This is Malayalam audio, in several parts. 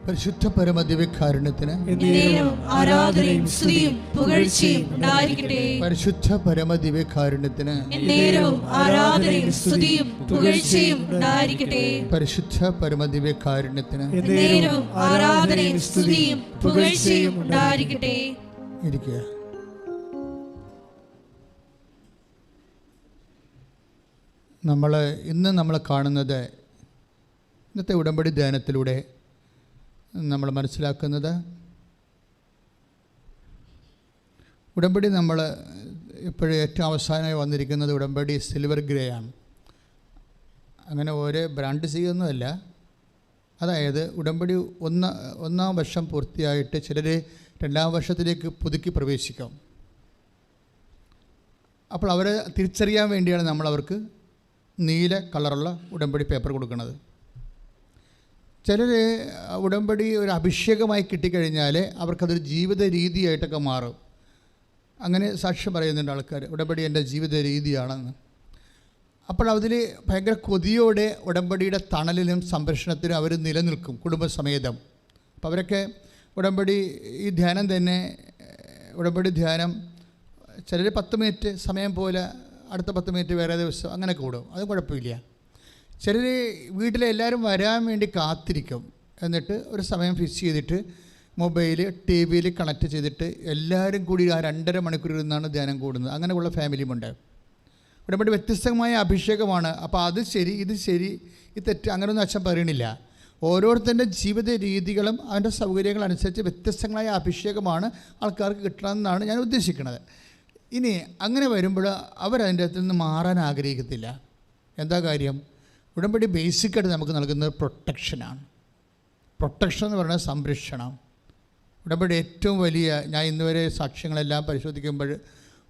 പരിശുദ്ധ പരമദിവ്യകാരുണ്യത്തിന് ആരാധനയും സ്തുതിയും പുകഴ്ചയും ഉണ്ടായിരിക്കട്ടെ. പരിശുദ്ധ പരമദിവ്യകാരുണ്യത്തിന് ആരാധനയും സ്തുതിയും പുകഴ്ചയും ഉണ്ടായിരിക്കട്ടെ. പരിശുദ്ധ പരമദിവ്യകാരുണ്യത്തിന് ആരാധനയും സ്തുതിയും പുകഴ്ചയും ഉണ്ടായിരിക്കട്ടെ. ഇരിക്കുക. ഇന്ന് നമ്മൾ കാണുന്നത്, ഇന്നത്തെ ഉടമ്പടി ധ്യാനത്തിലൂടെ നമ്മൾ മനസ്സിലാക്കുന്നത്, ഉടമ്പടി നമ്മൾ ഇപ്പോഴും ഏറ്റവും അവസാനമായി വന്നിരിക്കുന്നത് ഉടമ്പടി സിൽവർ ഗ്രേ ആണ്. അങ്ങനെ ഓരോ ബ്രാൻഡ് ചെയ്യുന്നതല്ല. അതായത് ഉടമ്പടി ഒന്നാം വർഷം പൂർത്തിയായിട്ട് ചിലർ രണ്ടാം വർഷത്തിലേക്ക് പുതുക്കി പ്രവേശിക്കാം. അപ്പോൾ അവരെ തിരിച്ചറിയാൻ വേണ്ടിയാണ് നമ്മൾ അവർക്ക് നീല കളറുള്ള ഉടമ്പടി പേപ്പർ കൊടുക്കുന്നത്. ചിലർ ഉടമ്പടി ഒരു അഭിഷേകമായി കിട്ടിക്കഴിഞ്ഞാൽ അവർക്കതൊരു ജീവിത രീതിയായിട്ടൊക്കെ മാറും. അങ്ങനെ സാക്ഷ്യം പറയുന്നുണ്ട് ആൾക്കാർ, ഉടമ്പടി എൻ്റെ ജീവിത രീതിയാണെന്ന്. അപ്പോൾ അതിൽ ഭയങ്കര കൊതിയോടെ ഉടമ്പടിയുടെ തണലിലും സംരക്ഷണത്തിലും അവർ നിലനിൽക്കും കുടുംബസമേതം. അപ്പോൾ അവരൊക്കെ ഉടമ്പടി ഈ ധ്യാനം തന്നെ, ഉടമ്പടി ധ്യാനം ചിലർ 10 മിനിറ്റ് സമയം പോലെ അടുത്ത 10 മിനിറ്റ് വേറെ ദിവസം അങ്ങനെ കൂടും, അത് കുഴപ്പമില്ല. ചിലർ വീട്ടിലെ എല്ലാവരും വരാൻ വേണ്ടി കാത്തിരിക്കും. എന്നിട്ട് ഒരു സമയം ഫിക്സ് ചെയ്തിട്ട് മൊബൈൽ ടി വിയിൽ കണക്ട് ചെയ്തിട്ട് എല്ലാവരും കൂടി ആ 2.5 മണിക്കൂർ ഇരുന്നാണ് ധ്യാനം കൂടുന്നത്. അങ്ങനെയുള്ള ഫാമിലിയുമുണ്ട്. ഉടമ്പടി വ്യത്യസ്തമായ അഭിഷേകമാണ്. അപ്പോൾ അത് ശരി, ഇത് ശരി, ഇത് തെറ്റ്, അങ്ങനെയൊന്നും അച്ഛൻ പറയണില്ല. ഓരോരുത്തരുടെ ജീവിത രീതികളും അതിൻ്റെ സൗകര്യങ്ങളനുസരിച്ച് വ്യത്യസ്തങ്ങളായ അഭിഷേകമാണ് ആൾക്കാർക്ക് കിട്ടണമെന്നാണ് ഞാൻ ഉദ്ദേശിക്കുന്നത്. ഇനി അങ്ങനെ വരുമ്പോൾ അവരതിൻ്റെ അകത്ത് നിന്ന് മാറാൻ ആഗ്രഹിക്കത്തില്ല. എന്താ കാര്യം? ഉടമ്പടി ബേസിക്കായിട്ട് നമുക്ക് നൽകുന്നത് പ്രൊട്ടക്ഷനാണ്. പ്രൊട്ടക്ഷൻ എന്ന് പറയുന്നത് സംരക്ഷണം. ഉടമ്പടി ഏറ്റവും വലിയ, ഞാൻ ഇന്നുവരെ സാക്ഷ്യങ്ങളെല്ലാം പരിശോധിക്കുമ്പോൾ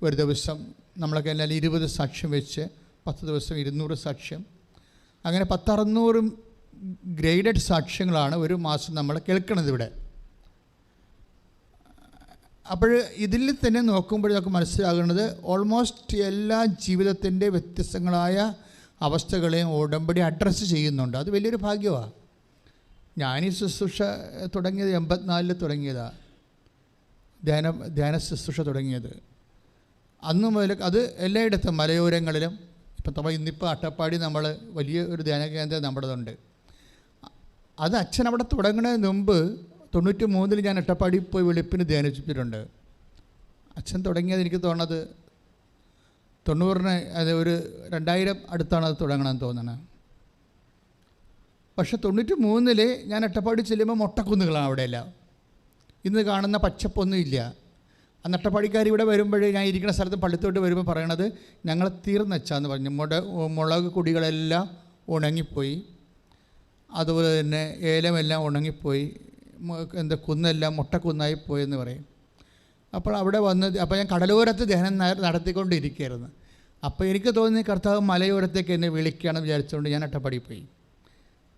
ഒരു ദിവസം നമ്മളൊക്കെ എല്ലാം 20 സാക്ഷ്യം വെച്ച് 10 ദിവസം 200 സാക്ഷ്യം, അങ്ങനെ 600 ഗ്രേഡഡ് സാക്ഷ്യങ്ങളാണ് ഒരു മാസം നമ്മൾ കേൾക്കുന്നത് ഇവിടെ. അപ്പോൾ ഇതിൽ തന്നെ നോക്കുമ്പോൾ നമുക്ക് മനസ്സിലാകുന്നത് ഓൾമോസ്റ്റ് എല്ലാ ജീവിതത്തിൻ്റെ വ്യത്യസ്തങ്ങളായ അവസ്ഥകളെയും ഉടമ്പടി അഡ്രസ്സ് ചെയ്യുന്നുണ്ട്. അത് വലിയൊരു ഭാഗ്യമാണ്. ഞാനീ ശുശ്രൂഷ തുടങ്ങിയത് 84 തുടങ്ങിയതാണ്, ധ്യാന ശുശ്രൂഷ തുടങ്ങിയത്. അന്ന് മുതൽ അത് എല്ലായിടത്തും മലയോരങ്ങളിലും, ഇന്നിപ്പോൾ അട്ടപ്പാടി നമ്മൾ വലിയ ഒരു ധ്യാന കേന്ദ്രം നമ്മുടേതുണ്ട്. അത് അച്ഛൻ അവിടെ തുടങ്ങുന്നതിന് മുമ്പ് 93 ഞാൻ അട്ടപ്പാടി പോയി വെളുപ്പിന് ധ്യാനിച്ചിട്ടുണ്ട്. അച്ഛൻ തുടങ്ങിയത് എനിക്ക് തോന്നുന്നത് 90 അത് ഒരു 2000 അടുത്താണ് അത് തുടങ്ങണമെന്ന് തോന്നണത്. പക്ഷെ 93 ഞാൻ അട്ടപ്പാടി ചെല്ലുമ്പോൾ മൊട്ടക്കുന്നുകളാണ് അവിടെയെല്ലാം. ഇന്ന് കാണുന്ന പച്ചപ്പൊന്നും ഇല്ല. അന്ന് അട്ടപ്പാടിക്കാർ ഇവിടെ വരുമ്പോൾ, ഞാൻ ഇരിക്കുന്ന സ്ഥലത്ത് പള്ളിത്തോട്ട് വരുമ്പോൾ പറയണത്, ഞങ്ങൾ തീർന്നച്ചാന്ന് പറഞ്ഞു. മുളക് കുടികളെല്ലാം ഉണങ്ങിപ്പോയി, അതുപോലെ തന്നെ ഏലമെല്ലാം ഉണങ്ങിപ്പോയി, കുന്നെല്ലാം മുട്ടക്കുന്നായി പോയെന്ന് പറയും. അപ്പോൾ അവിടെ അപ്പോൾ ഞാൻ കടലോരത്ത് ധ്യാനം നടത്തിക്കൊണ്ടിരിക്കുകയായിരുന്നു. അപ്പോൾ എനിക്ക് തോന്നി കർത്താവ് മലയോരത്തേക്ക് എന്നെ വിളിക്കുകയാണെന്ന് വിചാരിച്ചുകൊണ്ട് ഞാൻ അട്ടപ്പാടി പോയി.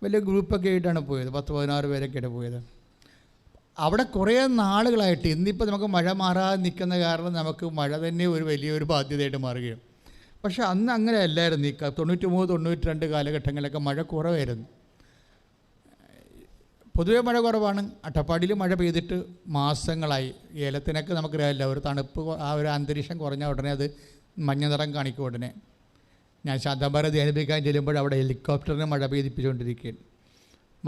വലിയ ഗ്രൂപ്പൊക്കെ ആയിട്ടാണ് പോയത്, 10-16 പേരൊക്കെയാണ് പോയത്. അവിടെ കുറേ നാളുകളായിട്ട്, ഇന്നിപ്പോൾ നമുക്ക് മഴ മാറാതെ നിൽക്കുന്ന കാരണം നമുക്ക് മഴ തന്നെ ഒരു വലിയൊരു ബാധ്യതയായിട്ട് മാറുകയും. പക്ഷേ അന്ന് അങ്ങനെ അല്ലായിരുന്നു. ഈ 93-92 കാലഘട്ടങ്ങളിലൊക്കെ മഴ കുറവായിരുന്നു. പൊതുവെ മഴ കുറവാണ്. അട്ടപ്പാടിയിൽ മഴ പെയ്തിട്ട് മാസങ്ങളായി. ഏലത്തിനൊക്കെ നമുക്കറിയാമല്ലോ, ഒരു തണുപ്പ്, ആ ഒരു അന്തരീക്ഷം കുറഞ്ഞ ഉടനെ അത് മഞ്ഞ നിറം കാണിക്കും. ഉടനെ ഞാൻ ശാന്തമ്പാറ ധ്യാനിപ്പിക്കാൻ ചെല്ലുമ്പോൾ അവിടെ ഹെലികോപ്റ്ററിന് മഴ പെയ്തിപ്പിച്ചുകൊണ്ടിരിക്കുകയാണ്.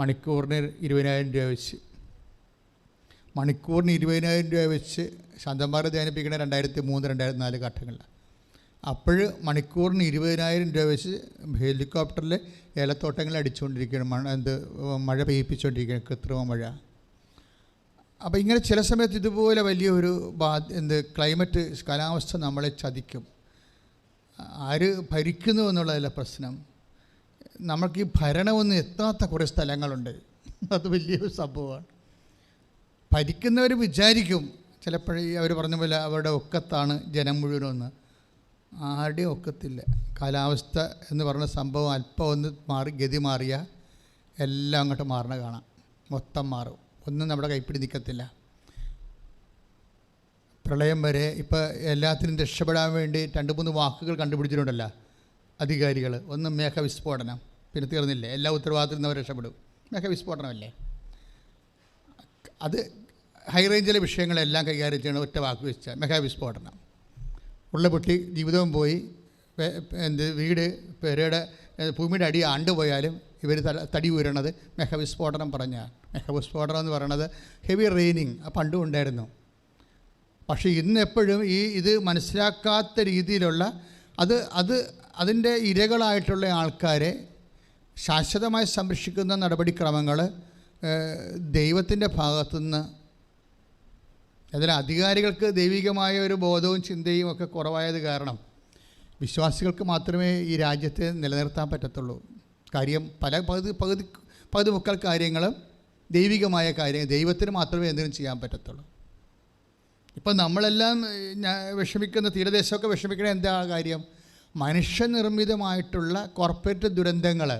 മണിക്കൂറിന് 20,000 രൂപ വെച്ച്, മണിക്കൂറിന് 20,000 രൂപ വെച്ച് ശാന്തമ്പാറ ധ്യാനിപ്പിക്കണ 2003-2004 ഘട്ടങ്ങളിൽ. അപ്പോൾ മണിക്കൂറിന് 20,000 രൂപ വെച്ച് ഹെലികോപ്റ്ററിൽ ഏലത്തോട്ടങ്ങളിൽ അടിച്ചുകൊണ്ടിരിക്കുകയാണ്, മഴ പെയ്യിപ്പിച്ചുകൊണ്ടിരിക്കുകയാണ്, കൃത്രിമ മഴ. അപ്പോൾ ഇങ്ങനെ ചില സമയത്ത് ഇതുപോലെ വലിയൊരു ക്ലൈമറ്റ്, കാലാവസ്ഥ നമ്മളെ ചതിക്കും. ആര് ഭരിക്കുന്നു എന്നുള്ളതല്ല പ്രശ്നം, നമുക്ക് ഈ ഭരണമൊന്നും എത്താത്ത കുറേ സ്ഥലങ്ങളുണ്ട്. അത് വലിയൊരു സംഭവമാണ്. ഭരിക്കുന്നവർ വിചാരിക്കും ചിലപ്പോഴേ, അവർ പറഞ്ഞ പോലെ അവരുടെ ഒക്കത്താണ് ജനം മുഴുവനൊന്ന്. ആരുടെയും ഒക്കത്തില്ല. കാലാവസ്ഥ എന്ന് പറഞ്ഞ സംഭവം അല്പം ഒന്ന് ഗതി മാറിയാൽ എല്ലാം അങ്ങോട്ട് മാറണ കാണാം, മൊത്തം മാറും. ഒന്നും നമ്മുടെ കൈപ്പിടി നിൽക്കത്തില്ല. പ്രളയം വരെ ഇപ്പോൾ എല്ലാത്തിനും രക്ഷപ്പെടാൻ വേണ്ടി 2-3 വാക്കുകൾ കണ്ടുപിടിച്ചിട്ടുണ്ടല്ലോ അധികാരികൾ. ഒന്ന് മേഘവിസ്ഫോടനം, പിന്നെ തീർന്നില്ലേ, എല്ലാ ഉത്തരവാദിത്തത്തിൽ നിന്ന് അവർ രക്ഷപ്പെടും. മേഘവിസ്ഫോടനമല്ലേ. അത് ഹൈ റേഞ്ചിലെ വിഷയങ്ങളെല്ലാം കൈകാര്യം ചെയ്യണം ഒറ്റ വാക്ക് വെച്ചാൽ മെഗാവിസ്ഫോടനം. ഉള്ള പൊട്ടി ജീവിതവും പോയി, വീട് പെരയുടെ ഭൂമിയുടെ അടി ആണ്ടുപോയാലും ഇവർ തടി ഉയരണത് മെഗാവിസ്ഫോടനം പറഞ്ഞാൽ. മെഗാവിസ്ഫോടനം എന്ന് പറയണത് ഹെവി റെയിനിങ് പണ്ടും ഉണ്ടായിരുന്നു. പക്ഷേ ഇന്നെപ്പോഴും ഇത് മനസ്സിലാക്കാത്ത രീതിയിലുള്ള അതിൻ്റെ ഇരകളായിട്ടുള്ള ആൾക്കാരെ ശാശ്വതമായി സംരക്ഷിക്കുന്ന നടപടിക്രമങ്ങൾ ദൈവത്തിൻ്റെ ഭാഗത്തുനിന്ന്, അതിൽ അധികാരികൾക്ക് ദൈവികമായ ഒരു ബോധവും ചിന്തയും ഒക്കെ കുറവായത് കാരണം വിശ്വാസികൾക്ക് മാത്രമേ ഈ രാജ്യത്തെ നിലനിർത്താൻ പറ്റത്തുള്ളൂ. കാര്യം പകുതി മുക്കാൽ കാര്യങ്ങളും ദൈവികമായ കാര്യങ്ങൾ, ദൈവത്തിന് മാത്രമേ എന്തെങ്കിലും ചെയ്യാൻ പറ്റത്തുള്ളൂ. ഇപ്പം നമ്മളെല്ലാം വിഷമിക്കുന്ന തീരദേശമൊക്കെ വിഷമിക്കണ എന്താ കാര്യം? മനുഷ്യനിർമ്മിതമായിട്ടുള്ള കോർപ്പറേറ്റ് ദുരന്തങ്ങൾ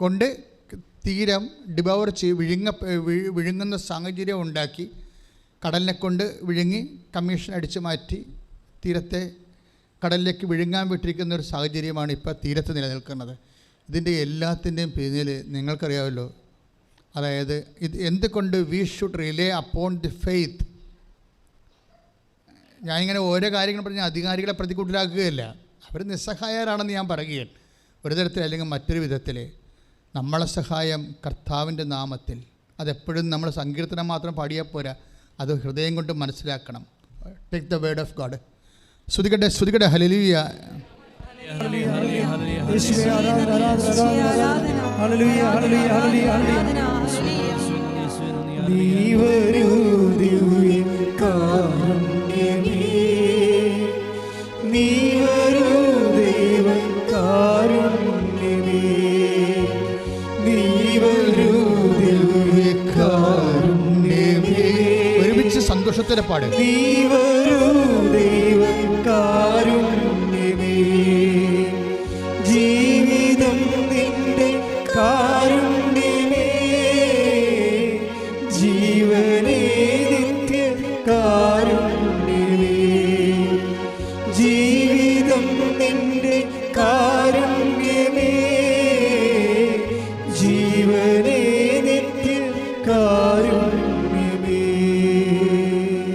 കൊണ്ട് തീരം ഡിബവർ വിഴുങ്ങുന്ന സാഹചര്യം ഉണ്ടാക്കി, കടലിനെ കൊണ്ട് വിഴുങ്ങി കമ്മീഷൻ അടിച്ചു മാറ്റി തീരത്തെ കടലിലേക്ക് വിഴുങ്ങാൻ വിട്ടിരിക്കുന്ന ഒരു സാഹചര്യമാണ് ഇപ്പോൾ തീരത്ത് നിലനിൽക്കുന്നത്. ഇതിൻ്റെ എല്ലാത്തിൻ്റെയും പിന്നിൽ നിങ്ങൾക്കറിയാമല്ലോ, അതായത് ഇത് എന്തുകൊണ്ട് we should relay upon the faith. ഞാനിങ്ങനെ ഓരോ കാര്യങ്ങൾ പറഞ്ഞ് അധികാരികളെ പ്രതികൂട്ടിലാക്കുകയല്ല, അവർ നിസ്സഹായരാണെന്ന് ഞാൻ പറയുകയാണ്. ഒരു തരത്തിൽ അല്ലെങ്കിൽ മറ്റൊരു വിധത്തിൽ നമ്മളെ സഹായം കർത്താവിൻ്റെ നാമത്തിൽ. അതെപ്പോഴും നമ്മൾ സങ്കീർത്തനം മാത്രം പാടിയാൽ പോരാ, അത് ഹൃദയം കൊണ്ട് മനസ്സിലാക്കണം. Take the word of God. ശ്രുതികട്ടെ ഹല്ലേലൂയ. ഒരുമിച്ച് സന്തോഷത്തോടെ പാട്. ജീവിതം നിന്റെ കാരുണ്യമേ, ജീവനേ നിത്യ കാരുണ്യമേ, ജീവിതം നിന്റെ കാരുണ്യമേ, ജീവനേ നിത്യ കാരുണ്യമേ.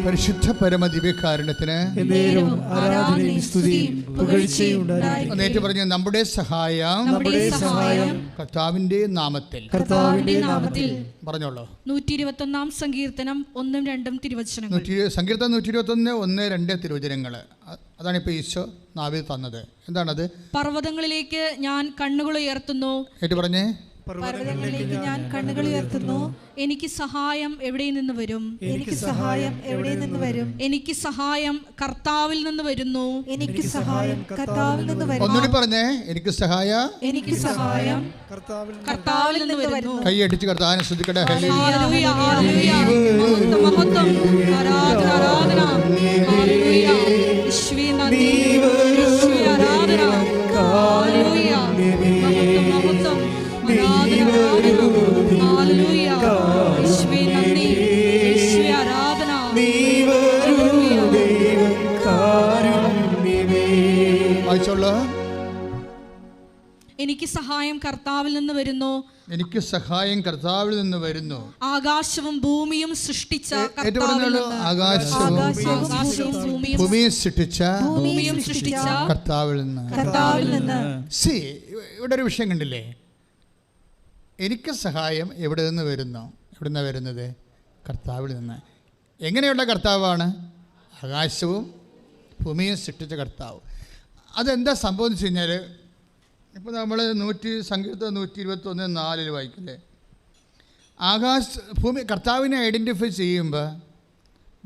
പരിശുദ്ധ പരമദിവ്യകാരുണ്യത്തിന് നേറ്റ് പറഞ്ഞ നമ്മുടെ സഹായം കർത്താവിന്റെ നാമത്തിൽ. പറഞ്ഞോളൂ. 121 സങ്കീർത്തനം 1-2 തിരുവചനങ്ങൾ. സങ്കീർത്തനം 121 1-2 തിരുവചനങ്ങൾ. അതാണ് ഇപ്പോൾ ഈശോ നാവിൽ തന്നത്. എന്താണത്? പർവ്വതങ്ങളിലേക്ക് ഞാൻ കണ്ണുകൾ ഉയർത്തുന്നു. ഏറ്റു പറഞ്ഞേ. പർവ്വതങ്ങളിലേക്ക് ഞാൻ കണ്ണുകൾ ഉയർത്തുന്നു. എനിക്ക് സഹായം എവിടെ നിന്ന് വരും? എനിക്ക് സഹായം എവിടെ നിന്ന് വരും? എനിക്ക് സഹായം കർത്താവിൽ നിന്ന് വരുന്നു. എനിക്ക് സഹായം കർത്താവിൽ നിന്ന് വരുന്നു. ഒന്നുകൂടി പറഞ്ഞേ. എനിക്ക് സഹായം കർത്താവിൽ നിന്ന് വരുന്നു. കൈയടിച്ച് കർത്താവിനെ സ്തുതിക്കട്ടെ. ഹല്ലേലൂയ, ഹല്ലേലൂയ, മഹത്വം, ആരാധന, ഹല്ലേലൂയ, യേശുവേ നന്ദി, യേശുവേ ആരാധന, ഹല്ലേലൂയ, മഹത്വം, എനിക്ക് സഹായം കർത്താവിൽ നിന്ന് വരുന്നു. എനിക്ക് സഹായം കർത്താവിൽ നിന്ന് വരുന്നു. ആകാശവും ഭൂമിയും സൃഷ്ടിച്ച കർത്താവിൽ നിന്ന്. ഇവിടെ ഒരു വിഷയം കണ്ടില്ലേ? എനിക്ക് സഹായം എവിടെ നിന്ന് വരുന്നു? എവിടുന്നാണ് വരുന്നത്? കർത്താവിൽ നിന്ന്. എങ്ങനെയുള്ള കർത്താവാണ്? ആകാശവും ഭൂമിയും സൃഷ്ടിച്ച കർത്താവ്. അതെന്താ സംഭവം എന്ന് വെച്ച് കഴിഞ്ഞാൽ, ഇപ്പോൾ നമ്മൾ സങ്കീർത്തനം 121:4 വായിക്കില്ലേ? ഭൂമി കർത്താവിനെ ഐഡൻറ്റിഫൈ ചെയ്യുമ്പോൾ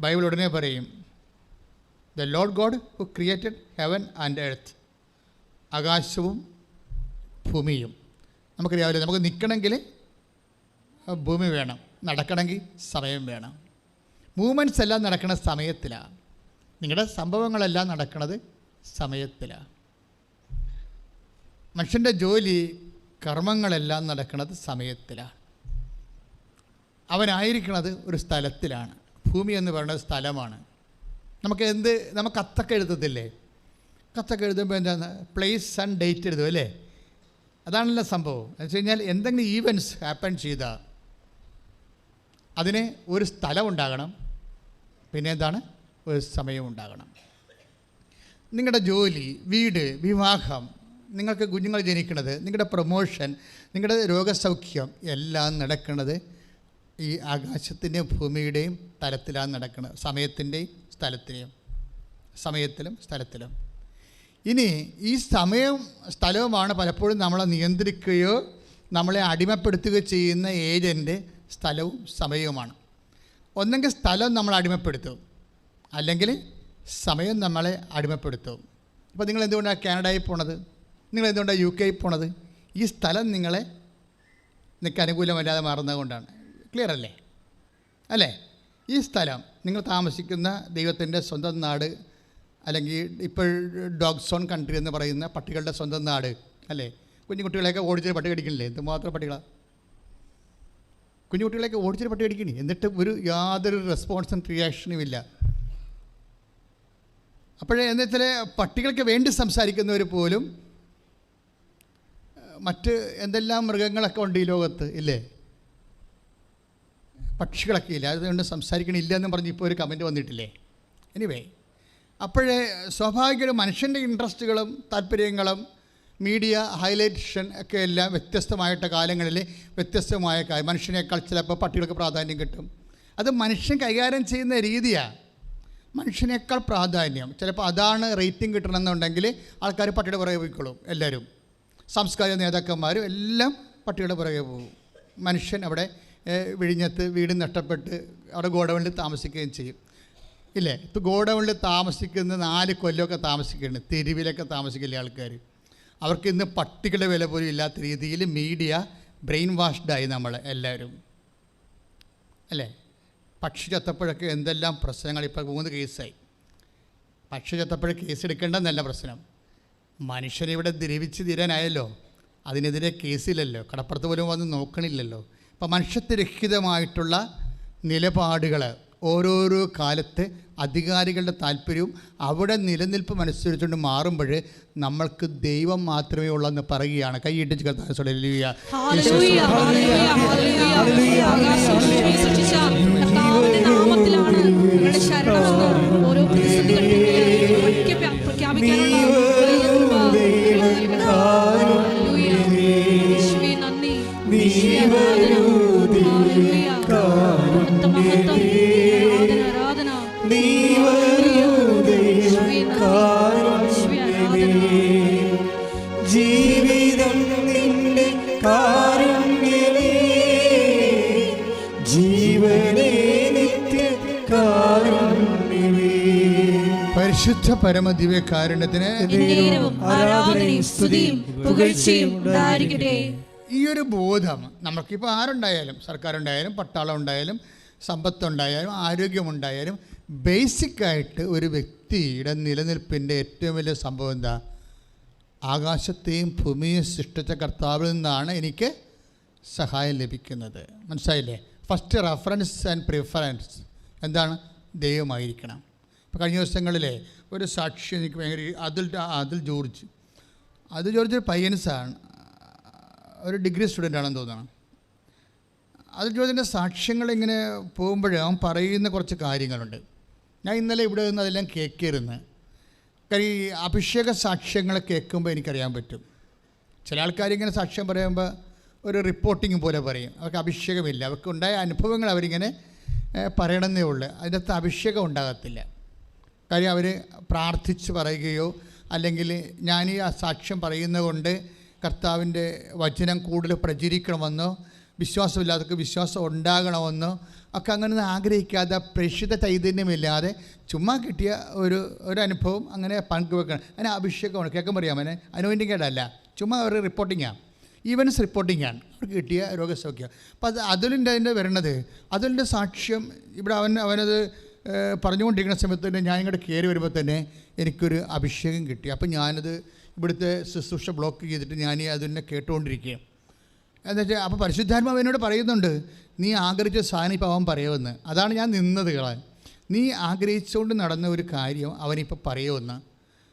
ബൈബിൾ ഉടനെ പറയും, the lord God who created heaven and earth. ആകാശവും ഭൂമിയും. നമുക്കറിയാവില്ല, നമുക്ക് നിൽക്കണമെങ്കിൽ ഭൂമി വേണം, നടക്കണമെങ്കിൽ സമയം വേണം. മൂവ്മെൻറ്റ്സ് എല്ലാം നടക്കുന്ന സമയത്തിലാണ്. നിങ്ങളുടെ സംഭവങ്ങളെല്ലാം നടക്കുന്നത് സമയത്തിലാണ്. മനുഷ്യൻ്റെ ജോലി കർമ്മങ്ങളെല്ലാം നടക്കുന്നത് സമയത്തിലാണ്. അവനായിരിക്കുന്നത് ഒരു സ്ഥലത്തിലാണ്. ഭൂമി എന്ന് പറയുന്നത് സ്ഥലമാണ്. നമുക്ക് കത്തൊക്കെ എഴുതത്തില്ലേ? കത്തൊക്കെ എഴുതുമ്പോൾ എന്താണ്? പ്ലേസ് ആൻഡ് ഡേറ്റ് എഴുതും അല്ലേ? അതാണല്ലോ സംഭവം. എന്ന് വെച്ച് കഴിഞ്ഞാൽ എന്തെങ്കിലും ഈവൻറ്റ്സ് ഹാപ്പൻ ചെയ്താൽ അതിന് ഒരു സ്ഥലം ഉണ്ടാകണം, പിന്നെ എന്താണ്, ഒരു സമയം ഉണ്ടാകണം. നിങ്ങളുടെ ജോലി, വീട്, വിവാഹം, നിങ്ങൾക്ക് കുഞ്ഞുങ്ങൾ ജനിക്കുന്നത്, നിങ്ങളുടെ പ്രൊമോഷൻ, നിങ്ങളുടെ രോഗസൗഖ്യം എല്ലാം നടക്കുന്നത് ഈ ആകാശത്തിൻ്റെയും ഭൂമിയുടെയും തലത്തിലാണ് നടക്കുന്നത്. സമയത്തിൻ്റെയും സ്ഥലത്തിലും. ഇനി ഈ സമയവും സ്ഥലവുമാണ് പലപ്പോഴും നമ്മളെ നിയന്ത്രിക്കുകയോ നമ്മളെ അടിമപ്പെടുത്തുകയോ ചെയ്യുന്ന ഏജൻ്റ് സ്ഥലവും സമയവുമാണ്. ഒന്നെങ്കിൽ സ്ഥലം നമ്മളെ അടിമപ്പെടുത്തും, അല്ലെങ്കിൽ സമയം നമ്മളെ അടിമപ്പെടുത്തും. ഇപ്പോൾ നിങ്ങൾ എന്തുകൊണ്ടാണ് കാനഡയിൽ പോണത്, നിങ്ങൾ എന്തുകൊണ്ടാണ് UK പോണത്? ഈ സ്ഥലം നിങ്ങൾക്ക് അനുകൂലമല്ലാതെ മാറുന്നത് കൊണ്ടാണ്. ക്ലിയർ അല്ലേ? ഈ സ്ഥലം നിങ്ങൾ താമസിക്കുന്ന ദൈവത്തിൻ്റെ സ്വന്തം നാട്, അല്ലെങ്കിൽ ഇപ്പോൾ ഡോഗ് സോൺ കൺട്രി എന്ന് പറയുന്ന പട്ടികളുടെ സ്വന്തം നാട് അല്ലേ? കുഞ്ഞുകുട്ടികളെയൊക്കെ ഓടിച്ചൊരു പട്ടി കടിക്കണില്ലേ? എന്തുമാത്രം പട്ടികളാണ് കുഞ്ഞുകുട്ടികളെയൊക്കെ ഓടിച്ചൊരു പട്ടി കടിക്കണി, എന്നിട്ട് യാതൊരു റെസ്പോൺസും റിയാക്ഷനും ഇല്ല. അപ്പോഴേ എന്താ വെച്ചാൽ പട്ടികൾക്ക് വേണ്ടി സംസാരിക്കുന്നവർ പോലും മറ്റ് എന്തെല്ലാം മൃഗങ്ങളൊക്കെ ഉണ്ട് ഈ ലോകത്ത് ഇല്ലേ, പക്ഷികളൊക്കെ ഇല്ല, അതുകൊണ്ട് സംസാരിക്കണില്ല എന്നും പറഞ്ഞ് ഇപ്പോൾ ഒരു കമൻറ്റ് വന്നിട്ടില്ലേ? എനിവേ, അപ്പോഴേ സ്വാഭാവികമായും മനുഷ്യൻ്റെ ഇൻട്രസ്റ്റുകളും താല്പര്യങ്ങളും മീഡിയ ഹൈലൈറ്റേഷൻ ഒക്കെ എല്ലാം വ്യത്യസ്തമായിട്ട് കാലങ്ങളിൽ വ്യത്യസ്തമായ മനുഷ്യനേക്കാൾ ചിലപ്പോൾ പട്ടികൾക്ക് പ്രാധാന്യം കിട്ടും. അത് മനുഷ്യൻ കൈകാര്യം ചെയ്യുന്ന രീതിയാണ് മനുഷ്യനേക്കാൾ പ്രാധാന്യം. ചിലപ്പോൾ അതാണ് റേറ്റിംഗ് കിട്ടണമെന്നുണ്ടെങ്കിൽ ആൾക്കാർ പട്ടിയുടെ പുറകെ പോയിക്കോളും. എല്ലാവരും സാംസ്കാരിക നേതാക്കന്മാരും എല്ലാം പട്ടിയുടെ പുറകെ പോകും. മനുഷ്യൻ അവിടെ വിഴിഞ്ഞത്ത് വീട് നഷ്ടപ്പെട്ട് അവിടെ ഗോഡൗണിൽ താമസിക്കുകയും ചെയ്യും ഇല്ലേ? ഇപ്പോൾ ഗോഡൗണിൽ താമസിക്കുന്ന 4 കൊല്ലമൊക്കെ താമസിക്കുകയാണ്, തെരുവിലൊക്കെ താമസിക്കില്ല ആൾക്കാർ. അവർക്ക് ഇന്ന് പട്ടികളുടെ വില പോലും ഇല്ലാത്ത രീതിയിൽ മീഡിയ ബ്രെയിൻ വാഷ്ഡായി നമ്മൾ എല്ലാവരും അല്ലേ? പക്ഷി ചത്തപ്പോഴൊക്കെ എന്തെല്ലാം പ്രശ്നങ്ങൾ, ഇപ്പോൾ 3 കേസായി. പക്ഷി ചത്തപ്പോഴേ കേസ് എടുക്കേണ്ടെന്നല്ല പ്രശ്നം, മനുഷ്യനിവിടെ ദ്രവിച്ച് തീരാനായല്ലോ, അതിനെതിരെ കേസില്ലല്ലോ, കടപ്പുറത്ത് പോലും വന്ന് നോക്കണില്ലല്ലോ. അപ്പോൾ മനുഷ്യത്വരഹിതമായിട്ടുള്ള നിലപാടുകൾ ഓരോരോ കാലത്ത് അധികാരികളുടെ താല്പര്യവും അവിടെ നിലനിൽപ്പും അനുസരിച്ചുകൊണ്ട് മാറുമ്പോൾ നമ്മൾക്ക് ദൈവം മാത്രമേ ഉള്ളെന്ന് പറയുകയാണ്. കൈയിട്ടിച്ച് ജീവിതം നിന്റെ കാരുണ്യമേ, ജീവനേ നിത്യ കാരുണ്യമേ. പരിശുദ്ധ പരമദിവ്യകാരുണ്യത്തിന് ആരാധനയും സ്തുതിയും പുകഴ്ചയും ഉണ്ടായിരിക്കട്ടെ. ഈ ഒരു ബോധം നമുക്കിപ്പോൾ ആരുണ്ടായാലും, സർക്കാരുണ്ടായാലും പട്ടാളം ഉണ്ടായാലും സമ്പത്തുണ്ടായാലും ആരോഗ്യമുണ്ടായാലും ബേസിക്കായിട്ട് ഒരു വ്യക്തിയുടെ നിലനിൽപ്പിൻ്റെ ഏറ്റവും വലിയ സംഭവം എന്താ? ആകാശത്തെയും ഭൂമിയെയും സൃഷ്ടിച്ച കർത്താവിൽ നിന്നാണ് എനിക്ക് സഹായം ലഭിക്കുന്നത്. മനസ്സിലായില്ലേ? ഫസ്റ്റ് റെഫറൻസ് ആൻഡ് പ്രിഫറൻസ് എന്താണ്? ദൈവമായിരിക്കണം. ഇപ്പോൾ കഴിഞ്ഞ ദിവസങ്ങളിലെ ഒരു സാക്ഷി എനിക്ക് ഭയങ്കര അതിൽ ജോർജ് ഒരു പയ്യൻസാണ്, ഒരു ഡിഗ്രി സ്റ്റുഡൻ്റ് ആണെന്ന് തോന്നുന്നു. അതിൽ ജോർജിൻ്റെ സാക്ഷ്യങ്ങളിങ്ങനെ പോകുമ്പോഴേ അവൻ പറയുന്ന കുറച്ച് കാര്യങ്ങളുണ്ട്. ഞാൻ ഇന്നലെ ഇവിടെ നിന്ന് അതെല്ലാം കേൾക്കിയിരുന്നു. കാര്യം ഈ അഭിഷേക സാക്ഷ്യങ്ങൾ കേൾക്കുമ്പോൾ എനിക്കറിയാൻ പറ്റും. ചില ആൾക്കാരിങ്ങനെ സാക്ഷ്യം പറയുമ്പോൾ ഒരു റിപ്പോർട്ടിങ് പോലെ പറയും, അവർക്ക് അഭിഷേകമില്ല, അവർക്ക് ഉണ്ടായ അനുഭവങ്ങൾ അവരിങ്ങനെ പറയണമെന്നേ ഉള്ളൂ, അതിൻ്റെ അകത്ത് അഭിഷേകം ഉണ്ടാകത്തില്ല. കാര്യം അവർ പ്രാർത്ഥിച്ച് പറയുകയോ അല്ലെങ്കിൽ ഞാൻ ഈ സാക്ഷ്യം പറയുന്നത് കൊണ്ട് കർത്താവിൻ്റെ വചനം കൂടുതൽ പ്രചരിക്കണമെന്നോ വിശ്വാസമില്ലാത്തവർക്ക് വിശ്വാസം ഉണ്ടാകണമെന്നോ ഒക്കെ അങ്ങനെ ആഗ്രഹിക്കാതെ പ്രേക്ഷിത ചൈതന്യമില്ലാതെ ചുമ്മാ കിട്ടിയ ഒരു അനുഭവം അങ്ങനെ പങ്കുവെക്കണം. അതിന് അഭിഷേകമാണ്. കേൾക്കാൻ പറയാം, അതിന് അനോയിൻറ്റിങ്ങേടല്ല, ചുമ്മാ ഒരു റിപ്പോർട്ടിങ്ങാണ്, ഈവൻസ് റിപ്പോർട്ടിങ്ങാണ് അവർക്ക് കിട്ടിയ രോഗസൗഖ്യം. അപ്പോൾ അതിൻ്റെ വരണത് അതിൻ്റെ സാക്ഷ്യം ഇവിടെ അവനത് പറഞ്ഞുകൊണ്ടിരിക്കുന്ന സമയത്ത് തന്നെ ഞാൻ ഇങ്ങോട്ട് കയറി വരുമ്പോൾ തന്നെ എനിക്കൊരു അഭിഷേകം കിട്ടി. അപ്പോൾ ഞാനത് ഇവിടുത്തെ ശുശ്രൂഷ ബ്ലോക്ക് ചെയ്തിട്ട് ഞാൻ അതിനെ കേട്ടുകൊണ്ടിരിക്കുകയും എന്നുവെച്ചാൽ അപ്പോൾ പരിശുദ്ധാത്മാവ് എന്നോട് പറയുന്നുണ്ട്, നീ ആഗ്രഹിച്ച സാധനം ഇപ്പോൾ അവൻ പറയുമെന്ന്. അതാണ് ഞാൻ നിന്നത് കളാൻ. നീ ആഗ്രഹിച്ചുകൊണ്ട് നടന്ന ഒരു കാര്യം അവനിപ്പോൾ പറയുമെന്ന്.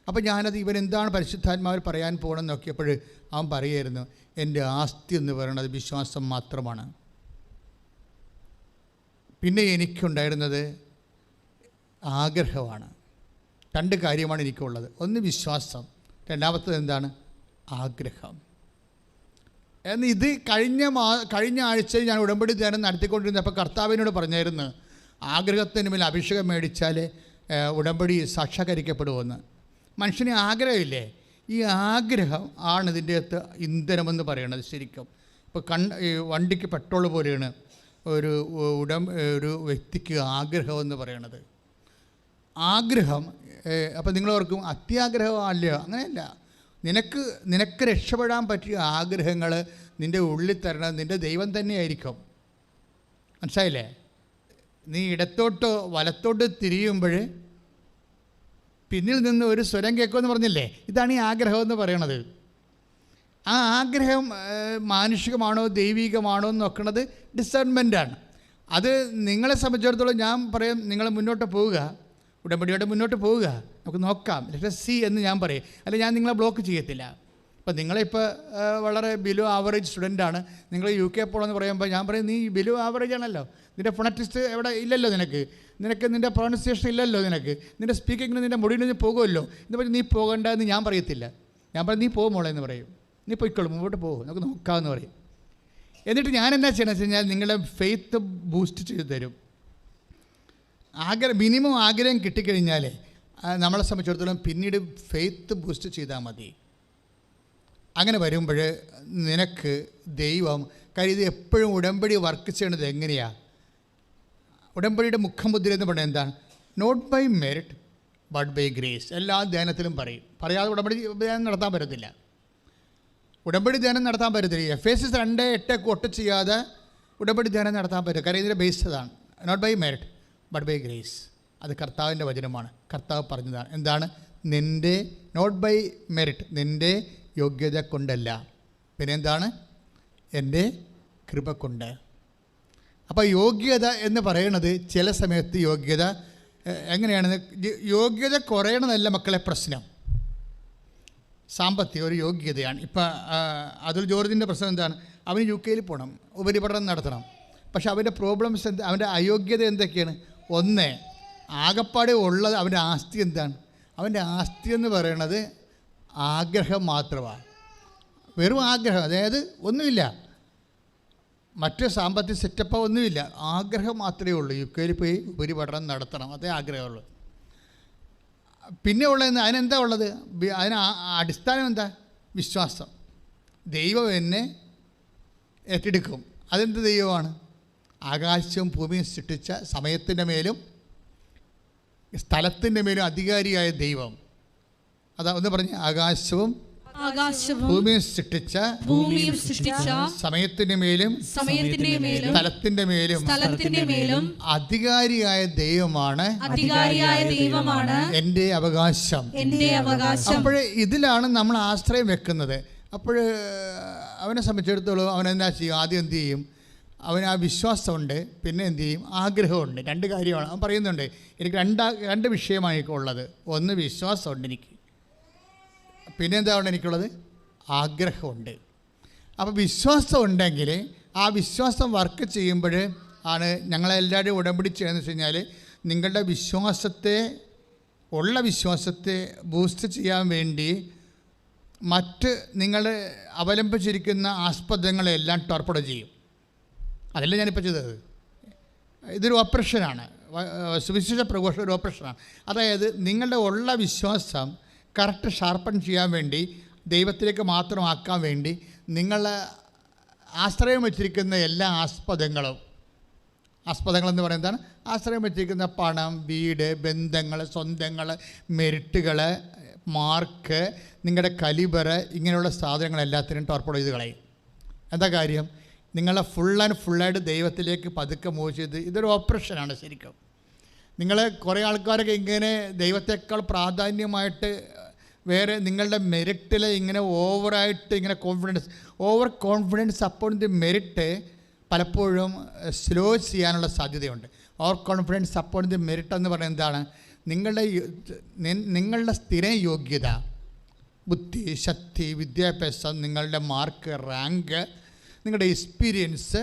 അപ്പോൾ ഞാനത് ഇവൻ എന്താണ് പരിശുദ്ധാത്മാവിൽ പറയാൻ പോകണമെന്ന് നോക്കിയപ്പോൾ അവൻ പറയുമായിരുന്നു, എൻ്റെ ആസ്തി എന്ന് പറയുന്നത് വിശ്വാസം മാത്രമാണ്. പിന്നെ എനിക്കുണ്ടായിരുന്നത് ആഗ്രഹമാണ്. 2 കാര്യമാണ് എനിക്കുള്ളത്. ഒന്ന് വിശ്വാസം, രണ്ടാമത്തത് എന്താണ്? ആഗ്രഹം. എന്ന് ഇത് കഴിഞ്ഞ ആഴ്ചയിൽ ഞാൻ ഉടമ്പടി ധ്യാനം നടത്തിക്കൊണ്ടിരുന്നപ്പോൾ കർത്താവിനോട് പറഞ്ഞായിരുന്നു, ആഗ്രഹത്തിന് മേൽ അഭിഷേകം മേടിച്ചാൽ ഉടമ്പടി സാക്ഷാത്കരിക്കപ്പെടുമെന്ന്. മനുഷ്യന് ആഗ്രഹമില്ലേ? ഈ ആഗ്രഹം ആണ് ഇതിൻ്റെ അകത്ത് ഇന്ധനമെന്ന് പറയണത്. ശരിക്കും ഇപ്പോൾ ഈ വണ്ടിക്ക് പെട്രോൾ പോലെയാണ് ഒരു വ്യക്തിക്ക് ആഗ്രഹം എന്ന് പറയണത്. ആഗ്രഹം അപ്പോൾ നിങ്ങളോർക്കും അത്യാഗ്രഹമല്ല, അങ്ങനെയല്ല. നിനക്ക് രക്ഷപ്പെടാൻ പറ്റിയ ആഗ്രഹങ്ങൾ നിൻ്റെ ഉള്ളിൽ തരണം നിൻ്റെ ദൈവം തന്നെയായിരിക്കും. മനസ്സിലായില്ലേ? നീ ഇടത്തോട്ടോ വലത്തോട്ട് തിരിയുമ്പോൾ പിന്നിൽ നിന്ന് ഒരു സ്വരം കേൾക്കുമെന്ന് പറഞ്ഞില്ലേ? ഇതാണ് ഈ ആഗ്രഹം എന്ന് പറയണത്. ആ ആഗ്രഹം മാനുഷികമാണോ ദൈവികമാണോ എന്ന് നോക്കുന്നത് ഡിസേൺമെൻറ്റാണ്. അത് നിങ്ങളെ സംബന്ധിച്ചിടത്തോളം ഞാൻ പറയും, നിങ്ങൾ മുന്നോട്ട് പോവുക, ഉടമ്പടിയോടെ മുന്നോട്ട് പോവുക, നമുക്ക് നോക്കാം, ലെറ്റ് സി എന്ന് ഞാൻ പറയും. അല്ല, ഞാൻ നിങ്ങളെ ബ്ലോക്ക് ചെയ്യത്തില്ല. ഇപ്പം നിങ്ങളിപ്പോൾ വളരെ ബിലോ ആവറേജ് സ്റ്റുഡൻ്റാണ്, നിങ്ങൾ UK പോകണമെന്ന് പറയുമ്പോൾ ഞാൻ പറയും, നീ ബിലോ ആവറേജ് ആണല്ലോ, നിൻ്റെ ഫൊണറ്റിസ്റ്റ് എവിടെ ഇല്ലല്ലോ, നിനക്ക് നിൻ്റെ പ്രൊണൗൺസിയേഷൻ ഇല്ലല്ലോ, നിൻ്റെ സ്പീക്കിങ്ങിന് നിൻ്റെ മുടിയിൽ നിന്ന് പോകുമല്ലോ എന്ന് പറഞ്ഞ് നീ പോകണ്ട എന്ന് ഞാൻ പറയത്തില്ല. ഞാൻ പറയും, നീ പോകുമോളെ എന്ന് പറയും, നീ പോയിക്കോളൂ, മുമ്പോട്ട് പോകും, നമുക്ക് നോക്കാമെന്ന് പറയും. എന്നിട്ട് ഞാൻ എന്നാ ചെയ്യണമെന്ന് വെച്ച് കഴിഞ്ഞാൽ നിങ്ങളുടെ ഫെയ്ത്ത് ബൂസ്റ്റ് ചെയ്ത് തരും. മിനിമം ആഗ്രഹം കിട്ടിക്കഴിഞ്ഞാൽ നമ്മളെ സംബന്ധിച്ചിടത്തോളം പിന്നീട് ഫെയ്ത്ത് ബൂസ്റ്റ് ചെയ്താൽ മതി. അങ്ങനെ വരുമ്പോൾ നിനക്ക് ദൈവം കാര്യം ഇത് എപ്പോഴും ഉടമ്പടി വർക്ക് ചെയ്യണത് എങ്ങനെയാണ്? ഉടമ്പടിയുടെ മുഖമുദ്ര എന്ന് പറയുന്നത് എന്താണ്? Not by merit but by grace. എല്ലാ ധ്യാനത്തിലും പറയാതെ ഉടമ്പടി ധ്യാനം നടത്താൻ പറ്റത്തില്ല. FSS 2:8 ഒട്ട് ചെയ്യാതെ ഉടമ്പടി ധ്യാനം നടത്താൻ പറ്റും. കാര്യം ഇതിൻ്റെ ബേസ് അതാണ്. Not by merit but by grace. അത് കർത്താവിൻ്റെ വചനമാണ്. കർത്താവ് പറഞ്ഞതാണ്. എന്താണ്? നിൻ്റെ നോട്ട് ബൈ മെറിറ്റ്, നിൻ്റെ യോഗ്യത കൊണ്ടല്ല, പിന്നെ എന്താണ്? എൻ്റെ കൃപ കൊണ്ട്. അപ്പോൾ യോഗ്യത എന്ന് പറയുന്നത് ചില സമയത്ത് യോഗ്യത എങ്ങനെയാണ്? യോഗ്യത കുറയണമെന്നല്ല മക്കളെ പ്രശ്നം, സാമ്പത്തിക ഒരു യോഗ്യതയാണ്. ഇപ്പം അതുൽ ജോർജിൻ്റെ പ്രശ്നം എന്താണ്? അവന് UK പോകണം, ഉപരിപഠനം നടത്തണം. പക്ഷെ അവൻ്റെ പ്രോബ്ലംസ് അവൻ്റെ അയോഗ്യത എന്തൊക്കെയാണ്? ഒന്ന്, ആകപ്പാടെ ഉള്ളത് അവൻ്റെ ആസ്തി എന്താണ്? അവൻ്റെ ആസ്തി എന്ന് പറയണത് ആഗ്രഹം മാത്രമാണ്, വെറും ആഗ്രഹം. അതായത് ഒന്നുമില്ല, മറ്റ് സാമ്പത്തിക സെറ്റപ്പോ ഒന്നുമില്ല, ആഗ്രഹം മാത്രമേ ഉള്ളൂ. UK പോയി ഉപരിപഠനം നടത്തണം, അതേ ആഗ്രഹമുള്ളൂ. പിന്നെ ഉള്ളത് അതിനെന്താ ഉള്ളത്? അതിന് അടിസ്ഥാനം എന്താ? വിശ്വാസം. ദൈവം എന്നെ ഏറ്റെടുക്കും. അതെന്ത് ദൈവമാണ്? ആകാശവും ഭൂമിയും സൃഷ്ടിച്ച സമയത്തിൻ്റെ മേലും സ്ഥലത്തിൻ്റെ മേലും അധികാരിയായ ദൈവം. അതാ ഒന്ന് പറഞ്ഞ്, ആകാശവും ഭൂമിയും സൃഷ്ടിച്ച സമയത്തിന്റെ മേലും സ്ഥലത്തിന്റെ മേലും അധികാരിയായ ദൈവമാണ് എൻ്റെ അവകാശം. അപ്പോഴേ ഇതിലാണ് നമ്മൾ ആശ്രയം വെക്കുന്നത്. അപ്പോൾ അവനെ സംബന്ധിച്ചിടത്തോളം അവൻ എന്താ ചെയ്യും? ആദ്യം എന്ത് ചെയ്യും? അവന് ആ വിശ്വാസമുണ്ട്, പിന്നെ എന്ത് ചെയ്യും? ആഗ്രഹമുണ്ട്. 2 കാര്യമാണ് അവൻ പറയുന്നുണ്ട്. എനിക്ക് രണ്ട് വിഷയമാണ് എനിക്കുള്ളത്. ഒന്ന് വിശ്വാസമുണ്ട് എനിക്ക്, പിന്നെ എന്താണ് എനിക്കുള്ളത്? ആഗ്രഹമുണ്ട്. അപ്പോൾ വിശ്വാസം ഉണ്ടെങ്കിൽ ആ വിശ്വാസം വർക്ക് ചെയ്യുമ്പോൾ ആണ് ഞങ്ങളെല്ലാവരും ഉടമ്പടി ചെയ്യുന്നത് വെച്ച് കഴിഞ്ഞാൽ നിങ്ങളുടെ വിശ്വാസത്തെ ബൂസ്റ്റ് ചെയ്യാൻ വേണ്ടി മറ്റ് നിങ്ങൾ അവലംബിച്ചിരിക്കുന്ന ആസ്പദങ്ങളെല്ലാം ടോർപ്പഡോ ചെയ്യും. അതല്ല ഞാനിപ്പോൾ ചെയ്തത്. ഇതൊരു ഓപ്പറേഷനാണ്, സുവിശേഷ പ്രഘോഷ ഒരു ഓപ്പറേഷനാണ്. അതായത് നിങ്ങളുടെ ഉള്ള വിശ്വാസം കറക്റ്റ് ഷാർപ്പൺ ചെയ്യാൻ വേണ്ടി, ദൈവത്തിലേക്ക് മാത്രമാക്കാൻ വേണ്ടി നിങ്ങൾ ആശ്രയം വച്ചിരിക്കുന്ന എല്ലാ ആസ്പദങ്ങളെന്ന് പറയുന്നതാണ് ആശ്രയം വച്ചിരിക്കുന്ന പണം, വീട്, ബന്ധങ്ങൾ, സ്വന്തങ്ങൾ, മെറിറ്റുകൾ, മാർക്ക്, നിങ്ങളുടെ കലിബർ, ഇങ്ങനെയുള്ള സാധനങ്ങളെല്ലാത്തിനും ടോർപ്പഡോ ചെയ്ത് കളയും. എന്താ കാര്യം? നിങ്ങളെ ഫുള്ളായിട്ട് ദൈവത്തിലേക്ക് പതുക്കെ മൂവ് ചെയ്ത്, ഇതൊരു ഓപ്പറേഷനാണ് ശരിക്കും. നിങ്ങൾ കുറേ ആൾക്കാരൊക്കെ ഇങ്ങനെ ദൈവത്തെക്കാൾ പ്രാധാന്യമായിട്ട് വേറെ നിങ്ങളുടെ മെറിറ്റിൽ ഇങ്ങനെ ഓവറായിട്ട് ഇങ്ങനെ over confidence upon the merit പലപ്പോഴും സ്ലോ ചെയ്യാനുള്ള സാധ്യതയുണ്ട്. Over confidence upon the merit എന്ന് പറയുന്നത് എന്താണ്? നിങ്ങളുടെ സ്ഥിര യോഗ്യത, ബുദ്ധി, ശക്തി, വിദ്യാഭ്യാസം, നിങ്ങളുടെ മാർക്ക്, റാങ്ക്, നിങ്ങളുടെ എക്സ്പീരിയൻസ്,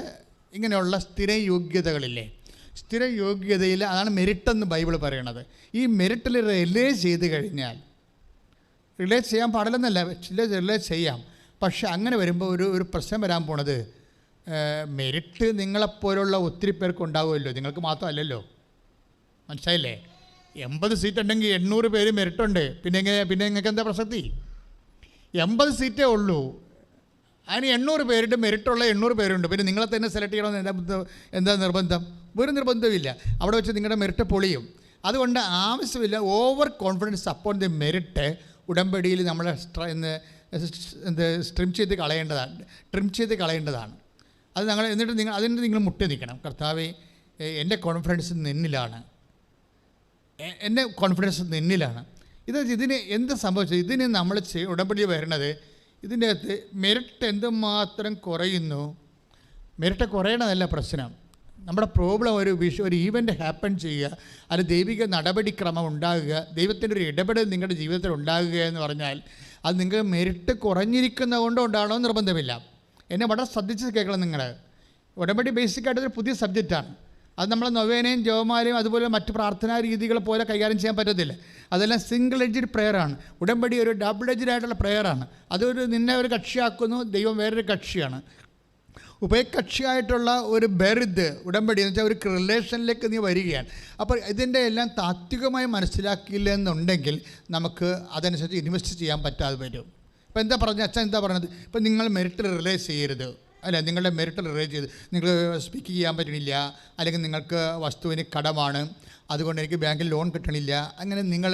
ഇങ്ങനെയുള്ള സ്ഥിര യോഗ്യതകളില്ലേ, സ്ഥിര യോഗ്യതയിൽ അതാണ് മെരിറ്റെന്ന് ബൈബിൾ പറയണത്. ഈ മെരിറ്റിൽ റിലൈസ് ചെയ്ത് കഴിഞ്ഞാൽ, റിലൈസ് ചെയ്യാൻ പാടില്ലെന്നല്ല, റിലൈസ് ചെയ്യാം. പക്ഷെ അങ്ങനെ വരുമ്പോൾ ഒരു പ്രശ്നം വരാൻ പോണത്, മെരിറ്റ് നിങ്ങളെപ്പോലുള്ള ഒത്തിരി പേർക്ക് ഉണ്ടാവുമല്ലോ, നിങ്ങൾക്ക് മാത്രമല്ലല്ലോ. മനസ്സിലായില്ലേ? 80 സീറ്റ് ഉണ്ടെങ്കിൽ 800 പേര് മെരിറ്റുണ്ട്. പിന്നെ നിങ്ങൾക്ക് എന്താ പ്രസക്തി? 80 സീറ്റേ ഉള്ളൂ, അതിന് 800 പേരുടെ മെരിറ്റുള്ള 800 പേരുണ്ട്. പിന്നെ നിങ്ങളെ തന്നെ സെലക്ട് ചെയ്യണമെന്ന് എന്താ നിർബന്ധം? ഒരു നിർബന്ധമില്ല. അവിടെ വെച്ച് നിങ്ങളുടെ മെരിറ്റ് പൊളിയും. അതുകൊണ്ട് ആവശ്യമില്ല over confidence upon the merit ഉടമ്പടിയിൽ നമ്മൾ ട്രിം ചെയ്ത് കളയേണ്ടതാണ്. അത് എന്നിട്ട് നിങ്ങൾ മുട്ടി നിൽക്കണം. കർത്താവേ, എൻ്റെ കോൺഫിഡൻസ് നിന്നിലാണ്, ഇതിന് എന്ത് സംഭവിച്ചത്? ഇതിന് നമ്മൾ ഉടമ്പടി വരുന്നത്, ഇതിൻ്റെ അകത്ത് മെരിറ്റ് എന്തുമാത്രം കുറയുന്നു. മെരിറ്റ് കുറയണതല്ല പ്രശ്നം. നമ്മുടെ പ്രോബ്ലം ഒരു ഈവൻ്റ് ഹാപ്പൻ ചെയ്യുക, അത് ദൈവിക നടപടിക്രമം ഉണ്ടാകുക, ദൈവത്തിൻ്റെ ഒരു ഇടപെടൽ നിങ്ങളുടെ ജീവിതത്തിൽ ഉണ്ടാകുക എന്ന് പറഞ്ഞാൽ അത് നിങ്ങൾക്ക് മെരിറ്റ് കുറഞ്ഞിരിക്കുന്നത് കൊണ്ട് ഉണ്ടാകണമെന്ന് നിർബന്ധമില്ല. എന്നെ വളരെ ശ്രദ്ധിച്ച് കേൾക്കണം നിങ്ങൾ. ഉടമ്പടി ബേസിക്കായിട്ടൊരു പുതിയ സബ്ജക്റ്റാണ്. അത് നമ്മൾ നൊവേനയും ജപമാലയും അതുപോലെ മറ്റ് പ്രാർത്ഥനാ രീതികൾ പോലെ കൈകാര്യം ചെയ്യാൻ പറ്റത്തില്ല. അതെല്ലാം സിംഗിൾ എഡ്ജഡ് പ്രെയറാണ്. ഉടമ്പടി ഒരു ഡബിൾ എഡ്ജഡ് ആയിട്ടുള്ള പ്രെയറാണ്. നിന്നെ ഒരു കക്ഷിയാക്കുന്നു, ദൈവം വേറൊരു കക്ഷിയാണ്. ഉഭയകക്ഷിയായിട്ടുള്ള ഒരു ബെർത്ത് ഉടമ്പടി എന്ന് വെച്ചാൽ ഒരു റിലേഷനിലേക്ക് നീ വരികയാണ്. അപ്പോൾ ഇതിൻ്റെ എല്ലാം താത്വികമായി മനസ്സിലാക്കിയില്ല എന്നുണ്ടെങ്കിൽ നമുക്ക് അതനുസരിച്ച് ഇൻവെസ്റ്റ് ചെയ്യാൻ പറ്റാതെ വരും. ഇപ്പോൾ അച്ഛൻ എന്താ പറഞ്ഞത്? ഇപ്പം നിങ്ങൾ മെരിറ്റിൽ റിലൈസ് ചെയ്യരുത്, അല്ല, നിങ്ങളുടെ മെരിറ്റിൽ റിലൈസ് ചെയ്ത് നിങ്ങൾ സ്പീക്ക് ചെയ്യാൻ പറ്റണില്ല, അല്ലെങ്കിൽ നിങ്ങൾക്ക് വസ്തുവിന് കടമാണ്, അതുകൊണ്ട് എനിക്ക് ബാങ്കിൽ ലോൺ കിട്ടണില്ല, അങ്ങനെ നിങ്ങൾ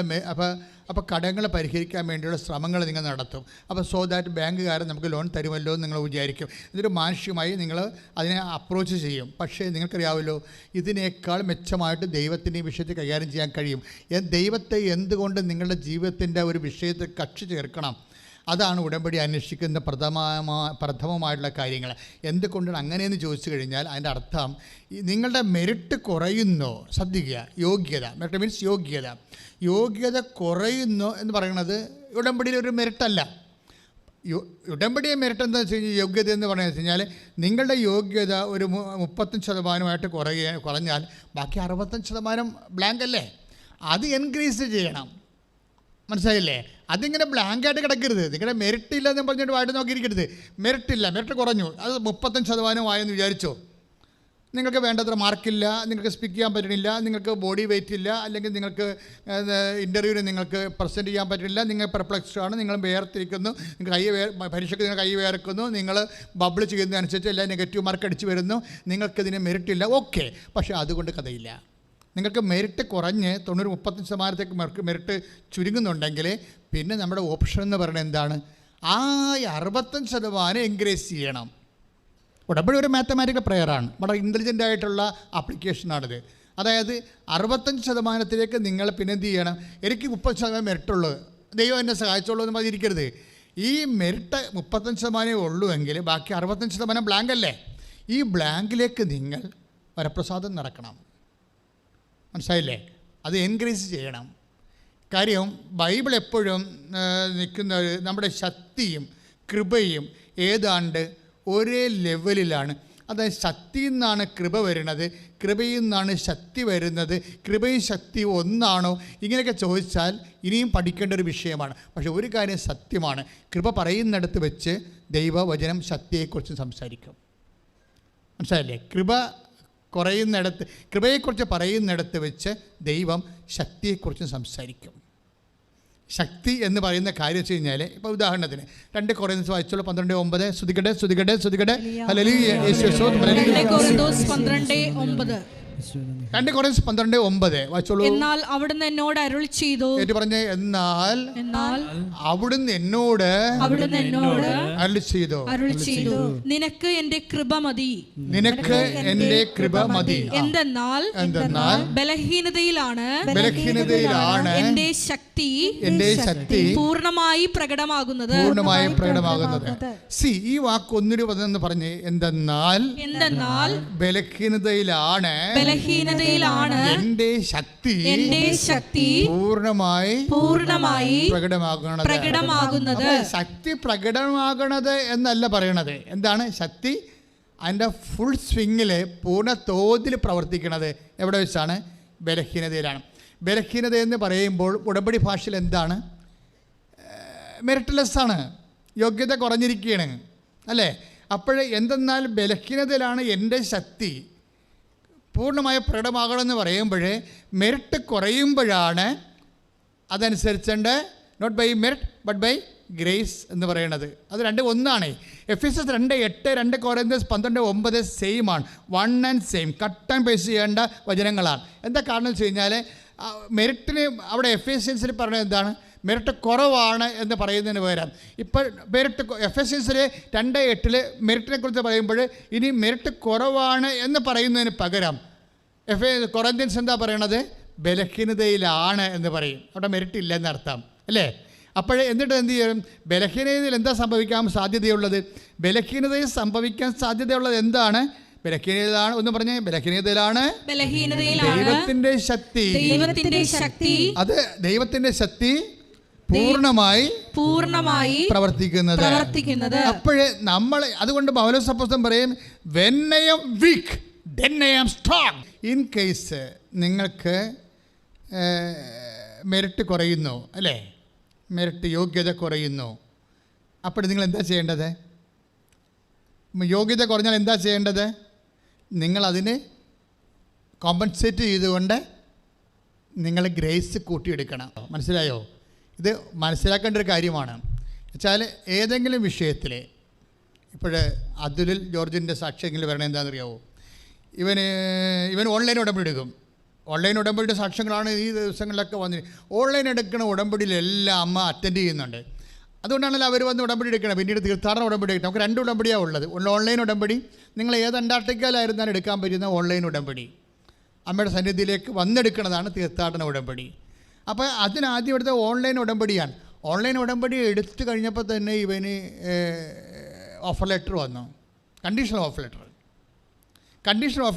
അപ്പോൾ കടങ്ങൾ പരിഹരിക്കാൻ വേണ്ടിയുള്ള ശ്രമങ്ങൾ നിങ്ങൾ നടത്തും. അപ്പോൾ സോ ദാറ്റ് ബാങ്കുകാരൻ നമുക്ക് ലോൺ തരുമല്ലോ എന്ന് നിങ്ങൾ വിചാരിക്കും. ഇതൊരു മാനുഷികമായി നിങ്ങൾ അതിനെ അപ്രോച്ച് ചെയ്യും. പക്ഷേ നിങ്ങൾക്കറിയാമല്ലോ, ഇതിനേക്കാൾ മെച്ചമായിട്ട് ദൈവത്തിൻ്റെ ഈ വിഷയത്തെ കൈകാര്യം ചെയ്യാൻ കഴിയും. ദൈവത്തെ എന്തുകൊണ്ട് നിങ്ങളുടെ ജീവിതത്തിൻ്റെ ഒരു വിഷയത്തിൽ കക്ഷി ചേർക്കണം? അതാണ് ഉടമ്പടി അന്വേഷിക്കുന്ന പ്രഥമമായിട്ടുള്ള കാര്യങ്ങൾ. എന്തുകൊണ്ടാണ് അങ്ങനെയെന്ന് ചോദിച്ചു കഴിഞ്ഞാൽ അതിൻ്റെ അർത്ഥം നിങ്ങളുടെ മെരിറ്റ് കുറയുന്നോ, ശ്രദ്ധിക്കുക, യോഗ്യത, മെറിറ്റ് മീൻസ് യോഗ്യത കുറയുന്നു എന്ന് പറയുന്നത് ഉടമ്പടിയിൽ ഒരു മെറിറ്റല്ല. ഉടമ്പടിയെ മെറിറ്റ് എന്താ വെച്ച് കഴിഞ്ഞാൽ, യോഗ്യത എന്ന് പറയുന്നത് വെച്ച് കഴിഞ്ഞാൽ നിങ്ങളുടെ യോഗ്യത ഒരു 35% കുറഞ്ഞാൽ ബാക്കി 65% ബ്ലാങ്ക് അല്ലേ, അത് എൻക്രീസ് ചെയ്യണം. മനസ്സിലായില്ലേ? അതിങ്ങനെ ബ്ലാങ്കായിട്ട് കിടക്കരുത്. നിങ്ങളുടെ മെറിറ്റ് ഇല്ല എന്ന് പറഞ്ഞിട്ട് വായിട്ട് നോക്കിയിരിക്കരുത്. മെറിറ്റ് കുറഞ്ഞു, അത് 35% ആയെന്ന് വിചാരിച്ചോ, നിങ്ങൾക്ക് വേണ്ടത്ര മാർക്കില്ല, നിങ്ങൾക്ക് സ്പീക്ക് ചെയ്യാൻ പറ്റണില്ല, നിങ്ങൾക്ക് ബോഡി വെയിറ്റ് ഇല്ല, അല്ലെങ്കിൽ നിങ്ങൾക്ക് ഇൻ്റർവ്യൂവിന് നിങ്ങൾക്ക് പ്രസൻറ്റ് ചെയ്യാൻ പറ്റില്ല, നിങ്ങൾ പെർപ്ലക്സ്ഡ് ആണ്, നിങ്ങൾ വേർതിരിക്കുന്നു, നിങ്ങൾ പരീക്ഷയ്ക്ക് നിങ്ങൾ കൈ വേർക്കുന്നു, നിങ്ങൾ ബബിൾ ചെയ്യുന്നതനുസരിച്ച് എല്ലാം നെഗറ്റീവ് മാർക്ക് അടിച്ച് വരുന്നു, നിങ്ങൾക്കിതിന് മെറിറ്റ് ഇല്ല. ഓക്കെ, പക്ഷേ അതുകൊണ്ട് കഥയില്ല. നിങ്ങൾക്ക് മെറിറ്റ് കുറഞ്ഞ് 35% മെറിറ്റ് ചുരുങ്ങുന്നുണ്ടെങ്കിൽ പിന്നെ നമ്മുടെ ഓപ്ഷൻ എന്ന് പറയുന്നത് എന്താണ്? ആ 65% എൻകറേജ് ചെയ്യണം. ഉടമ്പടി ഒരു മാത്തമാറ്റിക്കൽ പ്രെയറാണ്, വളരെ ഇൻ്റലിജൻ്റ് ആയിട്ടുള്ള ആപ്ലിക്കേഷനാണിത്. അതായത് 65% നിങ്ങൾ പിന്നെ എന്ത് ചെയ്യണം? എനിക്ക് 30% മെറിറ്റുള്ളൂ, ദൈവം എന്നെ സഹായിച്ചോളൂ എന്ന് പറഞ്ഞിരിക്കരുത്. ഈ മെറിറ്റ് 35% ഉള്ളൂ എങ്കിൽ ബാക്കി 65% ബ്ലാങ്ക് അല്ലേ? ഈ ബ്ലാങ്കിലേക്ക് നിങ്ങൾ വരപ്രസാദം നടക്കണം. മനസ്സിലായില്ലേ? അത് എൻകറേജ് ചെയ്യണം. കാര്യം ബൈബിൾ എപ്പോഴും നിൽക്കുന്ന നമ്മുടെ ശക്തിയും കൃപയും ഏതാണ്ട് ഒരേ ലെവലിലാണ്. അതായത് ശക്തിയിൽ നിന്നാണ് കൃപ വരുന്നത്, കൃപയിൽ നിന്നാണ് ശക്തി വരുന്നത്, കൃപയും ശക്തിയും ഒന്നാണോ? ഇങ്ങനെയൊക്കെ ചോദിച്ചാൽ ഇനിയും പഠിക്കേണ്ട ഒരു വിഷയമാണ്. പക്ഷെ ഒരു കാര്യം സത്യമാണ്, കൃപ പറയുന്നിടത്ത് വെച്ച് ദൈവവചനം ശക്തിയെക്കുറിച്ച് സംസാരിക്കും. മനസ്സിലായില്ലേ? കൃപയെക്കുറിച്ച് പറയുന്നിടത്ത് വെച്ച് ദൈവം ശക്തിയെക്കുറിച്ച് സംസാരിക്കും. ശക്തി എന്ന് പറയുന്ന കാര്യം വെച്ച് കഴിഞ്ഞാൽ, ഇപ്പോൾ ഉദാഹരണത്തിന് 2 കൊരിന്ത്യർ വായിച്ചോളൂ 12:9. സ്തുതിക്കട്ടെ ഹല്ലേലൂയ യേശുവേ സ്തോത്രം. 2 കൊരിന്ത്യർ 12:9 2 കൊരിന്ത്യർ 12:9 വായിച്ചോളൂ. എന്നാൽ അവിടുന്ന് എന്നോട് അരുളി ചെയ്തു. പറഞ്ഞേ, എന്നാൽ അവിടുന്ന് എന്നോട് അരുളി ചെയ്തു, നിനക്ക് എൻ്റെ കൃപ മതി. എന്തെന്നാൽ ബലഹീനതയിലാണ് എൻ്റെ ശക്തി പൂർണ്ണമായി പ്രകടമാകുന്നത്. ഈ വാക്ക് ഒന്നൊരു പദം പറഞ്ഞേ, എന്തെന്നാൽ ബലഹീനതയിലാണ് എൻ്റെ ശക്തി പൂർണ്ണമായി പ്രകടമാകുന്നത്. ശക്തി പ്രകടമാകണത് എന്നല്ല പറയണത്. എന്താണ് ശക്തി അതിൻ്റെ ഫുൾ സ്വിങ്ങിൽ പൂർണ്ണ തോതിൽ പ്രവർത്തിക്കുന്നത് എവിടെ വെച്ചാണ്? ബലഹീനതയിലാണ്. ബലഹീനത എന്ന് പറയുമ്പോൾ ഉടമ്പടി ഭാഷയിൽ എന്താണ്? മെറിറ്റ്ലെസ്സാണ്, യോഗ്യത കുറഞ്ഞിരിക്കുകയാണ് അല്ലേ? അപ്പോൾ എന്തെന്നാൽ ബലഹീനതയിലാണ് എൻ്റെ ശക്തി പൂർണ്ണമായ പ്രകടമാകണമെന്ന് പറയുമ്പോൾ മെറിറ്റ് കുറയുമ്പോഴാണ് അതനുസരിച്ചുണ്ട് not by merit but by grace എന്ന് പറയുന്നത്. അത് രണ്ടും ഒന്നാണ്. എഫെസ്യസ് 2:8, 2 കൊരിന്ത്യൻസ് 12:9 സെയിം ആണ്. One and same, cut and paste ചെയ്യേണ്ട വചനങ്ങളാണ്. എന്താ കാരണം വെച്ച് കഴിഞ്ഞാൽ മെറിറ്റിന് അവിടെ എഫെസ്യൻസിൽ പറയുന്നത് എന്താണ്? മെറിറ്റ് കുറവാണ് എന്ന് പറയുന്നതിന് പകരം ഇപ്പോൾ മെറിറ്റ് എഫെസ്യൻസിൽ 2:8 മെറിറ്റിനെ കുറിച്ച് പറയുമ്പോൾ ഇനി മെറിറ്റ് കുറവാണ് എന്ന് പറയുന്നതിന് പകരം കൊരിന്ത്യൻസ് എന്താ പറയണത്? ബലഹീനതയിലാണ് എന്ന് പറയും. അവിടെ മെറിറ്റ് ഇല്ല എന്നർത്ഥം അല്ലേ? അപ്പോൾ എന്നിട്ട് എന്ത് ചെയ്യും? ബലഹീനതയിൽ എന്താ സംഭവിക്കാൻ സാധ്യതയുള്ളത്? ബലഹീനതയിൽ സംഭവിക്കാൻ സാധ്യതയുള്ളത് എന്താണ്? ബലഹീനതയിലാണ്. ഒന്ന് പറഞ്ഞേ, ബലഹീനതയിലാണ് ദൈവത്തിന്റെ ശക്തി. അത് ദൈവത്തിന്റെ ശക്തി പൂർണ്ണമായി പ്രവർത്തിക്കുന്നത്. അപ്പോഴേ നമ്മൾ അതുകൊണ്ട് പൗലോസ് അപ്പോസ്തലൻ പറയും, when I am weak then I am strong. In case നിങ്ങൾക്ക് മെറിറ്റ് കുറയുന്നു അല്ലേ, മെറിറ്റ് യോഗ്യത കുറയുന്നു, അപ്പോൾ നിങ്ങൾ എന്താ ചെയ്യേണ്ടത്? യോഗ്യത കുറഞ്ഞാൽ എന്താ ചെയ്യേണ്ടത്? നിങ്ങളതിന് കോമ്പൻസേറ്റ് ചെയ്തുകൊണ്ട് നിങ്ങൾ ഗ്രേസ് കൂട്ടിയെടുക്കണം. മനസ്സിലായോ? ഇത് മനസ്സിലാക്കേണ്ട ഒരു കാര്യമാണ്. വെച്ചാൽ ഏതെങ്കിലും വിഷയത്തിൽ ഇപ്പോൾ അതുലിൽ ജോർജിൻ്റെ സാക്ഷ്യങ്ങളിൽ വരണം എന്താണെന്നറിയാവോ? ഇവൻ ഓൺലൈൻ ഉടമ്പടി എടുക്കും. ഓൺലൈൻ ഉടമ്പടിയുടെ സാക്ഷ്യങ്ങളാണ് ഈ ദിവസങ്ങളിലൊക്കെ വന്നിട്ട്. ഓൺലൈൻ എടുക്കുന്ന ഉടമ്പടിയിലെല്ലാം അമ്മ അറ്റൻഡ് ചെയ്യുന്നുണ്ട്. അതുകൊണ്ടാണല്ലോ അവർ വന്ന് ഉടമ്പടി എടുക്കണം. പിന്നീട് തീർത്ഥാടന ഉടമ്പടി എടുക്കണം. നമുക്ക് 2 ഉടമ്പടിയാണ് ഉള്ളത്. ഓൺലൈൻ ഉടമ്പടി, നിങ്ങൾ ഏത് അന്റാർട്ടിക്കയിലായിരുന്നാലും എടുക്കാൻ പറ്റുന്ന ഓൺലൈൻ ഉടമ്പടി, അമ്മയുടെ സന്നിധിയിലേക്ക് വന്നെടുക്കുന്നതാണ് തീർത്ഥാടന ഉടമ്പടി. അപ്പോൾ അതിനാദ്യം എടുത്ത ഓൺലൈൻ ഉടമ്പടിയാണ്. ഓൺലൈൻ ഉടമ്പടി എടുത്തു കഴിഞ്ഞപ്പോൾ തന്നെ ഇവന് ഓഫർ ലെറ്റർ വന്നു, കണ്ടീഷണൽ ഓഫ്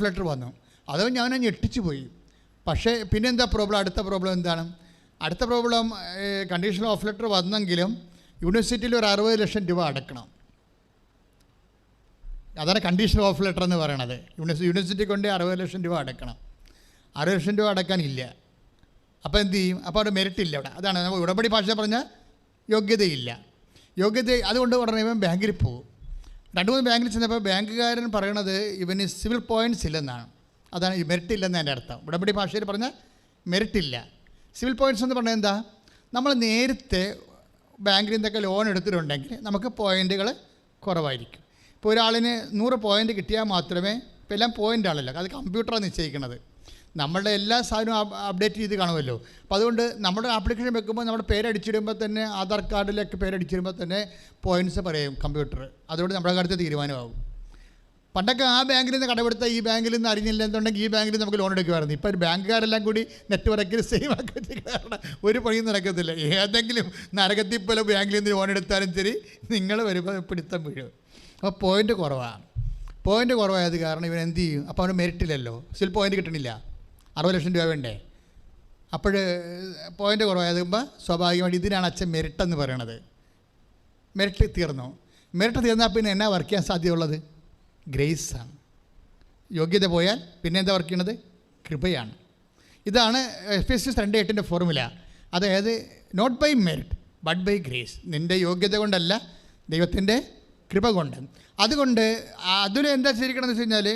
ലെറ്റർ വന്നു. അത് ഞാൻ ഞെട്ടിച്ചു പോയി. പക്ഷേ പിന്നെന്താ പ്രോബ്ലം? അടുത്ത പ്രോബ്ലം എന്താണ്? അടുത്ത പ്രോബ്ലം കണ്ടീഷണൽ ഓഫ് ലെറ്റർ വന്നെങ്കിലും യൂണിവേഴ്സിറ്റിയിൽ ഒരു 60 ലക്ഷം രൂപ അടക്കണം. അതാണ് കണ്ടീഷണൽ ഓഫ് ലെറ്റർ എന്ന് പറയണത്. യൂണിവേഴ്സിറ്റി കൊണ്ട് 60 ലക്ഷം രൂപ അടക്കണം. 60 ലക്ഷം രൂപ അടക്കാനില്ല. അപ്പോൾ എന്ത് ചെയ്യും? അപ്പോൾ അവിടെ മെറിറ്റ് ഇല്ല. അവിടെ അതാണ് നമ്മൾ ഉടമ്പടി ഭാഷ പറഞ്ഞാൽ യോഗ്യതയില്ല. അതുകൊണ്ട് ഉടനെ ഇവൻ ബാങ്കിൽ പോകും. 2-3 ബാങ്കിൽ ചെന്നപ്പോൾ ബാങ്കുകാരൻ പറയണത് ഇവന് സിവിൽ പോയിൻറ്റ്സ് ഇല്ലെന്നാണ്. അതാണ് ഈ മെറിറ്റ് ഇല്ലെന്ന് എൻ്റെ അർത്ഥം. ഉടമ്പടി ഭാഷയിൽ പറഞ്ഞാൽ മെറിറ്റ് ഇല്ല. സിവിൽ പോയിൻറ്റ്സ് എന്ന് പറഞ്ഞാൽ എന്താ? നമ്മൾ നേരത്തെ ബാങ്കിൽ നിന്നൊക്കെ ലോൺ എടുത്തിട്ടുണ്ടെങ്കിൽ നമുക്ക് പോയിൻറ്റുകൾ കുറവായിരിക്കും. ഇപ്പോൾ ഒരാളിന് 100 പോയിൻ്റ് കിട്ടിയാൽ മാത്രമേ, ഇപ്പോൾ എല്ലാം പോയിൻ്റാണല്ലോ, അത് കമ്പ്യൂട്ടറാണ് നിശ്ചയിക്കുന്നത്. നമ്മളുടെ എല്ലാ സാധനവും അപ്ഡേറ്റ് ചെയ്ത് കാണുമല്ലോ. അപ്പോൾ അതുകൊണ്ട് നമ്മുടെ ആപ്ലിക്കേഷൻ വെക്കുമ്പോൾ നമ്മുടെ പേരടിച്ചിടുമ്പോൾ തന്നെ, ആധാർ കാർഡിലൊക്കെ പേരടിച്ചിടുമ്പോൾ തന്നെ പോയിൻറ്റ്സ് പറയും കമ്പ്യൂട്ടർ. അതുകൊണ്ട് നമ്മുടെ കാര്യത്തിൽ തീരുമാനമാകും. പണ്ടൊക്കെ ആ ബാങ്കിൽ നിന്ന് കടമെടുത്ത ഈ ബാങ്കിൽ നിന്ന് അറിഞ്ഞില്ല എന്നുണ്ടെങ്കിൽ ഈ ബാങ്കിൽ നമുക്ക് ലോൺ എടുക്കുമായിരുന്നു. ഇപ്പോൾ ബാങ്കുകാരെല്ലാം കൂടി നെറ്റ്വർക്കിൽ സെയിം ആക്കി വെച്ച കാരണം ഒരു പണിയും നടക്കത്തില്ല. ഏതെങ്കിലും നരകത്തിൽ പോലെ ബാങ്കിൽ നിന്ന് ലോൺ എടുത്താലും ശരി, നിങ്ങൾ വരുമ്പോൾ പിടുത്തം വീഴും. അപ്പോൾ പോയിൻ്റ് കുറവായത് കാരണം ഇവൻ എന്ത് ചെയ്യും? അപ്പോൾ അവന് മെറിറ്റില്ലല്ലോ, സിവിൽ പോയിൻ്റ് കിട്ടണില്ല, 60 ലക്ഷം രൂപ വേണ്ടേ. അപ്പോൾ പോയിൻ്റ് കുറവായതുമ്പോൾ സ്വാഭാവികമായിട്ട് ഇതിനാണ് അച്ഛൻ മെറിറ്റ് എന്ന് പറയണത്. മെറിറ്റ് തീർന്നാൽ പിന്നെ എന്നാ വർക്ക് ചെയ്യാൻ സാധ്യതയുള്ളത്? ഗ്രേസാണ്. യോഗ്യത പോയാൽ പിന്നെ എന്താ വർക്ക് ചെയ്യണത്? കൃപയാണ്. ഇതാണ് എഫെസ്യസ് 2:8 ഫോർമുല. അതായത് not by merit but by grace. നിൻ്റെ യോഗ്യത കൊണ്ടല്ല, ദൈവത്തിൻ്റെ കൃപ കൊണ്ട്. അതുകൊണ്ട് അതിൽ എന്താ ചെയ്തിരിക്കണമെന്ന് വെച്ച് കഴിഞ്ഞാൽ,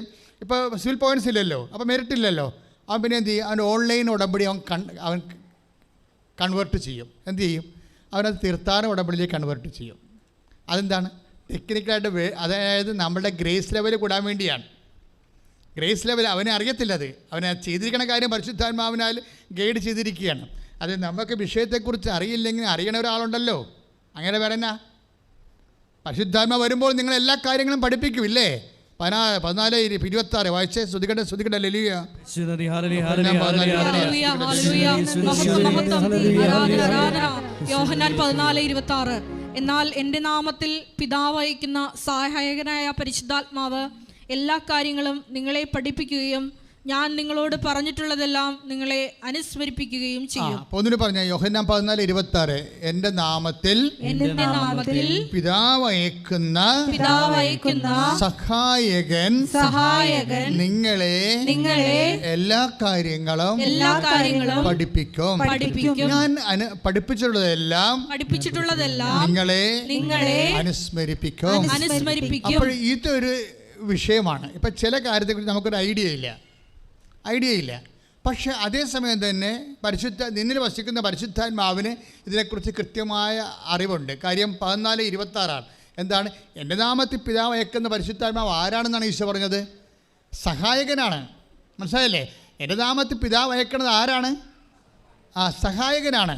ഇപ്പോൾ സിവിൽ പോയിൻറ്റ്സ് ഇല്ലല്ലോ, അപ്പോൾ മെറിറ്റ് ഇല്ലല്ലോ. അവൻ പിന്നെ എന്ത് ചെയ്യും? അവൻ ഓൺലൈൻ ഉടമ്പടി അവൻ കൺവേർട്ട് ചെയ്യും. എന്ത് ചെയ്യും? അവനത് തീർത്ഥാടന ഉടമ്പടിയിലേക്ക് കൺവേർട്ട് ചെയ്യും. അതെന്താണ്? ടെക്നിക്കലായിട്ട് അതായത് നമ്മുടെ ഗ്രേസ് ലെവൽ കൂടാൻ വേണ്ടിയാണ്. ഗ്രേസ് ലെവൽ അവനെ അറിയത്തില്ലത്. അവനെ ചെയ്തിരിക്കുന്ന കാര്യം പരിശുദ്ധാത്മാവിനാൽ ഗൈഡ് ചെയ്തിരിക്കുകയാണ്. അത് നമുക്ക് വിഷയത്തെക്കുറിച്ച് അറിയില്ലെങ്കിൽ അറിയണ ഒരാളുണ്ടല്ലോ, അങ്ങനെ വരനാ. പരിശുദ്ധാത്മ വരുമ്പോൾ നിങ്ങൾ എല്ലാ കാര്യങ്ങളും പഠിപ്പിക്കും ഇല്ലേ? 14:26 വായിച്ചേ. ശ്രുതികട്ടെ ലലിയ. യോഹന്നാൻ 14:26. എന്നാൽ എൻ്റെ നാമത്തിൽ പിതാവ് അയക്കുന്ന സഹായകനായ പരിശുദ്ധാത്മാവ് എല്ലാ കാര്യങ്ങളും നിങ്ങളെ പഠിപ്പിക്കുകയും ഞാൻ നിങ്ങളോട് പറഞ്ഞിട്ടുള്ളതെല്ലാം നിങ്ങളെ അനുസ്മരിപ്പിക്കുകയും ചെയ്യും. അപ്പോൾ ഒന്നിനു പറഞ്ഞ യോഹന്നാൻ 14:26 എൻ്റെ നാമത്തിൽ പിതാവ് അയക്കുന്ന സഹായകൻ നിങ്ങളെ എല്ലാ കാര്യങ്ങളും പഠിപ്പിക്കും. ഞാൻ പഠിപ്പിച്ചിട്ടുള്ളതെല്ലാം നിങ്ങളെ അനുസ്മരിപ്പിക്കും. അപ്പോൾ ഇതൊരു വിഷയമാണ്. ഇപ്പം ചില കാര്യത്തെക്കുറിച്ച് നമുക്കൊരു ഐഡിയ ഇല്ല. പക്ഷെ അതേസമയം തന്നെ നിന്നിൽ വസിക്കുന്ന പരിശുദ്ധാത്മാവിന് ഇതിനെക്കുറിച്ച് കൃത്യമായ അറിവുണ്ട്. കാര്യം 14:26 എന്താണ്? എൻ്റെ നാമത്തിൽ പിതാവ് അയക്കുന്ന പരിശുദ്ധാത്മാവ് ആരാണെന്നാണ് ഈശോ പറഞ്ഞത്? സഹായകനാണ്. മനസ്സിലായല്ലേ? എൻ്റെ നാമത്തിൽ പിതാവ് അയക്കുന്നത് ആരാണ്? സഹായകനാണ്.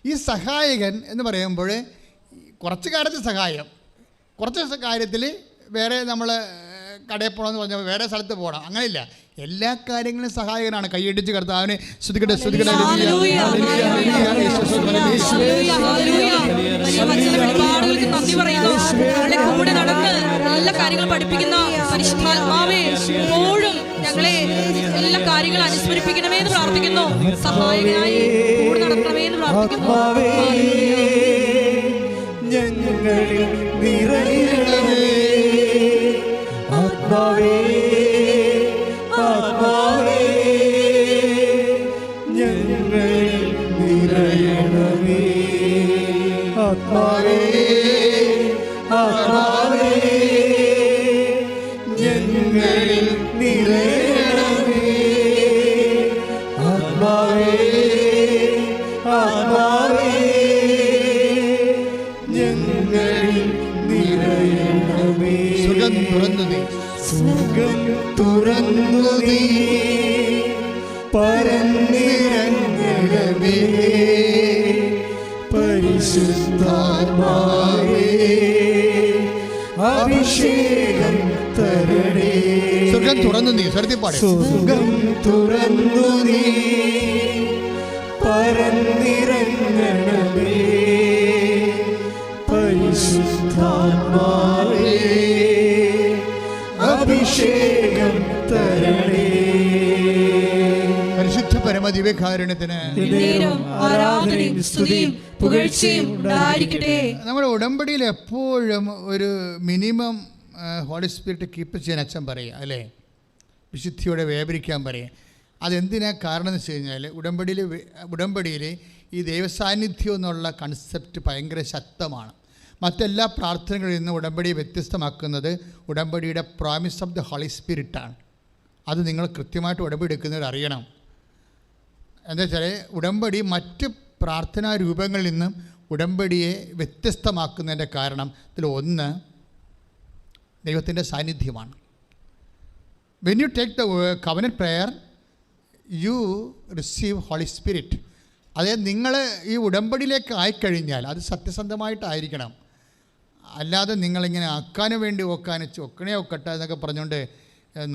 ഈ സഹായകൻ എന്ന് പറയുമ്പോൾ കുറച്ച് കാര്യത്തിൽ സഹായം, കുറച്ച് കാര്യത്തിൽ വേറെ നമ്മൾ കടയിൽ പോകണമെന്ന് പറഞ്ഞാൽ വേറെ സ്ഥലത്ത് പോകണം, അങ്ങനെയില്ല. എല്ലാ കാര്യങ്ങളും സഹായകനാണ്. കൈയടിച്ച് കർത്താവിനെ സ്തുതിക്കട്ടെ. എല്ലാ കാര്യങ്ങളും പഠിപ്പിക്കുന്ന പരിശുദ്ധാത്മാവേ, എപ്പോഴും ഞങ്ങളെ എല്ലാ കാര്യങ്ങളും അനുസ്മരിപ്പിക്കണമേ എന്ന് പ്രാർത്ഥിക്കുന്നു. സഹായകനായി കൂടെ നടക്കണമേ എന്ന് പ്രാർത്ഥിക്കുന്നു. ഞങ്ങളിൽ നിറയണമേ ആത്മാവേ, ആത്മാവേ, ഞങ്ങളിൽ നിറയണമേ ആത്മാവേ, ആത്മാവേ, ഞങ്ങളിൽ നിറയണമേ ആത്മാവേ, ആത്മാവേ, ഞങ്ങളിൽ നിറയണമേ. സ്വർഗം തുറന്നു നീ പരന്നിറങ്ങണമേ പരിശുദ്ധാത്മാവേ, അഭിഷേകം തരണേ. സ്വർഗം തുറന്നു നീ സ്വർഗം തുറന്നു നീ പരന്നിറങ്ങണമേ പരിശുദ്ധാത്മാവേ, അഭിഷേകം തരണേ. പരിശുദ്ധ പരമദിവ്യകാരുണ്യത്തിന് ആരാധനയും സ്തുതിയും പുകഴ്ചയും ഉണ്ടായിരിക്കട്ടെ. നമ്മുടെ ഉടമ്പടിയിൽ എപ്പോഴും ഒരു മിനിമം ഹോളി സ്പിരിറ്റ് കീപ്പ് ചെയ്യാൻ അച്ഛൻ പറയുക, അല്ലേ? വിശുദ്ധിയോടെ വ്യാപരിക്കാൻ പറയുക. അതെന്തിനാ കാരണം എന്ന് വെച്ച് കഴിഞ്ഞാൽ ഉടമ്പടിയിൽ ഈ ദൈവസാന്നിധ്യം എന്നുള്ള കൺസെപ്റ്റ് ഭയങ്കര ശക്തമാണ്. മറ്റെല്ലാ പ്രാർത്ഥനകളിൽ നിന്ന് ഉടമ്പടിയെ വ്യത്യസ്തമാക്കുന്നത് ഉടമ്പടിയുടെ പ്രോമിസ് ഓഫ് ദ ഹോളി സ്പിരിറ്റാണ്. അത് നിങ്ങൾ കൃത്യമായിട്ട് ഉടമ്പടി എടുക്കുന്നവർ അറിയണം. എന്താ വെച്ചാൽ ഉടമ്പടി മറ്റ് പ്രാർത്ഥനാ രൂപങ്ങളിൽ നിന്നും ഉടമ്പടിയെ വ്യത്യസ്തമാക്കുന്നതിൻ്റെ കാരണം ഇതിലൊന്ന് ദൈവത്തിൻ്റെ സാന്നിധ്യമാണ്. When you take the covenant prayer you receive Holy Spirit. അതായത് നിങ്ങൾ ഈ ഉടമ്പടിയിലേക്ക് ആയിക്കഴിഞ്ഞാൽ അത് സത്യസന്ധമായിട്ടായിരിക്കണം. അല്ലാതെ നിങ്ങളിങ്ങനെ ആക്കാനും വേണ്ടി ഒക്കണേ ഒക്കട്ടെ എന്നൊക്കെ പറഞ്ഞുകൊണ്ട്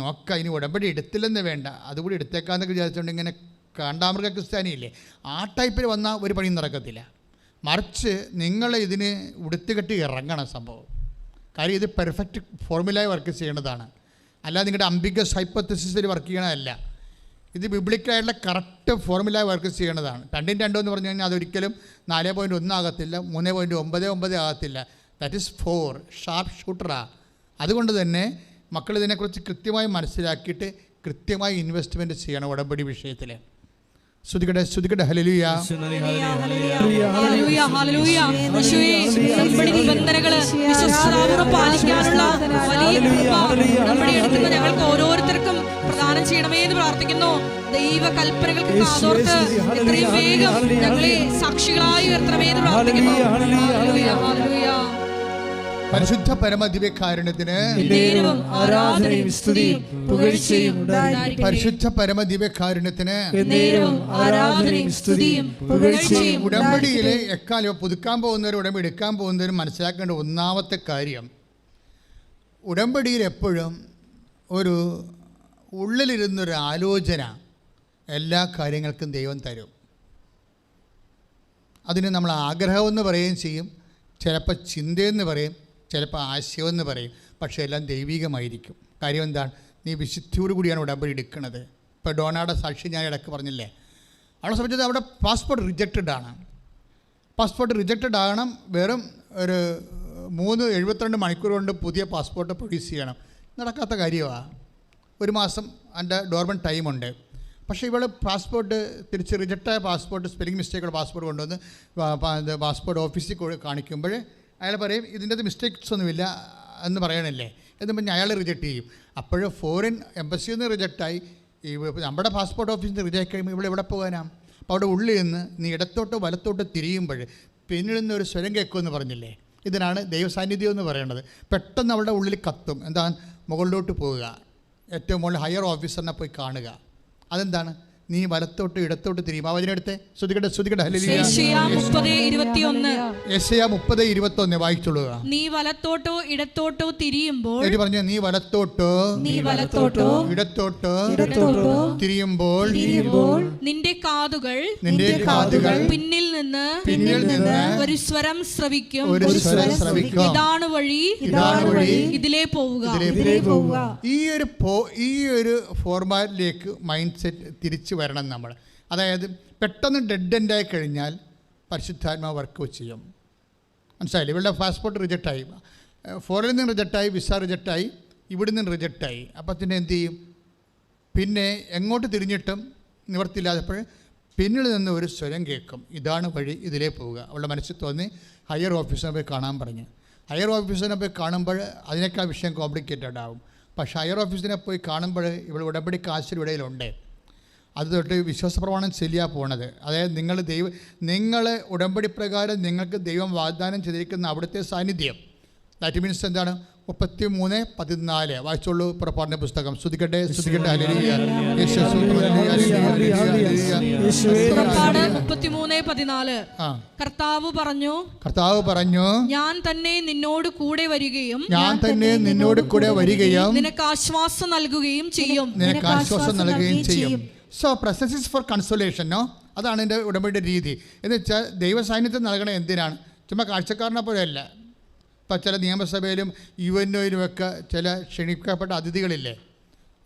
നോക്കാം, ഇനി ഉടമ്പടി എടുത്തില്ലെന്ന് വേണ്ട, അതുകൂടി എടുത്തേക്കാന്നൊക്കെ വിചാരിച്ചുകൊണ്ട് ഇങ്ങനെ കാണ്ടാമൃഗ ക്രിസ്ത്യാനിയില്ലേ, ആ ടൈപ്പിൽ വന്നാൽ ഒരു പണിയും നടക്കത്തില്ല. മറിച്ച് നിങ്ങൾ ഇതിന് ഉടുത്തുകെട്ടി ഇറങ്ങണം സംഭവം. കാര്യം ഇത് പെർഫെക്റ്റ് ഫോർമുലയായി വർക്ക് ചെയ്യേണ്ടതാണ്, അല്ലാതെ നിങ്ങളുടെ അംബിഗസ് ഹൈപ്പോത്തസിസിൽ വർക്ക് ചെയ്യണതല്ല. ഇത് ബിബ്ലിക്കലായിട്ടുള്ള കറക്റ്റ് ഫോർമുല വർക്ക് ചെയ്യേണ്ടതാണ്. 2 എന്ന് പറഞ്ഞു കഴിഞ്ഞാൽ അതൊരിക്കലും 4.1 ആകത്തില്ല, 3.99 ആകത്തില്ല. ദാറ്റ് ഈസ് 4 ഷാർപ്പ് ഷൂട്ടറാ. അതുകൊണ്ട് തന്നെ മക്കൾ ഇതിനെക്കുറിച്ച് കൃത്യമായി മനസ്സിലാക്കിയിട്ട് കൃത്യമായി ഇൻവെസ്റ്റ്മെൻറ്റ് ചെയ്യണം ഉടമ്പടി വിഷയത്തിൽ. ശ്രുതികട്ടെ ഹല്ലേലൂയ. ഞങ്ങൾക്ക് ഓരോരുത്തർക്കും പ്രദാനം ചെയ്യണമേ എന്ന് പ്രാർത്ഥിക്കുന്നു. ദൈവ കൽപ്പനകൾക്ക് കാതോർത്ത് എത്രയും വേഗം ഞങ്ങളെ സാക്ഷികളായി ഉയർത്തണമേ എന്ന് പ്രാർത്ഥിക്കുന്നു. പരിശുദ്ധ പരമദിവ്യകാരുണ്യത്തിന് ആരാധനയും സ്തുതിയും പുകഴ്ചയും ഉണ്ടായിരിക്കട്ടെ. പരിശുദ്ധ പരമദിവ്യകാരുണ്യത്തിന് ആരാധനയും സ്തുതിയും പുകഴ്ചയും. ഉടമ്പടിയിലെ എക്കാലം പുതുക്കാൻ പോകുന്നവരും ഉടമ്പടി എടുക്കാൻ പോകുന്നവരും മനസ്സിലാക്കേണ്ട ഒന്നാമത്തെ കാര്യം, ഉടമ്പടിയിൽ എപ്പോഴും ഒരു ഉള്ളിലിരുന്നൊരു ആലോചന എല്ലാ കാര്യങ്ങൾക്കും ദൈവം തരും. അതിന് നമ്മൾ ആഗ്രഹമെന്ന് പറയുകയും ചെയ്യും, ചിലപ്പോൾ ചിന്തയെന്ന് പറയും, ചിലപ്പോൾ ആശയമെന്ന് പറയും. പക്ഷേ എല്ലാം ദൈവികമായിരിക്കും. കാര്യം എന്താണ്? നീ വിശുദ്ധിയോടു കൂടിയാണ് ഉടമ്പടി എടുക്കുന്നത്. ഇപ്പോൾ ഡോണയുടെ സാക്ഷി ഞാൻ ഇടയ്ക്ക് പറഞ്ഞില്ലേ, അവളെ സംബന്ധിച്ചത് അവിടെ പാസ്പോർട്ട് റിജക്റ്റഡ് ആണ്. പാസ്പോർട്ട് റിജക്റ്റഡ് ആകണം, വെറും ഒരു 72 മണിക്കൂർ കൊണ്ട് പുതിയ പാസ്പോർട്ട് പ്രൊഡ്യൂസ് ചെയ്യണം. നടക്കാത്ത കാര്യമാണ്. 1 മാസം അതിൻ്റെ ഡോർമെൻറ്റ് ടൈമുണ്ട്. പക്ഷേ ഇവൾ പാസ്പോർട്ട് തിരിച്ച് റിജക്റ്റായ പാസ്പോർട്ട്, സ്പെല്ലിംഗ് മിസ്റ്റേക്കുള്ള പാസ്പോർട്ട് കൊണ്ടുവന്ന് പാസ്പോർട്ട് ഓഫീസിൽ കാണിക്കുമ്പോൾ അയാൾ പറയും ഇതിൻ്റെ മിസ്റ്റേക്സ് ഒന്നുമില്ല എന്ന് പറയണില്ലേ എന്ന് പറഞ്ഞാൽ അയാൾ റിജക്റ്റ് ചെയ്യും. അപ്പോൾ ഫോറിൻ എംബസിയിൽ നിന്ന് റിജക്റ്റായി, ഈ നമ്മുടെ പാസ്പോർട്ട് ഓഫീസിൽ നിന്ന് റിജക്റ്റ് കഴിയുമ്പോൾ ഇവിടെ എവിടെ പോകാനാണ്? അപ്പോൾ അവിടെ ഉള്ളിൽ നിന്ന് നീ ഇടത്തോട്ടോ വലത്തോട്ടോ തിരിയുമ്പോൾ പിന്നിൽ നിന്ന് ഒരു സ്വരം കേൾക്കുമെന്ന് പറഞ്ഞില്ലേ, ഇതിനാണ് ദൈവസാന്നിധ്യം എന്ന് പറയുന്നത്. പെട്ടെന്ന് അവളുടെ ഉള്ളിൽ കത്തും. എന്താണ്? മുകളിലോട്ട് പോവുക, ഏറ്റവും മുകളിൽ ഹയർ ഓഫീസറിനെ പോയി കാണുക. അതെന്താണ്? നീ വലത്തോട്ട് ഇടത്തോട്ട് തിരിയും. ആ വചനമെടുത്തേ, ശ്രുതികട്ടെ ശ്രുതികട്ടെ. യെശയ്യാ 30:21. യെശയ്യാ 30:21 വായിച്ചോളുക. നീ വലത്തോട്ടോ ഇടത്തോട്ടോ തിരിയുമ്പോൾ, പറഞ്ഞു, നീ വലത്തോട്ടോ ഇടത്തോട്ടോ തിരിയുമ്പോൾ നിന്റെ കാതുകൾ പിന്നിൽ നിന്ന് ഒരു സ്വരം ശ്രവിക്കും. ഇതാണ് വഴി, ഇതിലേ പോവുക. ഈ ഒരു ഫോർമാറ്റിലേക്ക് മൈൻഡ് സെറ്റ് തിരിച്ചു വരണം നമ്മൾ. അതായത് പെട്ടെന്ന് ഡെഡ് എൻഡായി കഴിഞ്ഞാൽ പരിശുദ്ധാത്മാവ് വർക്ക് ചെയ്യും. മനസ്സിലായില്ലേ? ഇവരുടെ പാസ്പോർട്ട് റിജക്റ്റായി, ഫോറിനിൽ നിന്ന് റിജക്റ്റായി, വിസ റിജക്റ്റായി, ഇവിടെ നിന്ന് റിജക്റ്റായി. അപ്പം പിന്നെ എന്ത് ചെയ്യും? പിന്നെ എങ്ങോട്ട് തിരിഞ്ഞിട്ടും നിവർത്തിയില്ലാത്തപ്പോൾ പിന്നിൽ നിന്ന് ഒരു സ്വരം കേൾക്കും, ഇതാണ് വഴി, ഇതിലേ പോവുക. അവളുടെ മനസ്സിൽ തോന്നി ഹയർ ഓഫീസറിനെ പോയി കാണാൻ പറഞ്ഞു. ഹയർ ഓഫീസറിനെ പോയി കാണുമ്പോൾ അതിനേക്കാൾ വിഷയം കോംപ്ലിക്കേറ്റഡ് ആവും. പക്ഷേ ഹയർ ഓഫീസിനെ പോയി കാണുമ്പോൾ ഇവിടെ ഉടമ്പടി കാശിൽ ഇടയിലുണ്ട്. അത് തൊട്ട് വിശ്വാസപ്രമാണം ശരിയാണ് പോണത്. അതായത് നിങ്ങൾ ഉടമ്പടി പ്രകാരം നിങ്ങൾക്ക് ദൈവം വാഗ്ദാനം ചെയ്തിരിക്കുന്ന അവിടുത്തെ സാന്നിധ്യം. ദാറ്റ് മീൻസ് എന്താണ്? 33:14 വായിച്ചോളൂ. പുറപ്പാടിന്റെ പുസ്തകം. സ്തുതിക്കട്ടെ സ്തുതിക്കട്ടെ. ഹല്ലേലൂയ. പുറപ്പാട് 33:14. കർത്താവ് പറഞ്ഞു, ഞാൻ തന്നെ നിന്നോട് കൂടെ വരികയും നിനക്ക് ആശ്വാസം നൽകുകയും ചെയ്യും. So presence is for consolation. No, അതാണ് എൻ്റെ ഉടമ്പടിയുടെ രീതി. എന്ന് വെച്ചാൽ ദൈവ സാന്നിധ്യം നൽകണത് എന്തിനാണ്? ചുമ്മാ കാഴ്ചക്കാരനെ പോലെയല്ല. ഇപ്പം ചില നിയമസഭയിലും യുഎൻഒയിലുമൊക്കെ ചില ക്ഷണിക്കപ്പെട്ട അതിഥികളില്ലേ,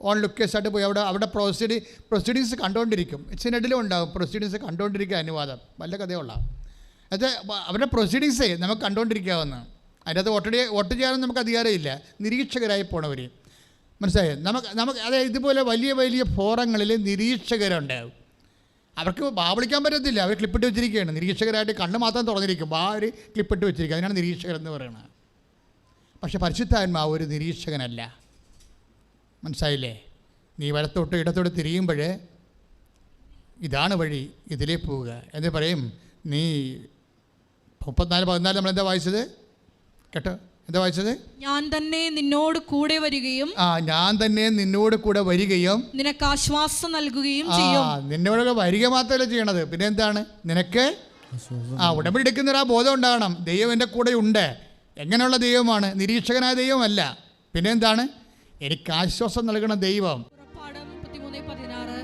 ഓൺ ലുക്കേഴ്സായിട്ട് പോയി അവിടെ പ്രൊസീഡിങ്സ് കണ്ടുകൊണ്ടിരിക്കും. ഇതിനിടയിലും ഉണ്ടാകും പ്രൊസീഡിങ്സ് കണ്ടുകൊണ്ടിരിക്കുക അനുവാദം. വല്ല കഥയുള്ള അത് അവരുടെ പ്രൊസീഡിങ്സേ നമുക്ക് കണ്ടുകൊണ്ടിരിക്കാവുന്ന. അതിൻ്റെ അകത്ത് വോട്ട് ചെയ്യാനൊന്നും നമുക്ക് അധികാരമില്ല. നിരീക്ഷകരായി പോണവർ. മനസ്സിലായോ? നമുക്ക് അതായത് ഇതുപോലെ വലിയ ഫോറങ്ങളിൽ നിരീക്ഷകരുണ്ടാവും. അവർക്ക് വിളിക്കാൻ പറ്റത്തില്ല, അവർ ക്ലിപ്പിട്ട് വെച്ചിരിക്കുകയാണ്. നിരീക്ഷകരായിട്ട് കണ്ണ് മാത്രം തുറന്നിരിക്കും, ഒരു ക്ലിപ്പിട്ട് വെച്ചിരിക്കുക. അതിനാണ് നിരീക്ഷകരെന്ന് പറയുന്നത്. പക്ഷെ പരിശുദ്ധാത്മാവ് ഒരു നിരീക്ഷകനല്ല. മനസ്സിലായില്ലേ? നീ വലത്തോട്ട് ഇടത്തോട്ട് തിരിയുമ്പോൾ ഇതാണ് വഴി, ഇതിലേ പോവുക എന്ന് പറയും. നീ 34:14 നമ്മളെന്താ വായിച്ചത് കേട്ടോ? എന്താ വായിച്ചത്? ഞാൻ തന്നെ നിന്നോട് കൂടെ വരികയും നിനക്ക് ആശ്വാസം നൽകുകയും ചെയ്യും. നിന്നോട് വരിക മാത്രമല്ല ചെയ്യണത്, പിന്നെ എന്താണ്? നിനക്ക് ഉടമ്പടി എടുക്കുന്നൊരു ആ ബോധം ഉണ്ടാകണം. ദൈവം എൻ്റെ കൂടെ ഉണ്ട്. എങ്ങനെയുള്ള ദൈവമാണ്? നിരീക്ഷകനായ ദൈവമല്ല. പിന്നെ എന്താണ്? എനിക്ക് ആശ്വാസം നൽകണ ദൈവം. പുറപ്പാട് 33:16.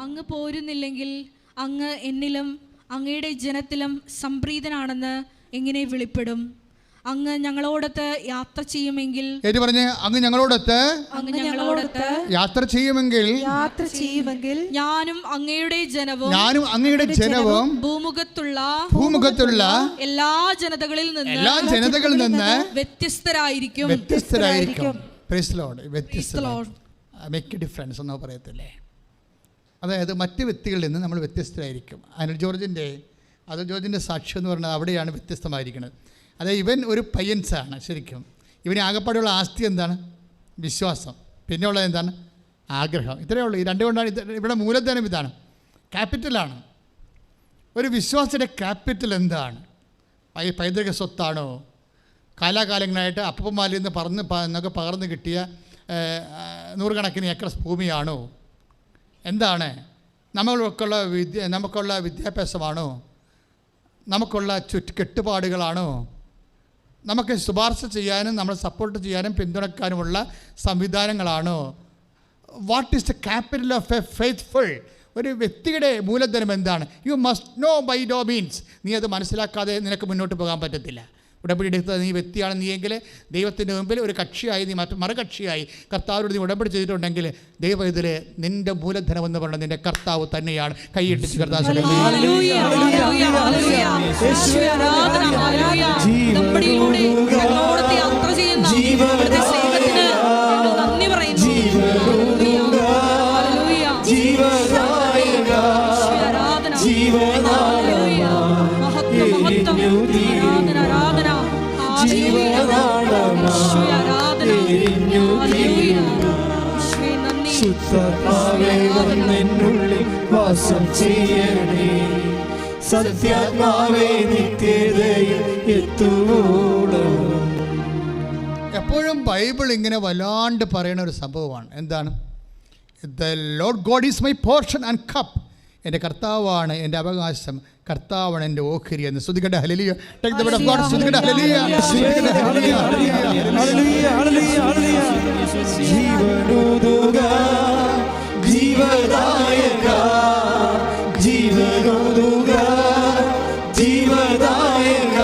അങ്ങ് പോരുന്നില്ലെങ്കിൽ അങ്ങ് എന്നിലും അങ്ങയുടെ ജനത്തിലും സംപ്രീതനാണെന്ന് എങ്ങനെ വെളിപ്പെടും? അങ്ങ് ഞങ്ങളോടൊത്ത് യാത്ര ചെയ്യുമെങ്കിൽ അങ്ങ് ഞങ്ങളോടൊത്ത് യാത്ര ചെയ്യുമെങ്കിൽ ഞാനും അങ്ങയുടെ ജനവും ഭൂമുഖത്തുള്ള എല്ലാ ജനതകളിൽ നിന്ന് വ്യത്യസ്തരായിരിക്കും. മേക്ക് ഡിഫറൻസ് എന്നോ പറയത്തില്ലേ? അതായത് മറ്റ് വ്യക്തികളിൽ നിന്ന് നമ്മൾ വ്യത്യസ്തരായിരിക്കും. അനിൽ ജോർജിൻ്റെ സാക്ഷ്യം എന്ന് പറഞ്ഞാൽ അവിടെയാണ് വ്യത്യസ്തമായിരിക്കുന്നത്. അതായത് ഇവൻ ഒരു പയ്യൻസാണ്. ശരിക്കും ഇവന് ആകെപ്പാടുള്ള ആസ്തി എന്താണ്? വിശ്വാസം. പിന്നെ ഉള്ളത് എന്താണ്? ആഗ്രഹം. ഇത്രയേ ഉള്ളൂ. ഈ രണ്ടുകൊണ്ടാണ് ഇവിടെ മൂലധനം ഇതാണ്, ക്യാപിറ്റലാണ്. ഒരു വിശ്വാസത്തിൻ്റെ ക്യാപിറ്റൽ എന്താണ്? പൈതൃക സ്വത്താണോ? കാലാകാലങ്ങളായിട്ട് അപ്പന്മാരിൽ നിന്ന് പകർന്നു കിട്ടിയ 100 കണക്കിന് ഏക്കർ ഭൂമിയാണോ? എന്താണ്? നമുക്കുള്ള വിദ്യാഭ്യാസമാണോ? നമുക്കുള്ള കെട്ടുപാടുകളാണോ? നമുക്ക് ശുപാർശ ചെയ്യാനും നമ്മളെ സപ്പോർട്ട് ചെയ്യാനും പിന്തുണക്കാനുമുള്ള സംവിധാനങ്ങളാണോ? What is the capital of a faithful? ഒരു വ്യക്തിയുടെ മൂലധനം എന്താണ്? You must know by no means. നീ അത് മനസ്സിലാക്കാതെ നിനക്ക് മുന്നോട്ട് പോകാൻ പറ്റത്തില്ല. ഉടമ്പടി എടുത്ത നീ വ്യക്തിയാണ് നീയെങ്കിൽ ദൈവത്തിൻ്റെ മുമ്പിൽ ഒരു കക്ഷിയായി നീ മറുകക്ഷിയായി കർത്താവിനോട് നീ ഉടമ്പടി ചെയ്തിട്ടുണ്ടെങ്കിൽ ദൈവം ഇതിൽ നിൻ്റെ മൂലധനം എന്ന് പറഞ്ഞാൽ നിൻ്റെ കർത്താവ് തന്നെയാണ്. കൈയിട്ടിച്ച് കർത്താവ് വാസം ചെയ്യണേ സത്യാത്മാവേ നിത്യതയിൽ എത്തുവോളം. എപ്പോഴും ബൈബിൾ ഇങ്ങനെ വല്ലാണ്ട് പറയുന്ന ഒരു സംഭവമാണ്. എന്താണ്? The lord God is my portion and cup. എൻ്റെ കർത്താവാണ് എൻ്റെ അവകാശം, കർത്താവാണ് എൻ്റെ ഓഹരി എന്ന്. സ്തുതിക്കട്ടെ. ഹല്ലേലൂയ. Take the word of God. സ്തുതിക്കട്ടെ. ഹല്ലേലൂയ. ജീവനോദുക ജീവദായക ജീവനോദുക ജീവദായക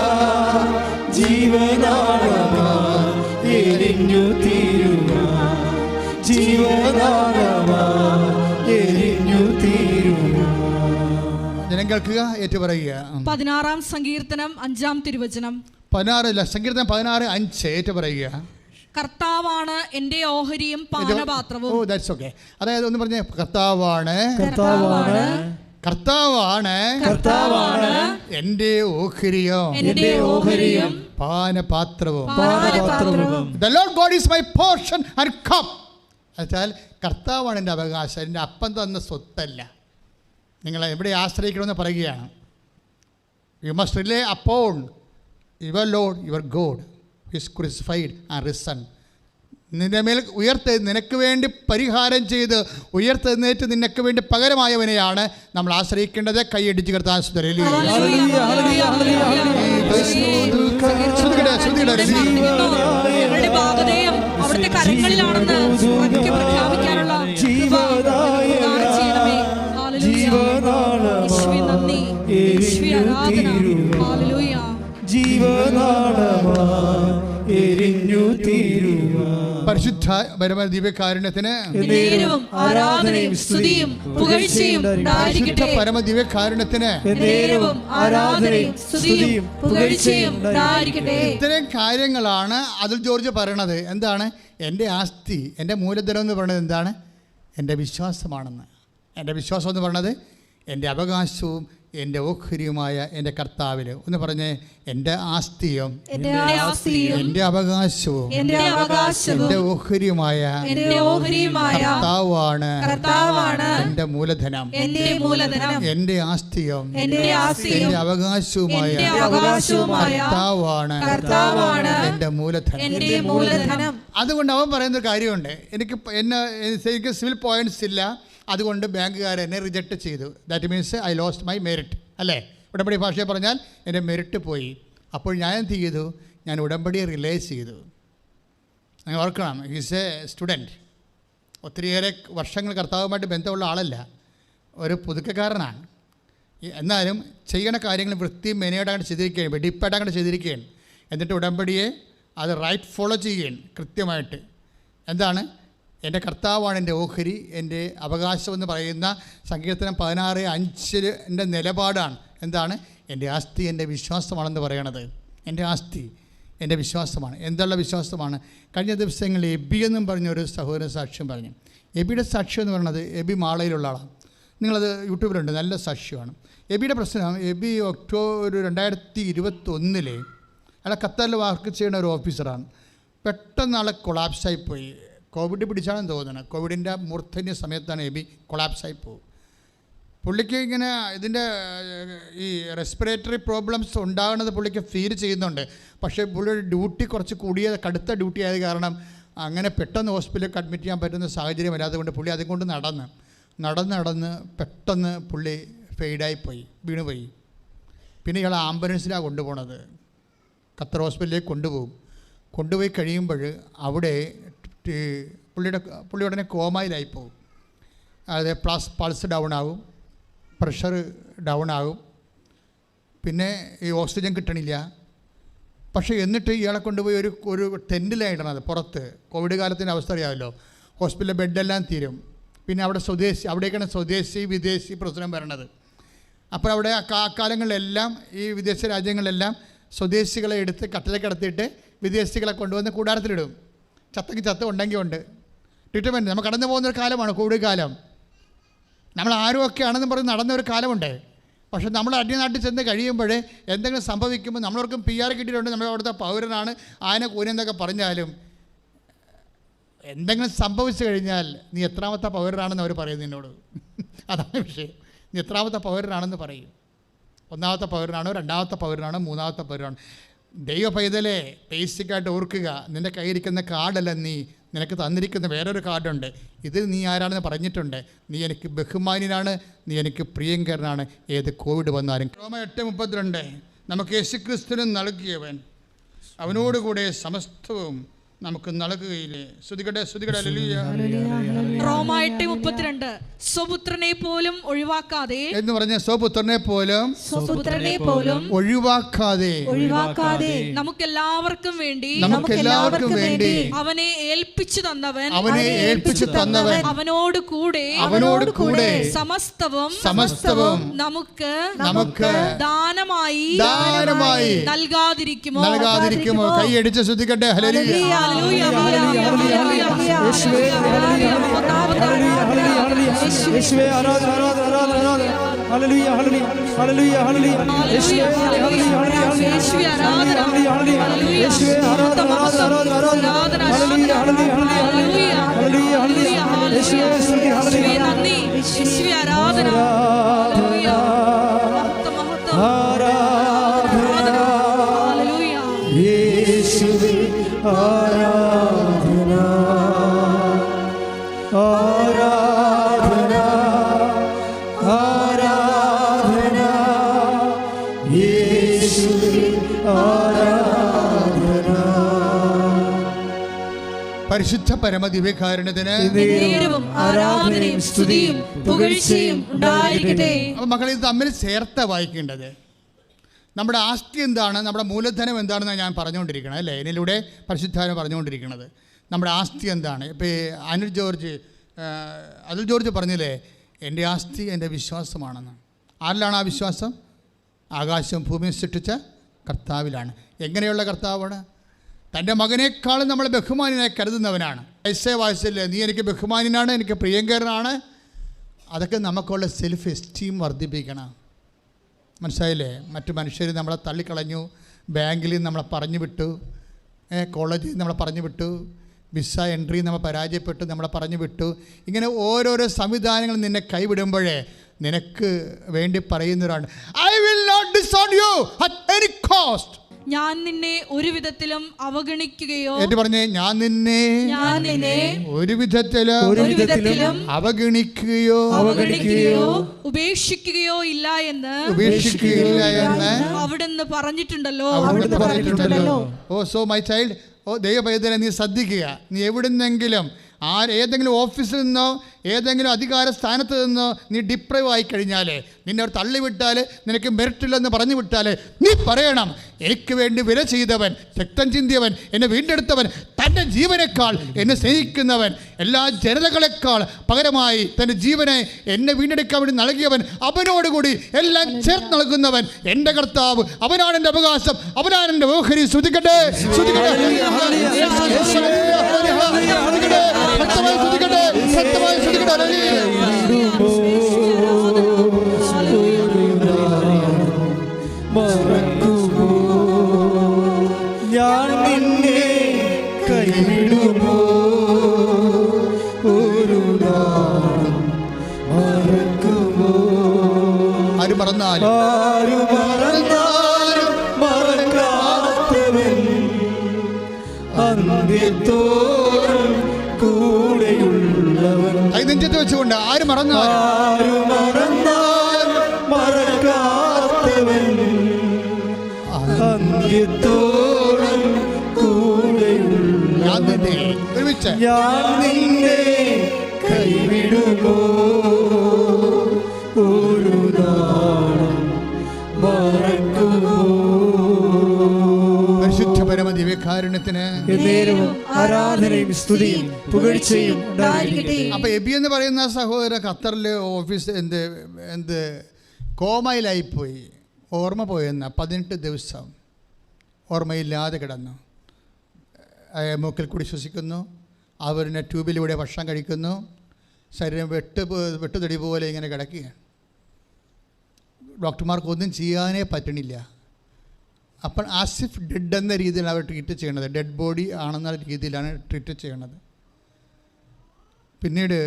ജീവനാളമായി എരിഞ്ഞു തീരുക ജീവനാളമായി എരിഞ്ഞു തീരുക. ജനം കേൾക്കുക, ഏറ്റുപറയുക. 16-ാം സങ്കീർത്തനം 5-ാം തിരുവചനം. 16 സങ്കീർത്തനം 16:5 ഏറ്റുപറയുക. കർത്താവാണ് എൻ്റെ ഓഹരിയും പാനപാത്രവും. ഓ ദാറ്റ്സ് ഓക്കേ. അതായത് ഒന്ന് പറഞ്ഞേ, കർത്താവാണ് കർത്താവാണ് കർത്താവാണ് കർത്താവാണ് എൻ്റെ ഓഹരിയും എൻ്റെ ഓഹരിയും പാനപാത്രവും. പാനപാത്രവും. The Lord God is my portion and cup. എന്നുവെച്ചാൽ കർത്താവാണ് എൻ്റെ അവകാശം, എൻ്റെ അപ്പം തന്ന സ്വത്തല്ല. നിങ്ങൾ എവിടെ ആശ്രയിക്കണമെന്ന് പറയുകയാണ്. You must relay upon your load your God is crucified and risen. നിന്റെ മേൽ നിനക്ക് വേണ്ടി പരിഹാരം ചെയ്ത് ഉയർത്തെഴുന്നേറ്റ് നിനക്ക് വേണ്ടി പകരമായവനെയാണ് നമ്മൾ ആശ്രയിക്കേണ്ടത്. കൈയടിച്ച് കർത്താൻ അവിടുത്തെ കരങ്ങളിലാണെന്ന് പ്രഖ്യാപിക്കാനുള്ള പരിശുദ്ധ പരമ ദിവ്യകാരുണ്യത്തിന് ആരാധനയും സ്തുതിയും പുകഴ്ചയും പരിശുദ്ധ പരമ ദിവ്യകാരുണ്യത്തിന് ആരാധനയും സ്തുതിയും പുകഴ്ചയും ഉണ്ടായിരിക്കട്ടെ. ഇത്തരം കാര്യങ്ങളാണ് അതിൽ ജോർജ് പറയണത്. എന്താണ്? എൻ്റെ ആസ്തി, എൻ്റെ മൂലധനം എന്ന് പറയുന്നത് എന്താണ്? എൻ്റെ വിശ്വാസമാണെന്ന്. എൻ്റെ വിശ്വാസം എന്ന് പറയുന്നത് എൻ്റെ അവകാശവും എൻ്റെ ഓഹരിയുമായ എൻ്റെ കർത്താവിൽ. ഒന്ന് പറഞ്ഞേ, എൻ്റെ ആസ്തിയും എൻ്റെ അവകാശവും എൻ്റെ ഓഹരിയുമായ കർത്താവാണ് എൻ്റെ മൂലധനം. എൻ്റെ ആസ്തിയും എൻ്റെ അവകാശവുമായ കർത്താവാണ് എൻ്റെ മൂലധനം. അതുകൊണ്ട് അവൻ പറയുന്ന കാര്യമുണ്ട്, എനിക്ക് സിവിൽ പോയിന്റ്സ് ഇല്ല, അതുകൊണ്ട് ബാങ്കുകാർ എന്നെ റിജക്റ്റ് ചെയ്തു. That means I lost my merit, അല്ലേ? ഉടമ്പടി ഭാഷയിൽ പറഞ്ഞാൽ എൻ്റെ മെറിറ്റ് പോയി. അപ്പോൾ ഞാൻ എന്ത് ചെയ്തു? ഞാൻ ഉടമ്പടിയെ റിലൈസ് ചെയ്തു. നിങ്ങൾ ഓർക്കണം, ഈസ് എ സ്റ്റുഡൻറ്റ്, ഒത്തിരിയേറെ വർഷങ്ങൾ കർത്താവുമായിട്ട് ബന്ധമുള്ള ആളല്ല, ഒരു പുതുക്കക്കാരനാണ്. എന്നാലും ചെയ്യണ കാര്യങ്ങൾ വൃത്തിയും മെനയോടാണ്ട് ചെയ്തിരിക്കുകയാണ്, വെടിപ്പായിട്ടാണ്ട് ചെയ്തിരിക്കുകയാണ്. എന്നിട്ട് ഉടമ്പടിയെ അത് റൈറ്റ് ഫോളോ ചെയ്യുകയാണ് കൃത്യമായിട്ട്. എന്താണ്? എൻ്റെ കർത്താവാണ് എൻ്റെ ഓഹരി, എൻ്റെ അവകാശമെന്ന് പറയുന്ന സങ്കീർത്തനം 16:5 നിലപാടാണ്. എന്താണ്? എൻ്റെ ആസ്തി എൻ്റെ വിശ്വാസമാണെന്ന് പറയണത്. എൻ്റെ ആസ്തി എൻ്റെ വിശ്വാസമാണ്. എന്തുള്ള വിശ്വാസമാണ്? കഴിഞ്ഞ ദിവസങ്ങളിൽ എബി എന്നും പറഞ്ഞൊരു സഹോദരൻ സാക്ഷ്യം പറഞ്ഞു. എബിയുടെ സാക്ഷ്യം എന്ന് പറയുന്നത്, എബി മാളയിലുള്ള ആളാണ്. നിങ്ങളത് യൂട്യൂബിലുണ്ട്, നല്ല സാക്ഷ്യമാണ്. എബിയുടെ പ്രശ്നം, എബി ഒക്ടോബർ 2021 അയാളെ ഖത്തറിൽ വർക്ക് ചെയ്യുന്ന ഒരു ഓഫീസറാണ്. പെട്ടെന്ന് ആളെ കൊളാപ്സായിപ്പോയി. കോവിഡ് പിടിച്ചാണെന്ന് തോന്നുന്നത്. കോവിഡിൻ്റെ മൂർധന്യ സമയത്താണ് എബി കൊളാപ്സായി പോകും. പുള്ളിക്ക് ഇങ്ങനെ ഇതിൻ്റെ ഈ റെസ്പിറേറ്ററി പ്രോബ്ലംസ് ഉണ്ടാകുന്നത് പുള്ളിക്ക് ഫീൽ ചെയ്യുന്നുണ്ട്. പക്ഷേ പുള്ളിയുടെ ഡ്യൂട്ടി കുറച്ച് കടുത്ത ഡ്യൂട്ടി ആയത് കാരണം അങ്ങനെ പെട്ടെന്ന് ഹോസ്പിറ്റലിൽ അഡ്മിറ്റ് ചെയ്യാൻ പറ്റുന്ന സാഹചര്യം വരാത്തതുകൊണ്ട് പുള്ളി അതുകൊണ്ട് നടന്ന് പെട്ടെന്ന് പുള്ളി ഫെയ്ഡായിപ്പോയി, വീണുപോയി. പിന്നെ ഇയാൾ ആംബുലൻസിലാണ് കൊണ്ടുപോകണത്. ഖത്തർ ഹോസ്പിറ്റലിലേക്ക് കൊണ്ടുപോയി കഴിയുമ്പോൾ അവിടെ പുള്ളി ഉടനെ കോമയിലായിപ്പോവും. അതായത് പൾസ് ഡൗൺ ആകും, പ്രഷർ ഡൗൺ ആകും, പിന്നെ ഈ ഓക്സിജൻ കിട്ടണില്ല, പക്ഷേ എന്നിട്ട് ഇയാളെ കൊണ്ടുപോയി ഒരു ടെൻറ്റിലായിടണത് പുറത്ത്. കോവിഡ് കാലത്തിൻ്റെ അവസ്ഥ അറിയാമല്ലോ. ഹോസ്പിറ്റലിലെ ബെഡെല്ലാം തീരും. പിന്നെ അവിടെ അവിടേക്കാണ് സ്വദേശി വിദേശി പ്രശ്നം വരണത്. അപ്പോൾ അവിടെ അക്കാലങ്ങളിലെല്ലാം ഈ വിദേശ രാജ്യങ്ങളിലെല്ലാം സ്വദേശികളെ എടുത്ത് കട്ടിലേക്ക് കിടത്തിയിട്ട് വിദേശികളെ കൊണ്ടുവന്ന് കൂടാരത്തിലിടും. ചത്ത് ഉണ്ടെങ്കിൽ ഉണ്ട് ട്രീറ്റ്മെൻറ്റ്. നമ്മൾ കടന്നു പോകുന്നൊരു കാലമാണ് കോവിഡ് കാലം. നമ്മൾ ആരുമൊക്കെ ആണെന്ന് പറഞ്ഞ് നടന്ന ഒരു കാലമുണ്ട്. പക്ഷെ നമ്മൾ അന്യനാട്ടിൽ ചെന്ന് കഴിയുമ്പോൾ എന്തെങ്കിലും സംഭവിക്കുമ്പോൾ നമ്മളവർക്കും PR കിട്ടിയിട്ടുണ്ട്, നമ്മൾ അവിടുത്തെ പൗരനാണ്, ആന കൂനെന്നൊക്കെ പറഞ്ഞാലും എന്തെങ്കിലും സംഭവിച്ചു കഴിഞ്ഞാൽ നീ എത്രാമത്തെ പൗരനാണെന്ന് അവർ പറയും നിന്നോട്. അതാണ് വിഷയം. നീ എത്രാമത്തെ പൗരനാണെന്ന് പറയും. 1ാമത്തെ പൗരനാണോ, 2ാമത്തെ പൗരനാണോ, 3ാമത്തെ പൗരനാണോ. ദൈവ പൈതലേ, ബേസിക്കായിട്ട് ഓർക്കുക, നിൻ്റെ കയ്യിരിക്കുന്ന കാർഡല്ല നിനക്ക് തന്നിരിക്കുന്ന വേറൊരു കാർഡുണ്ട്. ഇതിൽ നീ ആരാണെന്ന് പറഞ്ഞിട്ടുണ്ട്. നീ എനിക്ക് ബഹുമാന്യനാണ്, നീ എനിക്ക് പ്രിയങ്കരനാണ്, ഏത് കോവിഡ് വന്നാലും. റോമ 8:32 നമുക്ക് യേശുക്രിസ്തുവിന് നൽകിയവൻ അവനോടുകൂടെ സമസ്തവും നമുക്ക് നൽകുകയില്ലേ. ശ്രുതികട്ടെ. റോമ 8:32 സ്വപുത്രനെ പോലും ഒഴിവാക്കാതെ എന്ന് പറഞ്ഞ സ്വപുത്രനെ പോലും ഒഴിവാക്കാതെ നമുക്കെല്ലാവർക്കും വേണ്ടി അവനെ ഏൽപ്പിച്ചു തന്നവൻ അവനോട് കൂടെ സമസ്തവും നമുക്ക് ദാനമായി നൽകാതിരിക്കുമോ? കൈയടിച്ച് ശ്രദ്ധിക്കട്ടെ. ഹല്ലേലൂയ. പരിശുദ്ധ പരമദിവ്യകാരുണ്യത്തിന് ആരാധനയും സ്തുതിയും പുകഴ്ചയും ഉണ്ടായിരിക്കട്ടെ. അപ്പോൾ മക്കളെ, ഇത് തമ്മിൽ ചേർത്ത വായിക്കേണ്ടത്. നമ്മുടെ ആസ്തി എന്താണ്, നമ്മുടെ മൂലധനം എന്താണെന്ന് ഞാൻ പറഞ്ഞുകൊണ്ടിരിക്കണം അല്ലേ. ഇതിലൂടെ പരിശുദ്ധാനം പറഞ്ഞുകൊണ്ടിരിക്കുന്നത് നമ്മുടെ ആസ്തി എന്താണ്. ഇപ്പോൾ അതുൽ ജോർജ് പറഞ്ഞില്ലേ, എൻ്റെ ആസ്തി എൻ്റെ വിശ്വാസമാണെന്ന്. ആരിലാണ് ആ വിശ്വാസം? ആകാശവും ഭൂമിയും സൃഷ്ടിച്ച കർത്താവിലാണ്. എങ്ങനെയുള്ള കർത്താവാണ്? തൻ്റെ മകനേക്കാളും നമ്മൾ ബഹുമാന്യനായി കരുതുന്നവനാണ്. വായിച്ചില്ലേ, നീ എനിക്ക് ബഹുമാന്യനാണ്, എനിക്ക് പ്രിയങ്കരനാണ്. അതൊക്കെ നമുക്കുള്ള സെൽഫ് എസ്റ്റീം വർദ്ധിപ്പിക്കണം. മനസ്സിലായില്ലേ? മറ്റു മനുഷ്യർ നമ്മളെ തള്ളിക്കളഞ്ഞു, ബാങ്കിൽ നമ്മളെ പറഞ്ഞു വിട്ടു, കോളേജിൽ നമ്മളെ പറഞ്ഞു വിട്ടു, വിസ എൻട്രി നമ്മൾ പരാജയപ്പെട്ടു, നമ്മളെ പറഞ്ഞു വിട്ടു. ഇങ്ങനെ ഓരോരോ സംവിധാനങ്ങൾ നിന്നെ കൈവിടുമ്പോഴേ നിനക്ക് വേണ്ടി പറയുന്നവരാണ്, I will not disown you at any cost. ഞാൻ നിന്നെ ഒരു വിധത്തിലും അവഗണിക്കുകയോ ഞാൻ നിന്നെ ഒരു വിധത്തിലും അവഗണിക്കുകയോ ഉപേക്ഷിക്കുകയോ ഇല്ല എന്ന് അവിടുന്ന് പറഞ്ഞിട്ടുണ്ടല്ലോ. ഓ സോ മൈ ചൈൽഡ്, ഓ ദൈവപൈതലെ, നീ ശ്രദ്ധിക്കുക. നീ എവിടുന്നെങ്കിലും ഏതെങ്കിലും ഓഫീസിൽ നിന്നോ ഏതെങ്കിലും അധികാര സ്ഥാനത്ത് നിന്നോ നീ ഡിപ്രൈവ് ആയി കഴിഞ്ഞാൽ, നിന്നെ അവർ തള്ളിവിട്ടാൽ, നിനക്ക് മെറിറ്റില്ലെന്ന് പറഞ്ഞു വിട്ടാൽ, നീ പറയണം, എനിക്ക് വേണ്ടി വില ചെയ്തവൻ, രക്തം ചിന്തിയവൻ, എന്നെ വീണ്ടെടുത്തവൻ, തൻ്റെ ജീവനേക്കാൾ എന്നെ സ്നേഹിക്കുന്നവൻ, എല്ലാ ജനതകളെക്കാൾ പകരമായി തൻ്റെ ജീവനെ എന്നെ വീണ്ടെടുക്കാൻ വേണ്ടി നൽകിയവൻ, അവനോടുകൂടി എല്ലാം ചേർത്ത് നൽകുന്നവൻ എൻ്റെ കർത്താവ്, അവനാണ് എൻ്റെ അവകാശം, അവനാണ് എൻ്റെ ഓഹരി. ശ്രുതിക്കട്ടെ. ഞാൻ നിന്നെ കൈവിടുമോ? ഒരു നാളും മറക്കുമോ? ആര് മറന്നാലും മറക്കാത്തവൻ അന്ത്യത്തോളം കൂടെയുള്ളവൻ. നെഞ്ചത്ത് വെച്ചുകൊണ്ട് ആര് മറന്നാലും മറക്കാത്തവൻ അന്ത്യത്തോളം കൂടെയുള്ള. ഞാൻ നിന്നെ കൈവിടുമോ? ഒരു നാളും മറക്കുമോ? കാരുണ്യത്തിന് എന്നേരവും ആരാധനയും സ്തുതിയും പുകഴ്ചയും ഉണ്ടായിരിക്കട്ടെ. അപ്പോൾ എബി എന്ന് പറയുന്ന സഹോദരൻ ഖത്തറിൽ ഓഫീസ് എന്ത് കോമയിലായിപ്പോയി, ഓർമ്മ പോയെന്ന 18 ദിവസം ഓർമ്മയില്ലാതെ കിടന്നു. മൂക്കിൽ കൂടി ശ്വസിക്കുന്നു, അവരുടെ ട്യൂബിലൂടെ ഭക്ഷണം കഴിക്കുന്നു, ശരീരം വെട്ടുതടി പോലെ ഇങ്ങനെ കിടക്കുകയാണ്. ഡോക്ടർമാർക്കൊന്നും ചെയ്യാനേ പറ്റണില്ല. അപ്പം ആസിഫ് ഡെഡ് എന്ന രീതിയിലാണ് അവർ ട്രീറ്റ് ചെയ്യണത്, ഡെഡ് ബോഡി ആണെന്ന രീതിയിലാണ് ട്രീറ്റ് ചെയ്യണത്. പിന്നീട്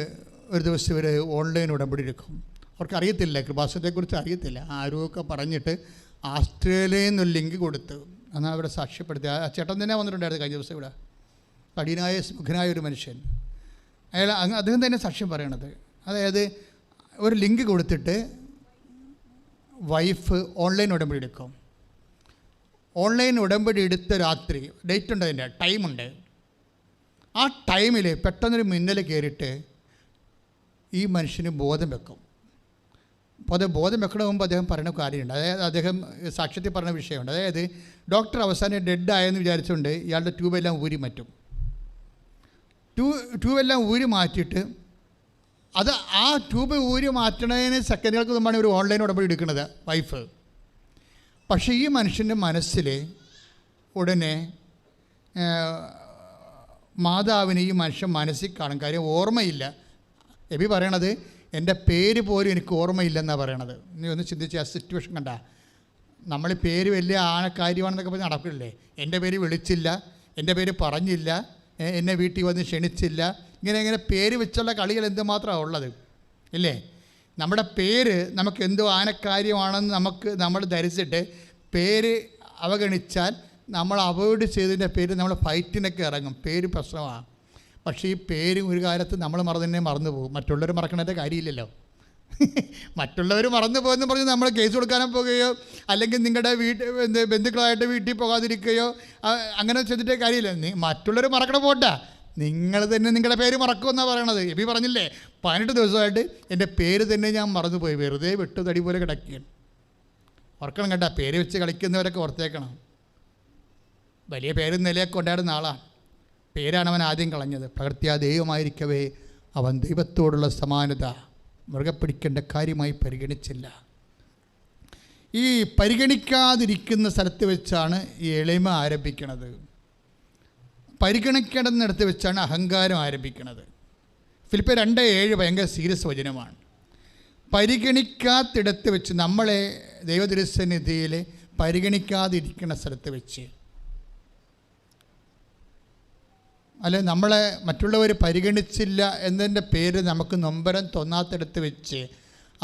ഒരു ദിവസം ഇവർ ഓൺലൈൻ ഉടമ്പടി എടുക്കും. അവർക്ക് അറിയത്തില്ല, കൃപാസനത്തെക്കുറിച്ച് അറിയത്തില്ല. ആരുമൊക്കെ പറഞ്ഞിട്ട് ആസ്ട്രേലിയയിൽ നിന്നൊരു ലിങ്ക് കൊടുത്ത് എന്നാൽ അവിടെ സാക്ഷ്യപ്പെടുത്തി. ആ ചേട്ടൻ തന്നെ വന്നിട്ടുണ്ടായിരുന്നു കഴിഞ്ഞ ദിവസം ഇവിടെ, കഠിനായ സുഖനായ ഒരു മനുഷ്യൻ. അദ്ദേഹം തന്നെ സാക്ഷ്യം പറയണത്, അതായത് ഒരു ലിങ്ക് കൊടുത്തിട്ട് വൈഫ് ഓൺലൈൻ ഉടമ്പടി എടുക്കും. ഓൺലൈൻ ഉടമ്പടി എടുത്ത രാത്രി, ഡേറ്റ് ഉണ്ട്, അതിൻ്റെ ടൈമുണ്ട്. ആ ടൈമിൽ പെട്ടെന്നൊരു മിന്നൽ കയറിയിട്ട് ഈ മനുഷ്യന് ബോധം വെക്കും. അപ്പോൾ അത് ബോധം വെക്കണ മുമ്പ് അദ്ദേഹം പറയുന്ന കാര്യമുണ്ട്. അതായത് അദ്ദേഹം സാക്ഷ്യത്തിൽ പറഞ്ഞ വിഷയമുണ്ട്. അതായത് ഡോക്ടർ അവസാനം ഡെഡ് ആയെന്ന് വിചാരിച്ചുകൊണ്ട് ഇയാളുടെ ട്യൂബെല്ലാം ഊരി മാറ്റും. ട്യൂബെല്ലാം ഊരി മാറ്റിയിട്ട് അത് ആ ട്യൂബ് ഊരി മാറ്റണതിന് സെക്കൻഡുകൾക്ക് മുമ്പാണ് ഒരു ഓൺലൈൻ ഉടമ്പടി എടുക്കുന്നത് വൈഫ്. പക്ഷേ ഈ മനുഷ്യൻ്റെ മനസ്സിൽ ഉടനെ മാതാവിനെ ഈ മനുഷ്യൻ മനസ്സിൽ കാണും. കാര്യം ഓർമ്മയില്ല. എബി പറയണത് എൻ്റെ പേര് പോലും എനിക്ക് ഓർമ്മയില്ലെന്നാണ് പറയണത്. നീ ഒന്ന് ചിന്തിച്ച് ആ സിറ്റുവേഷൻ കണ്ട. നമ്മൾ പേര് വലിയ കാര്യമാണെന്നൊക്കെ പറഞ്ഞ് നടക്കില്ലേ. എൻ്റെ പേര് വിളിച്ചില്ല, എൻ്റെ പേര് പറഞ്ഞില്ല, എന്നെ വീട്ടിൽ വന്ന് ക്ഷണിച്ചില്ല, ഇങ്ങനെ പേര് വെച്ചുള്ള കളികൾ എന്തുമാത്രമാണ് ഉള്ളത് ഇല്ലേ. നമ്മുടെ പേര് നമുക്ക് എന്തോ ആനക്കാര്യമാണെന്ന് നമ്മൾ ധരിച്ചിട്ട് പേര് അവഗണിച്ചാൽ നമ്മൾ അവോയ്ഡ് ചെയ്തതിൻ്റെ പേര് നമ്മൾ ഫൈറ്റിനൊക്കെ ഇറങ്ങും. പേര് പ്രശ്നമാണ്. പക്ഷേ ഈ പേര് ഒരു കാലത്ത് നമ്മൾ മറന്നു പോകും. മറ്റുള്ളവർ മറക്കണതിൻ്റെ കാര്യമില്ലല്ലോ. മറ്റുള്ളവർ മറന്നു പോകുമെന്ന് പറഞ്ഞ് നമ്മൾ കേസ് കൊടുക്കാനും പോകുകയോ അല്ലെങ്കിൽ നിങ്ങളുടെ ബന്ധുക്കളായിട്ട് വീട്ടിൽ പോകാതിരിക്കുകയോ അങ്ങനെ ചെയ്തിട്ടേ കാര്യമില്ല. മറ്റുള്ളവർ മറക്കണ പോട്ടാ, നിങ്ങൾ തന്നെ നിങ്ങളുടെ പേര് മറക്കുമെന്നാണ് പറയണത്. എബി പറഞ്ഞില്ലേ, 18 ദിവസമായിട്ട് എൻ്റെ പേര് തന്നെ ഞാൻ മറന്നുപോയി, വെറുതെ വെട്ടുതടി പോലെ കിടക്കുകയാണ്. ഓർക്കണം കേട്ടോ, പേര് വെച്ച് കളിക്കുന്നവരൊക്കെ ഓർത്തേക്കണം. വലിയ പേരും നിലയൊക്കെ ഉണ്ടായിരുന്ന ആളാണ്. പേരാണ് അവൻ ആദ്യം കളഞ്ഞത്. പ്രകൃത്യാ ദൈവമായിരിക്കവേ അവൻ ദൈവത്തോടുള്ള സമാനത മുറുകെ പിടിക്കേണ്ട കാര്യമായി പരിഗണിച്ചില്ല. ഈ പരിഗണിക്കാതിരിക്കുന്ന സ്ഥലത്ത് വെച്ചാണ് ഈ എളിമ ആരംഭിക്കുന്നത്. പരിഗണിക്കേണ്ടെന്നിടത്ത് വെച്ചാണ് അഹങ്കാരം ആരംഭിക്കുന്നത്. ഫിലിപ്പിയർ 2:7 ഭയങ്കര സീരിയസ് വചനമാണ്. പരിഗണിക്കാത്തിടത്ത് വെച്ച്, നമ്മളെ ദൈവതിരുസന്നിധിയിൽ പരിഗണിക്കാതിരിക്കുന്ന സ്ഥലത്ത് വെച്ച്, അല്ലെ നമ്മളെ മറ്റുള്ളവർ പരിഗണിച്ചില്ല എന്നതിൻ്റെ പേര് നമുക്ക് നൊമ്പരം തോന്നാത്തിടത്ത് വെച്ച്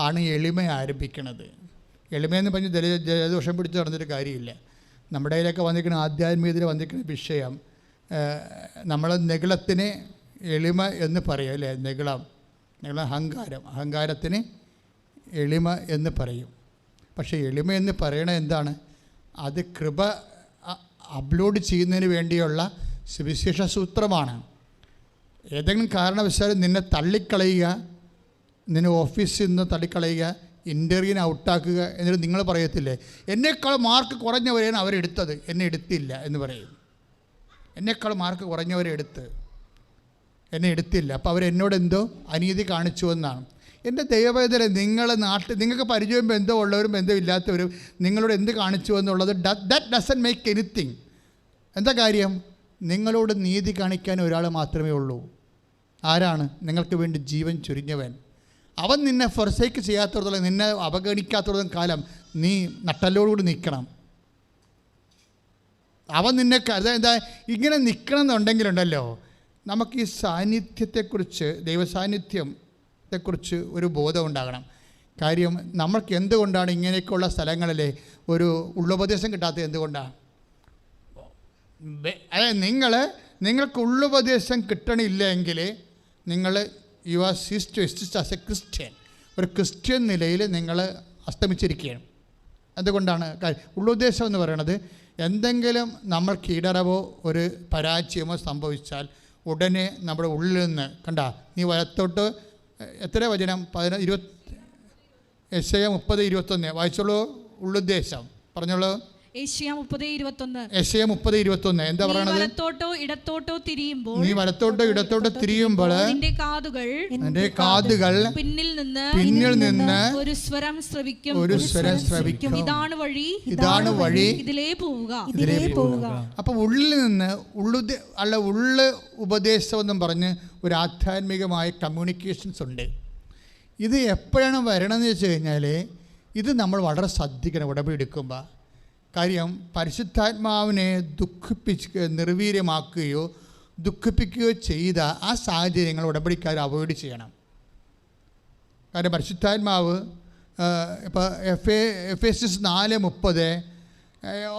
ആണ് എളിമ ആരംഭിക്കുന്നത്. എളിമയെന്ന് പറഞ്ഞ് ജലദോഷം പിടിച്ച് നടന്നിട്ട് കാര്യമില്ല. നമ്മുടെ കയ്യിലൊക്കെ വന്നിരിക്കുന്ന ആധ്യാത്മികതയിൽ വന്നിരിക്കുന്ന വിഷയം, നമ്മൾ നെഗളത്തിന് എളിമ എന്ന് പറയും അല്ലേ. നെഗളം അഹങ്കാരത്തിന് എളിമ എന്ന് പറയും. പക്ഷേ എളിമ എന്ന് പറയണത് എന്താണ്? അത് കൃപ അപ്ലോഡ് ചെയ്യുന്നതിന് വേണ്ടിയുള്ള സുവിശേഷ സൂത്രമാണ്. ഏതെങ്കിലും കാരണവശാലും നിന്നെ തള്ളിക്കളയുക, നിന്നെ ഓഫീസിൽ നിന്ന് തള്ളിക്കളയുക, ഇൻ്റർവ്യൂവിന് ഔട്ടാക്കുക എന്നിട്ട് നിങ്ങൾ പറയത്തില്ലേ, എന്നേക്കാൾ മാർക്ക് കുറഞ്ഞവരെയാണ് അവരെടുത്തത്, എന്നെ എടുത്തില്ല എന്ന് പറയും. എന്നേക്കാൾ മാർക്ക് കുറഞ്ഞവരെ എന്നെ എടുത്തില്ല, അപ്പോൾ അവരെന്നോട് എന്തോ അനീതി കാണിച്ചു എന്നാണ്. എൻ്റെ ദൈവവേദന, നിങ്ങൾക്ക് പരിചയം ബന്ധമുള്ളവരും ബന്ധമില്ലാത്തവരും നിങ്ങളോട് എന്ത് കാണിച്ചു എന്നുള്ളത് ദാറ്റ് ഡസൻറ്റ് മേക്ക് എനിത്തിങ്. എന്താ കാര്യം? നിങ്ങളോട് നീതി കാണിക്കാൻ ഒരാൾ മാത്രമേ ഉള്ളൂ. ആരാണ്? നിങ്ങൾക്ക് വേണ്ടി ജീവൻ ചൊരിഞ്ഞവൻ. അവൻ നിന്നെ ഫൊർസേക്ക് ചെയ്യാത്തടത്തോളം, നിന്നെ അവഗണിക്കാത്തടത്തോളം കാലം നീ നട്ടലോടുകൂടി നിൽക്കണം. അവൻ നിന്നെ എന്താ ഇങ്ങനെ നിൽക്കണം എന്നുണ്ടെങ്കിലുണ്ടല്ലോ, നമുക്ക് ഈ സാന്നിധ്യത്തെക്കുറിച്ച്, ദൈവസാന്നിധ്യത്തെക്കുറിച്ച് ഒരു ബോധം ഉണ്ടാകണം. കാര്യം നമ്മൾക്ക് എന്തുകൊണ്ടാണ് ഇങ്ങനെയൊക്കെയുള്ള സ്ഥലങ്ങളിൽ ഒരു ഉള്ളുപദേശം കിട്ടാത്തത്? എന്തുകൊണ്ടാണ്? അതായത് നിങ്ങൾക്ക് ഉള്ളുപദേശം കിട്ടണില്ലെങ്കിൽ നിങ്ങൾ you are cease to exist as a Christian. ഒരു ക്രിസ്ത്യൻ നിലയിൽ നിങ്ങൾ അസ്തമിച്ചിരിക്കുകയാണ്. അതുകൊണ്ടാണ് ഉള്ളുദ്ദേശം എന്ന് പറയുന്നത്, എന്തെങ്കിലും നമ്മൾ കീടറവോ ഒരു പരാജയമോ സംഭവിച്ചാൽ ഉടനെ നമ്മുടെ ഉള്ളിൽ നിന്ന് നീ വലത്തോട്ട് എത്ര വചനം 20 യെശയ്യാ 30:21 വായിച്ചോളൂ. ഉള്ളുദ്ദേശം പറഞ്ഞോളൂ. ഏഷ്യ 30:21. യെശയ്യാ 30:21 എന്താ നീ പറയണത്? വലത്തോട്ടോ ഇടത്തോട്ടോ തിരിയുമ്പോൾ നീ വലത്തോട്ടോ ഇടത്തോട്ടോ തിരിയുമ്പോൾ നിന്റെ കാതുകൾ പിന്നിൽ നിന്ന് ഒരു സ്വരം ശ്രവിക്കും. ഇതാണ് വഴി, ഇതിലേ പോവുക. അപ്പൊ ഉള്ളിൽ നിന്ന് ഉള്ള് ഉപദേശം എന്നും പറഞ്ഞ് ഒരു ആധ്യാത്മികമായ കമ്മ്യൂണിക്കേഷൻസ് ഉണ്ട്. ഇത് എപ്പോഴാണ് വരണമെന്ന് വെച്ച് കഴിഞ്ഞാൽ ഇത് നമ്മൾ വളരെ ശ്രദ്ധിക്കണം ഉടമ്പടി എടുക്കുമ്പോൾ. കാര്യം പരിശുദ്ധാത്മാവിനെ നിർവീര്യമാക്കുകയോ ദുഃഖിപ്പിക്കുകയോ ചെയ്ത ആ സാഹചര്യങ്ങൾ ഉടമ്പടിക്കാർ അവോയ്ഡ് ചെയ്യണം. കാര്യം പരിശുദ്ധാത്മാവ് ഇപ്പോൾ എഫേസ്യസ് 4:30,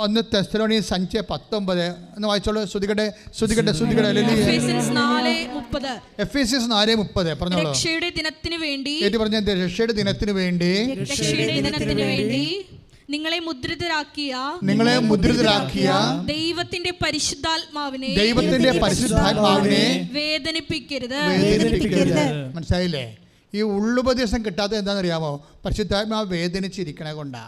1 തെസ്സലോനിക്കർ 5:19 എന്ന് വായിച്ചോളൂ. ശ്രുതികട്ടെ എഫേസ്യസ് 4:30 പറഞ്ഞോളൂ. രക്ഷയുടെ ദിനത്തിനു വേണ്ടി രക്ഷയുടെ ദിനത്തിനു വേണ്ടി നിങ്ങളെ മുദ്രിതരാക്കിയ ദൈവത്തിന്റെ പരിശുദ്ധാത്മാവിനെ വേദനിപ്പിക്കരുത്. മനസ്സിലായില്ലേ? ഈ ഉള്ളുപദേശം കിട്ടാത്തത് എന്താണെന്നറിയാമോ? പരിശുദ്ധാത്മാവ് വേദനിച്ചിരിക്കണ കൊണ്ടാ.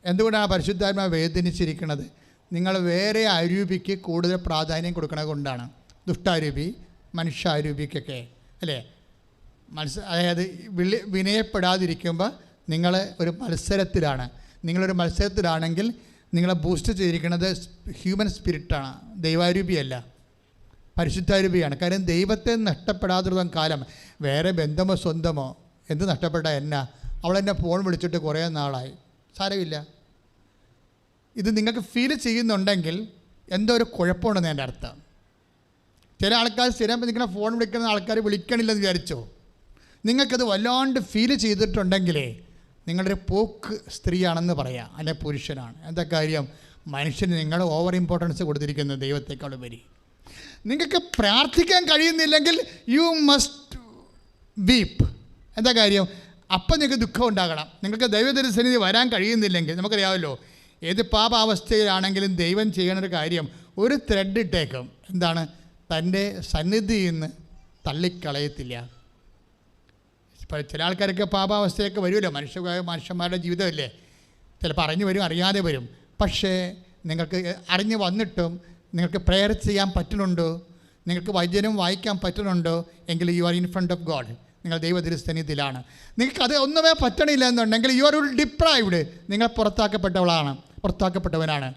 എന്തുകൊണ്ടാണ് പരിശുദ്ധാത്മാവ് വേദനിച്ചിരിക്കുന്നത്? നിങ്ങൾ വേറെ അരൂപിക്ക് കൂടുതൽ പ്രാധാന്യം കൊടുക്കണ കൊണ്ടാണ്. ദുഷ്ടാരൂപി, മനുഷ്യാരൂപിക്കൊക്കെ അല്ലേ? അതായത് വിനയപ്പെടാതിരിക്കുമ്പോൾ നിങ്ങൾ ഒരു മത്സരത്തിലാണെങ്കിൽ നിങ്ങളെ ബൂസ്റ്റ് ചെയ്തിരിക്കുന്നത് ഹ്യൂമൻ സ്പിരിറ്റാണ്, ദൈവാരൂപിയല്ല, പരിശുദ്ധാരൂപിയാണ്. കാര്യം ദൈവത്തെ നഷ്ടപ്പെടാതിരുന്ന കാലം വേറെ ബന്ധമോ സ്വന്തമോ എന്ത് നഷ്ടപ്പെട്ട അവളെന്നെ ഫോൺ വിളിച്ചിട്ട് കുറേ നാളായി, സാരമില്ല. ഇത് നിങ്ങൾക്ക് ഫീൽ ചെയ്യുന്നുണ്ടെങ്കിൽ എന്തോ ഒരു കുഴപ്പമുണ്ടെന്ന് എൻ്റെ അർത്ഥം. ചില ആൾക്കാർ സ്ഥിരം നിങ്ങളെ ഫോൺ വിളിക്കുന്ന ആൾക്കാർ വിളിക്കണില്ലെന്ന് വിചാരിച്ചോ? നിങ്ങൾക്കത് വല്ലാണ്ട് ഫീൽ ചെയ്തിട്ടുണ്ടെങ്കിലേ നിങ്ങളുടെ പോക്ക് സ്ത്രീയാണെന്ന് പറയാം, അല്ലെ പുരുഷനാണ്. എന്താ കാര്യം? മനുഷ്യന് നിങ്ങൾ ഓവർ ഇമ്പോർട്ടൻസ് കൊടുത്തിരിക്കുന്നത് ദൈവത്തെക്കാൾ ഉപരി. നിങ്ങൾക്ക് പ്രാർത്ഥിക്കാൻ കഴിയുന്നില്ലെങ്കിൽ യു മസ്റ്റ് വീപ്പ്. എന്താ കാര്യം? അപ്പം നിങ്ങൾക്ക് ദുഃഖം ഉണ്ടാകണം. നിങ്ങൾക്ക് ദൈവദർശനത്തിൽ വരാൻ കഴിയുന്നില്ലെങ്കിൽ, നമുക്കറിയാമല്ലോ ഏത് പാപാവസ്ഥയിലാണെങ്കിലും ദൈവം ചെയ്യണൊരു കാര്യം, ഒരു ത്രെഡ് ഇട്ടേക്കും. എന്താണ്? തൻ്റെ സന്നിധിയിൽ നിന്ന് തള്ളിക്കളയത്തില്ല. ഇപ്പോൾ ചില ആൾക്കാരൊക്കെ പാപാവസ്ഥയൊക്കെ വരുമല്ലോ, മനുഷ്യന്മാരുടെ ജീവിതമല്ലേ, ചിലപ്പോൾ അറിഞ്ഞു വരും, അറിയാതെ വരും. പക്ഷേ നിങ്ങൾക്ക് അറിഞ്ഞ് വന്നിട്ടും നിങ്ങൾക്ക് പ്രെയർ ചെയ്യാൻ പറ്റുന്നുണ്ടോ, നിങ്ങൾക്ക് വചനം വായിക്കാൻ പറ്റുന്നുണ്ടോ എങ്കിൽ you are in front of God. നിങ്ങൾ ദൈവദൃസ്ഥനിധിയിലാണ്. നിങ്ങൾക്കത് ഒന്നുമേ പറ്റണില്ല എന്നുണ്ടെങ്കിൽ യു ആർ ഡിപ്രൈവ്ഡ്. നിങ്ങൾ പുറത്താക്കപ്പെട്ടവനാണ്.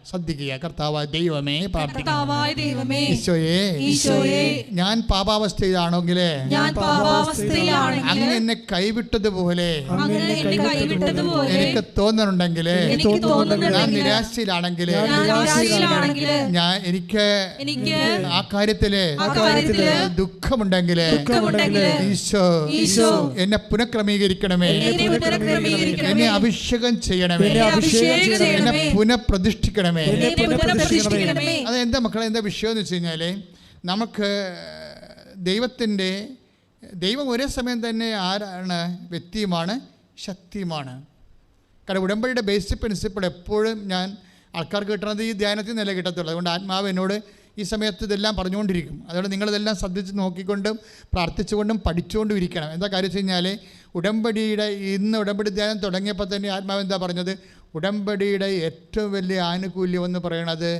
ശ്രദ്ധിക്കുക. കർത്താവായ ദൈവമേ, ഈശോയെ, ഞാൻ പാപാവസ്ഥയിലാണെങ്കിൽ അങ്ങ് എന്നെ കൈവിട്ടതുപോലെ എനിക്ക് തോന്നുന്നുണ്ടെങ്കിൽ, ഞാൻ നിരാശയിലാണെങ്കിൽ, എനിക്ക് ആ കാര്യത്തില് ദുഃഖമുണ്ടെങ്കിൽ ഈശോ എന്നെ പുനഃക്രമീകരിക്കണമേ, എന്നെ അഭിഷേകം ചെയ്യണമേ, എന്നെ പുനഃപ്രതിഷ്ഠിക്കണമേ. അതെന്താ മക്കളെ, എന്താ വിഷയം എന്ന് വെച്ച് കഴിഞ്ഞാൽ, നമുക്ക് ദൈവം ഒരേ സമയം തന്നെ ആരാണ്? വ്യക്തിയുമാണ്, ശക്തിയുമാണ്. കാരണം ഉടമ്പടിയുടെ ബേസിക് പ്രിൻസിപ്പിൾ എപ്പോഴും ഞാൻ ആൾക്കാർക്ക് കിട്ടുന്നത് ഈ ധ്യാനത്തിൽ നിന്നല്ലേ കിട്ടത്തുള്ളൂ. അതുകൊണ്ട് ആത്മാവ് എന്നോട് ഈ സമയത്ത് ഇതെല്ലാം പറഞ്ഞുകൊണ്ടിരിക്കും. അതുകൊണ്ട് നിങ്ങളിതെല്ലാം ശ്രദ്ധിച്ച് നോക്കിക്കൊണ്ടും പ്രാർത്ഥിച്ചുകൊണ്ടും പഠിച്ചുകൊണ്ടും ഇരിക്കണം. എന്താ കാര്യം വെച്ച് കഴിഞ്ഞാൽ, ഇന്ന് ഉടമ്പടി ധ്യാനം തുടങ്ങിയപ്പോൾ തന്നെ ആത്മാവ് എന്താ പറഞ്ഞത്? ഉടമ്പടിയുടെ ഏറ്റവും വലിയ ആനുകൂല്യം എന്ന് പറയുന്നത്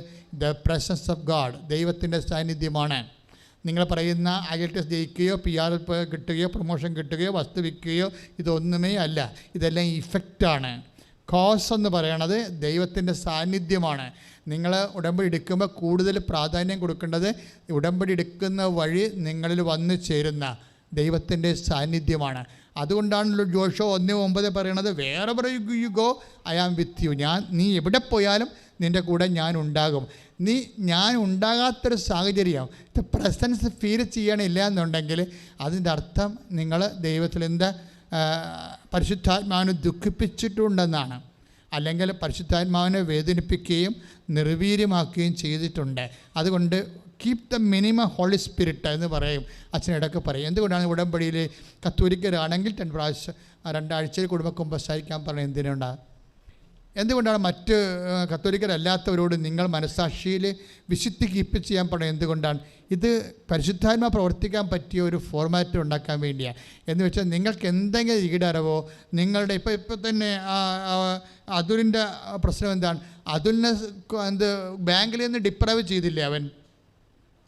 ദ പ്രസൻസ് ഓഫ് ഗാഡ്, ദൈവത്തിൻ്റെ സാന്നിധ്യമാണ്. നിങ്ങൾ പറയുന്ന IELTS ജയിക്കുകയോ PR കിട്ടുകയോ പ്രൊമോഷൻ കിട്ടുകയോ വസ്തു വിൽക്കുകയോ ഇതൊന്നുമേ അല്ല. ഇതെല്ലാം ഇഫക്റ്റാണ്. കോസ് എന്ന് പറയണത് ദൈവത്തിൻ്റെ സാന്നിധ്യമാണ്. നിങ്ങൾ ഉടമ്പടി എടുക്കുമ്പോൾ കൂടുതൽ പ്രാധാന്യം കൊടുക്കേണ്ടത് ഉടമ്പടി എടുക്കുന്ന വഴി നിങ്ങളിൽ വന്നു ചേരുന്ന ദൈവത്തിൻ്റെ സാന്നിധ്യമാണ്. അതുകൊണ്ടാണല്ലോ ജോഷുവ 1:9 പറയണത്, wherever you go I am with you. നീ എവിടെ പോയാലും നിൻ്റെ കൂടെ ഞാൻ ഉണ്ടാകും. ഞാൻ ഉണ്ടാകാത്തൊരു സാഹചര്യം, പ്രസൻസ് ഫീൽ ചെയ്യണില്ല എന്നുണ്ടെങ്കിൽ അതിൻ്റെ അർത്ഥം നിങ്ങൾ ദൈവത്തിൽ പരിശുദ്ധാത്മാവിനെ ദുഃഖിപ്പിച്ചിട്ടുണ്ടെന്നാണ്. അല്ലെങ്കിൽ പരിശുദ്ധാത്മാവിനെ വേദനിപ്പിക്കുകയും നിർവീര്യമാക്കുകയും ചെയ്തിട്ടുണ്ട്. അതുകൊണ്ട് keep the minimum Holy Spirit എന്ന് പറയും, അച്ഛനിടയ്ക്ക് പറയും. എന്തുകൊണ്ടാണ് ഉടമ്പടിയിൽ കത്തോലിക്കരാണെങ്കിൽ 2 പ്രാവശ്യം 2 ആഴ്ചയിൽ കുടുംബ കുമ്പസാരിക്കാൻ പറഞ്ഞത്? എന്തിനുണ്ടാകും? എന്തുകൊണ്ടാണ് മറ്റ് കത്തോലിക്കരല്ലാത്തവരോട് നിങ്ങൾ മനസ്സാക്ഷിയിൽ വിശുദ്ധി കീപ്പ് ചെയ്യാൻ പറയുന്നത്? എന്തുകൊണ്ടാണ്? ഇത് പരിശുദ്ധാത്മ പ്രവർത്തിക്കാൻ പറ്റിയ ഒരു ഫോർമാറ്റ് ഉണ്ടാക്കാൻ വേണ്ടിയാണ്. എന്ന് വെച്ചാൽ നിങ്ങൾക്ക് എന്തെങ്കിലും ഈടറിവോ നിങ്ങളുടെ ഇപ്പോൾ തന്നെ അതുലിൻ്റെ പ്രശ്നം എന്താണ്? അതുലിനെ ബാങ്കിൽ നിന്ന് ഡിപ്രൈവ് ചെയ്തില്ലേ അവൻ?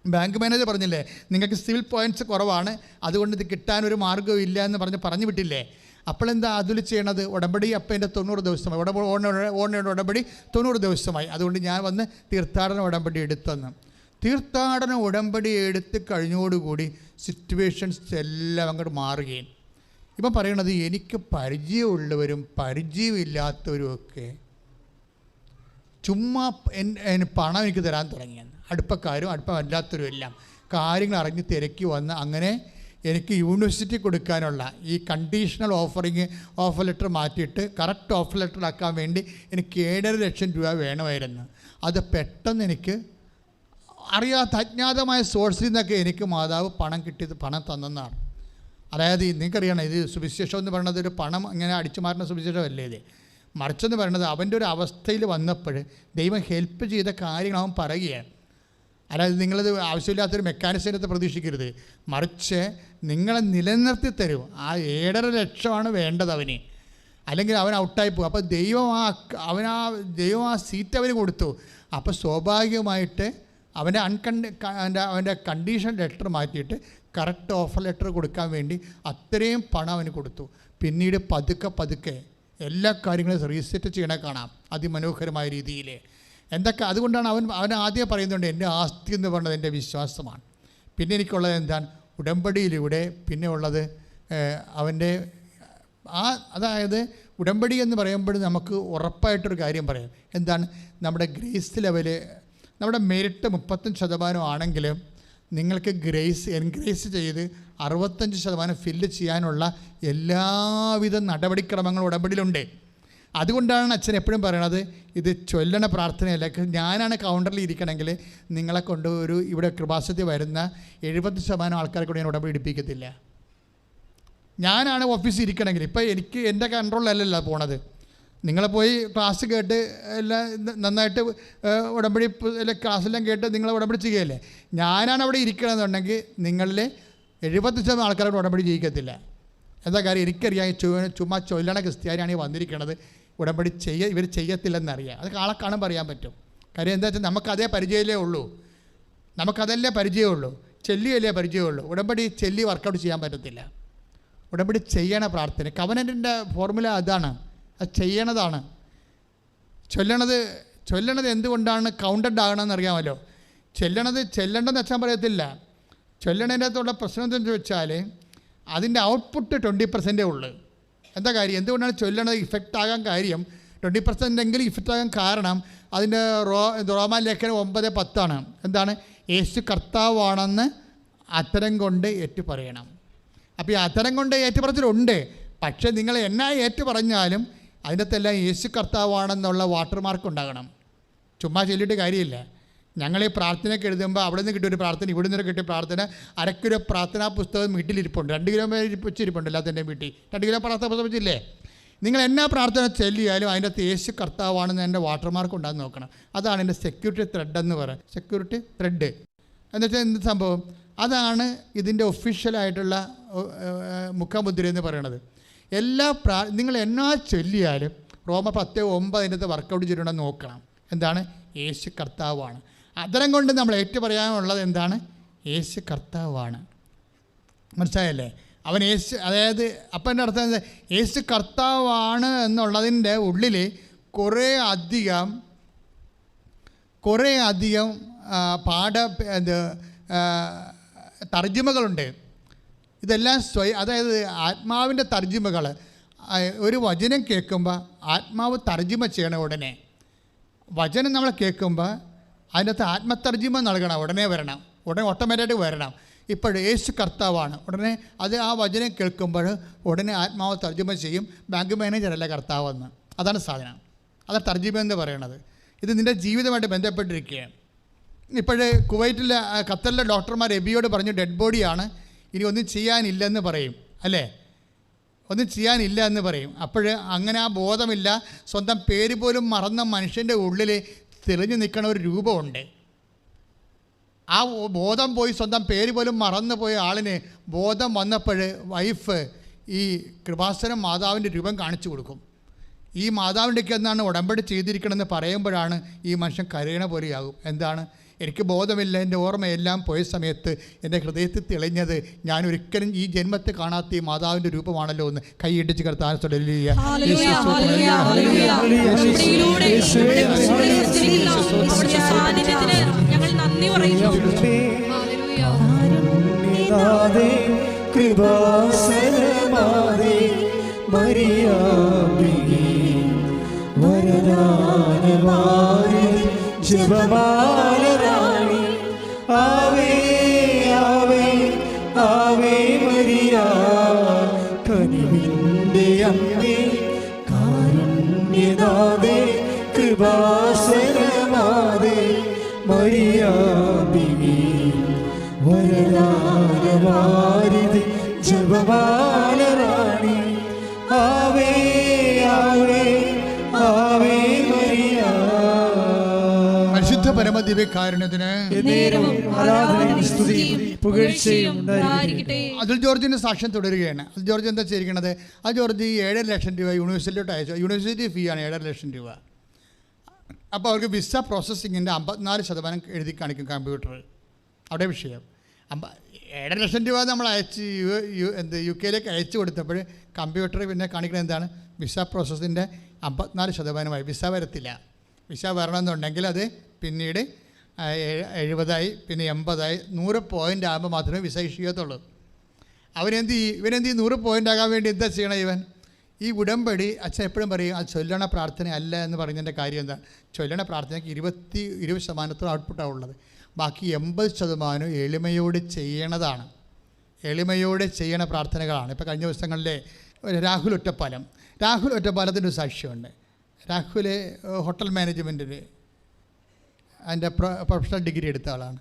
ബാങ്ക് മാനേജർ പറഞ്ഞില്ലേ നിങ്ങൾക്ക് സിവിൽ പോയിൻറ്റ്സ് കുറവാണ്, അതുകൊണ്ട് ഇത് കിട്ടാനൊരു മാർഗ്ഗവും ഇല്ല എന്ന് പറഞ്ഞു വിട്ടില്ലേ? അപ്പോഴെന്താ അതിൽ ചെയ്യണത്? ഉടമ്പടി അപ്പം എൻ്റെ 90 ദിവസമായി, ഓണയുടെ ഉടമ്പടി 90 ദിവസമായി, അതുകൊണ്ട് ഞാൻ വന്ന് തീർത്ഥാടന ഉടമ്പടി എടുത്തെന്ന്. തീർത്ഥാടന ഉടമ്പടി എടുത്ത് കഴിഞ്ഞോടുകൂടി സിറ്റുവേഷൻസ് എല്ലാം അങ്ങോട്ട് മാറുകയും ഇപ്പം പറയണത് എനിക്ക് പരിചയമുള്ളവരും പരിചയമില്ലാത്തവരും ഒക്കെ ചുമ്മാ പണം എനിക്ക് തരാൻ തുടങ്ങിയെന്ന്. അടുപ്പക്കാരും അടുപ്പമല്ലാത്തവരും എല്ലാം കാര്യങ്ങൾ അറിഞ്ഞ് തിരക്കി വന്ന് അങ്ങനെ എനിക്ക് യൂണിവേഴ്സിറ്റി കൊടുക്കാനുള്ള ഈ കണ്ടീഷണൽ ഓഫർ ലെറ്റർ മാറ്റിയിട്ട് കറക്റ്റ് ഓഫർ ലെറ്റർ ആക്കാൻ വേണ്ടി എനിക്ക് 7.5 ലക്ഷം രൂപ വേണമായിരുന്നു. അത് പെട്ടെന്ന് എനിക്ക് അറിയാത്ത അജ്ഞാതമായ സോഴ്സിൽ നിന്നൊക്കെ എനിക്ക് മാതാവ് പണം തന്നെന്നാണ്. അതായത് നിങ്ങൾക്കറിയണം, ഇത് സുവിശേഷം എന്ന് പറയുന്നത് ഒരു പണം ഇങ്ങനെ അടിച്ചു മാറുന്ന സുവിശേഷമല്ലേ ഇത്. മറിച്ചെന്ന് പറയുന്നത് അവൻ്റെ ഒരു അവസ്ഥയിൽ വന്നപ്പോൾ ദൈവം ഹെൽപ്പ് ചെയ്ത കാര്യങ്ങൾ അവൻ പറയുകയാണ്. അതായത് നിങ്ങളത് ആവശ്യമില്ലാത്തൊരു മെക്കാനിസത്തെ പ്രതീക്ഷിക്കരുത്, മറിച്ച് നിങ്ങളെ നിലനിർത്തി തരും. ആ 7.5 ലക്ഷമാണ് വേണ്ടത് അവന്, അല്ലെങ്കിൽ അവൻ ഔട്ടായി പോകും. അപ്പോൾ ദൈവം ആ സീറ്റ് അവന് കൊടുത്തു. അപ്പോൾ സ്വാഭാവികമായിട്ട് അവൻ്റെ കണ്ടീഷൻ ലെറ്റർ മാറ്റിയിട്ട് കറക്റ്റ് ഓഫർ ലെറ്റർ കൊടുക്കാൻ വേണ്ടി അത്രയും പണം അവന് കൊടുത്തു. പിന്നീട് പതുക്കെ എല്ലാ കാര്യങ്ങളും റീസെറ്റ് ചെയ്യണ കാണാം അതിമനോഹരമായ രീതിയിൽ. എന്തൊക്കെ അതുകൊണ്ടാണ് അവൻ ആദ്യം പറയുന്നുണ്ട് എൻ്റെ ആസ്തി എന്ന് പറയുന്നത് എൻ്റെ വിശ്വാസമാണ്. പിന്നെ എനിക്കുള്ളത് എന്താണ്? ഉടമ്പടിയിലൂടെ പിന്നെ ഉള്ളത് അവൻ്റെ അതായത് ഉടമ്പടി എന്ന് പറയുമ്പോൾ നമുക്ക് ഉറപ്പായിട്ടൊരു കാര്യം പറയാം. എന്താണ്? നമ്മുടെ ഗ്രേസ് ലെവല്, നമ്മുടെ മെരിറ്റ് 35% ആണെങ്കിലും നിങ്ങൾക്ക് എൻഗ്രേസ് ചെയ്ത് 65% ഫില്ല് ചെയ്യാനുള്ള എല്ലാവിധ നടപടിക്രമങ്ങളും ഉടമ്പടിയിലുണ്ട്. അതുകൊണ്ടാണ് അച്ഛൻ എപ്പോഴും പറയണത് ഇത് ചൊല്ലണ പ്രാർത്ഥനയല്ല. ഞാനാണ് കൗണ്ടറിൽ ഇരിക്കണമെങ്കിൽ നിങ്ങളെ കൊണ്ട് ഇവിടെ കൃപാസനത്തിൽ വരുന്ന 70% ആൾക്കാരെ കൂടെ ഞാൻ ഉടമ്പടി എടുപ്പിക്കത്തില്ല. ഞാനാണ് ഓഫീസിൽ ഇരിക്കണമെങ്കിൽ, ഇപ്പോൾ എനിക്ക് എൻ്റെ കൺട്രോളിലല്ലല്ലോ പോണത്. നിങ്ങൾ പോയി ക്ലാസ് കേട്ട് എല്ലാം നന്നായിട്ട് ഉടമ്പടി ക്ലാസ്സെല്ലാം കേട്ട് നിങ്ങൾ ഉടമ്പടി ചെയ്യുകയല്ലേ. ഞാനാണ് അവിടെ ഇരിക്കണമെന്നുണ്ടെങ്കിൽ നിങ്ങളിൽ 70% ആൾക്കാരോട് ഉടമ്പടി ചെയ്യിക്കത്തില്ല. എന്താ കാര്യം? എനിക്കറിയാം ചുമ്മാ ചൊല്ലണ ക്രിസ്ത്യാനിയാണ് വന്നിരിക്കണത്, ഉടമ്പടി ഇവർ ചെയ്യത്തില്ലെന്നറിയാം. അത് ആളെ കാണുമ്പോൾ അറിയാൻ പറ്റും. കാര്യം എന്താ വെച്ചാൽ നമുക്കതേ പരിചയമല്ലേ ഉള്ളൂ, നമുക്കതല്ലേ പരിചയമുള്ളൂ, ചെല്ലിയല്ലേ പരിചയമുള്ളൂ. ഉടമ്പടി ചെല്ലി വർക്കൗട്ട് ചെയ്യാൻ പറ്റത്തില്ല. ഉടമ്പടി ചെയ്യണ പ്രാർത്ഥന കവനൻറ്റിൻ്റെ ഫോർമുല അതാണ്, അത് ചെയ്യണതാണ്. ചൊല്ലണത് എന്തുകൊണ്ടാണ് കൗണ്ടഡ് ആകണമെന്ന് അറിയാമല്ലോ. ചെല്ലേണ്ടെന്ന് അച്ഛൻ പറയത്തില്ല. ചൊല്ലണതിൻ്റെ അകത്തുള്ള പ്രശ്നം എന്താണെന്ന് വെച്ചാൽ അതിൻ്റെ ഔട്ട്പുട്ട് 20% ഉള്ളു. എന്താ കാര്യം? എന്തുകൊണ്ടാണ് ചൊല്ലണത് ഇഫക്റ്റ് ആകാൻ കാര്യം? 20% എങ്കിലും ഇഫക്റ്റ് ആകാൻ കാരണം അതിൻ്റെ റോമാലേഖനം 9:10 എന്താണ്? യേശു കർത്താവാണെന്ന് അത്തരം കൊണ്ട് ഏറ്റു പറയണം. അപ്പോൾ ഈ അത്തരം കൊണ്ട് ഏറ്റുപറച്ചിലുണ്ട്. പക്ഷേ നിങ്ങൾ എന്നാ ഏറ്റു പറഞ്ഞാലും അതിൻ്റെ അകത്തെല്ലാം യേശു കർത്താവാണെന്നുള്ള വാട്ടർമാർക്ക് ഉണ്ടാകണം. ചുമ്മാ ചൊല്ലിയിട്ട് കാര്യമില്ല. ഞങ്ങൾ ഈ പ്രാർത്ഥനയൊക്കെ എഴുതുമ്പോൾ അവിടെ നിന്ന് കിട്ടിയൊരു പ്രാർത്ഥന, ഇവിടെ നിന്ന് കിട്ടിയ പ്രാർത്ഥന, 1/2 കിലോ പ്രാർത്ഥനാ പുസ്തകം വീട്ടിലിരിപ്പുണ്ട്, 2 കിലോ വെച്ചിരിപ്പുണ്ട് എല്ലാത്തിൻ്റെയും വീട്ടിൽ, 2 കിലോ പ്രാർത്ഥന പുസ്തകം വെച്ചില്ലേ. നിങ്ങൾ എന്നാ പ്രാർത്ഥന ചൊല്ലിയാലും അതിൻ്റെ അകത്ത് യേശു കർത്താവാണെന്ന് എൻ്റെ വാട്ടർമാർക്ക് ഉണ്ടാകുന്ന നോക്കണം. അതാണ് എൻ്റെ സെക്യൂരിറ്റി ത്രെഡ് എന്ന് പറയുന്നത്. സെക്യൂരിറ്റി ത്രെഡ് എന്ന് വെച്ചാൽ എന്ത് സംഭവം? അതാണ് ഇതിൻ്റെ ഒഫീഷ്യലായിട്ടുള്ള മുഖമുദ്ര എന്ന് പറയുന്നത്. നിങ്ങൾ എന്നാ ചൊല്ലിയാലും റോമ 10:9 അതിൻ്റെ വർക്കൗട്ട് ചെയ്തിട്ടുണ്ടെന്ന് നോക്കണം. എന്താണ്? യേശു കർത്താവാണ്. അതരം കൊണ്ട് നമ്മൾ ഏറ്റു പറയാനുള്ളത് എന്താണ്? യേശു കർത്താവാണ്. മനസ്സിലായല്ലേ? അവൻ യേശു, അതായത് അപ്പൻ്റെ അർത്ഥം എന്താ? യേശു കർത്താവാണ് എന്നുള്ളതിൻ്റെ ഉള്ളിൽ കുറേ അധികം തർജ്ജിമകളുണ്ട്. ഇതെല്ലാം അതായത് ആത്മാവിൻ്റെ തർജ്ജിമകൾ. ഒരു വചനം കേൾക്കുമ്പോൾ ആത്മാവ് തർജ്ജിമ ചെയ്യണം. ഉടനെ വചനം നമ്മൾ കേൾക്കുമ്പോൾ അതിനകത്ത് ആത്മതർജ്ജിമ നൽകണം. ഉടനെ വരണം, ഉടനെ ഓട്ടോമാറ്റിക്കായിട്ട് വരണം. ഇപ്പോൾ യേശു കർത്താവാണ്, ഉടനെ അത് ആ വചനം കേൾക്കുമ്പോൾ ഉടനെ ആത്മാവ് തർജ്ജിമ ചെയ്യും. ബാങ്ക് മാനേജറല്ല കർത്താവെന്ന്. അതാണ് സാധനം, അതാണ് തർജ്ജിമ എന്ന് പറയണത്. ഇത് നിൻ്റെ ജീവിതമായിട്ട് ബന്ധപ്പെട്ടിരിക്കുകയാണ്. ഇപ്പോഴേ ഖത്തറിലെ ഡോക്ടർമാർ എബിയോട് പറഞ്ഞു ഡെഡ് ബോഡിയാണ്, ഇനി ഒന്നും ചെയ്യാനില്ലെന്ന് പറയും അല്ലേ. ഒന്നും ചെയ്യാനില്ല എന്ന് പറയും. അപ്പോൾ അങ്ങനെ ആ ബോധമില്ല, സ്വന്തം പേര് പോലും മറന്ന മനുഷ്യൻ്റെ ഉള്ളിൽ തെളിഞ്ഞു നിൽക്കണ ഒരു രൂപമുണ്ട്. ആ ബോധം പോയി സ്വന്തം പേര് പോലും മറന്നു പോയ ആളിന് ബോധം വന്നപ്പോൾ വൈഫ് ഈ കൃപാസനം മാതാവിൻ്റെ രൂപം കാണിച്ചു കൊടുക്കും. ഈ മാതാവിൻ്റെക്ക് എന്നാണ് ഉടമ്പടി ചെയ്തിരിക്കണമെന്ന് പറയുമ്പോഴാണ് ഈ മനുഷ്യൻ കരയണ പോലെയാകും. എന്താണ്? എനിക്ക് ബോധമില്ല, എൻ്റെ ഓർമ്മയെല്ലാം പോയ സമയത്ത് എൻ്റെ ഹൃദയത്തിൽ തെളിഞ്ഞത് ഞാൻ ഒരിക്കലും ഈ ജന്മത്തെ കാണാത്ത ഈ മാതാവിൻ്റെ രൂപമാണല്ലോ എന്ന് കൈയിടിച്ച് കർത്താൻ ഹല്ലേലൂയ, ഹല്ലേലൂയ, ഹല്ലേലൂയ. ഉടമ്പടിയിലൂടെ അവിടുത്തെ സാന്നിധ്യത്തിന് ഞങ്ങൾ നന്ദി പറയുന്നു. ഹല്ലേലൂയ. കൃപാസനമാതേ മറിയാമ്പികേ വരദാനവാരി ജപമാലരാണി ആവേ ആവേ ആവേ മരിയ കനിവിൻ്റെ അമ്മേ കാരുണ്യനാഥേ കൃപാസനമാതേ മറിയാമ്പികേ വരദാനവാരിധി ജപമാലരാണി ആവേ ആവേ ആവേ മരിയ. പരിശുദ്ധ പരമദിവ്യകാരുണ്യത്തിന് ആരാധനയും സ്തുതിയും പുകഴ്ചയും ഉണ്ടായിരിക്കട്ടെ. അതുൽ ജോർജിൻ്റെ സാക്ഷ്യം തുടരുകയാണ്. അതുൽ ജോർജ് എന്താ ചെയ്തിരിക്കുന്നത്? അതുൽ ജോർജ് 7 ലക്ഷം രൂപ യൂണിവേഴ്സിറ്റിയിലോട്ട് അയച്ചു. യൂണിവേഴ്സിറ്റി ഫീ ആണ് 7 ലക്ഷം രൂപ. അപ്പോൾ അവർക്ക് വിസ പ്രോസസ്സിങ്ങിൻ്റെ 54% എഴുതി കാണിക്കും കമ്പ്യൂട്ടർ. അവിടെ വിഷയം 7 ലക്ഷം രൂപ നമ്മൾ അയച്ച് യു കെയിലേക്ക് അയച്ചു കൊടുത്തപ്പോൾ കമ്പ്യൂട്ടർ പിന്നെ കാണിക്കുന്നത് എന്താണ്? വിസ പ്രോസസ്സിൻ്റെ 54%. വിസ വരത്തില്ല. വിസ വരണമെന്നുണ്ടെങ്കിൽ അത് പിന്നീട് 70 പിന്നെ 80 100 പോയിൻ്റ് ആകുമ്പോൾ മാത്രമേ വിസ ഇഷ്യൂ ചെയ്യത്തുള്ളൂ. ഇവനെന്ത് ചെയ്യും? 100 പോയിൻ്റ് ആകാൻ വേണ്ടി എന്താ ചെയ്യണം? ഈ ഉടമ്പടി അച്ഛൻ എപ്പോഴും പറയും അത് ചൊല്ലണ പ്രാർത്ഥന അല്ല എന്ന് പറഞ്ഞതിൻ്റെ കാര്യം എന്താ? ചൊല്ലണ പ്രാർത്ഥനയ്ക്ക് 20% ഔട്ട്പുട്ടാണ് ഉള്ളത്. ബാക്കി 80% എളിമയോട് ചെയ്യണതാണ്. എളിമയോടെ ചെയ്യണ പ്രാർത്ഥനകളാണ്. ഇപ്പോൾ കഴിഞ്ഞ ദിവസങ്ങളിലെ രാഹുൽ ഒറ്റപ്പാലത്തിൻ്റെ ഒരു സാക്ഷ്യമുണ്ട്. രാഹുൽ ഹോട്ടൽ മാനേജ്മെൻറ്റിൽ അതിൻ്റെ പ്രൊഫഷണൽ ഡിഗ്രി എടുത്ത ആളാണ്.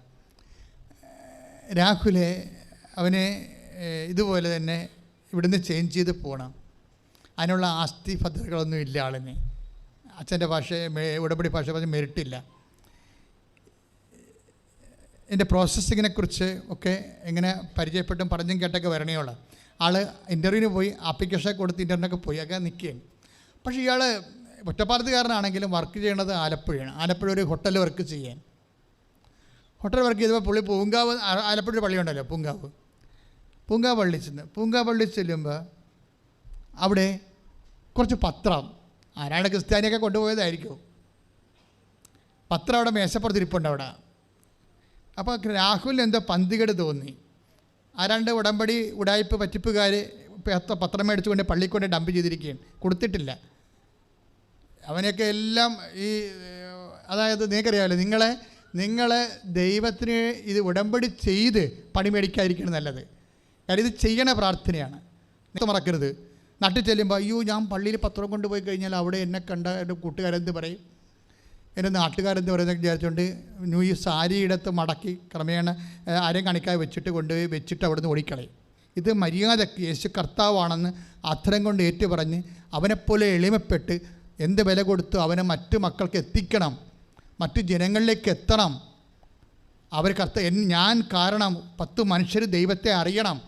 രാഹുൽ അവന് ഇതുപോലെ തന്നെ ഇവിടുന്ന് ചേഞ്ച് ചെയ്ത് പോകണം. അതിനുള്ള ആസ്തി ഭദ്രതകളൊന്നും ഇല്ല ആളിന്. അച്ഛൻ്റെ ഉടമ്പടി ഭാഷ പറഞ്ഞ് മെറിറ്റില്ല. എൻ്റെ പ്രോസസ്സിങ്ങിനെക്കുറിച്ച് ഒക്കെ എങ്ങനെ പരിചയപ്പെട്ടും പറഞ്ഞും കേട്ടൊക്കെ വരണേയുള്ള ആൾ ഇൻ്റർവ്യൂവിന് പോയി ആപ്ലിക്കേഷൻ കൊടുത്ത് ഇൻ്റർവ്യൂവിനൊക്കെ പോയി ഒക്കെ നിൽക്കുകയാണ്. പക്ഷേ ഇയാൾ ഒറ്റപ്പാലത്തുകാരനാണെങ്കിലും വർക്ക് ചെയ്യണത് ആലപ്പുഴയാണ്. ആലപ്പുഴ ഒരു ഹോട്ടൽ വർക്ക് ചെയ്യാൻ. ഹോട്ടൽ വർക്ക് ചെയ്തപ്പോൾ പുള്ളി പൂങ്കാവ്, ആലപ്പുഴ ഒരു പള്ളിയുണ്ടല്ലോ പൂങ്കാവ് പള്ളി ചെല്ലുമ്പോൾ അവിടെ കുറച്ച് പത്രം, ആരാണ് ക്രിസ്ത്യാനിയൊക്കെ കൊണ്ടുപോയതായിരിക്കും, പത്രം അവിടെ മേശപ്പുറത്തിരിപ്പുണ്ട് അവിടെ. അപ്പോൾ രാഹുലിന് എന്തോ പന്തികേട് തോന്നി. ആരാണ്ട് ഉടമ്പടി ഉടായ്പ പറ്റിപ്പുകാർ പത്രം മേടിച്ചുകൊണ്ട് പള്ളിക്കൊണ്ട് ഡംപ് ചെയ്തിരിക്കുകയാണ്, കൊടുത്തിട്ടില്ല. അവനെയൊക്കെ എല്ലാം അതായത് നിങ്ങൾക്കറിയാമല്ലോ, നിങ്ങളെ ദൈവത്തിന് ഇത് ഉടമ്പടി ചെയ്ത് പണി മേടിക്കാതിരിക്കണം നല്ലത്. കാര്യം ഇത് ചെയ്യണ പ്രാർത്ഥനയാണ്. മറക്കരുത്. നാട്ടിൽ ചെല്ലുമ്പോൾ അയ്യോ ഞാൻ പള്ളിയിൽ പത്രം കൊണ്ടുപോയി കഴിഞ്ഞാൽ അവിടെ എന്നെ കണ്ട എൻ്റെ കൂട്ടുകാരെന്ത് പറയും, എൻ്റെ നാട്ടുകാരെന്ത് പറയുന്നതൊക്കെ വിചാരിച്ചുകൊണ്ട് ഈ സാരിയിടത്ത് മടക്കി ക്രമേണ ആരെയും കാണിക്കാതെ കൊണ്ടുപോയി വെച്ചിട്ട് അവിടെ നിന്ന് ഓടിക്കളയും. ഇത് മര്യാദയ്ക്ക് യേശു കർത്താവാണെന്ന് അത്തരം കൊണ്ട് ഏറ്റുപറഞ്ഞ് അവനെപ്പോലെ എളിമപ്പെട്ട് എന്ത് വില കൊടുത്ത് അവനെ മറ്റു മക്കൾക്ക് എത്തിക്കണം, മറ്റു ജനങ്ങളിലേക്ക് എത്തണം. അവർ ഞാൻ കാരണം 10 മനുഷ്യർ ദൈവത്തെ അറിയണം,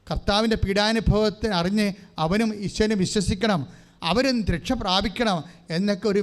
കർത്താവിൻ്റെ പീഡാനുഭവത്തെ അറിഞ്ഞ് അവനും ഈശ്വരനെ വിശ്വസിക്കണം, അവരും രക്ഷ പ്രാപിക്കണം എന്നൊക്കെ ഒരു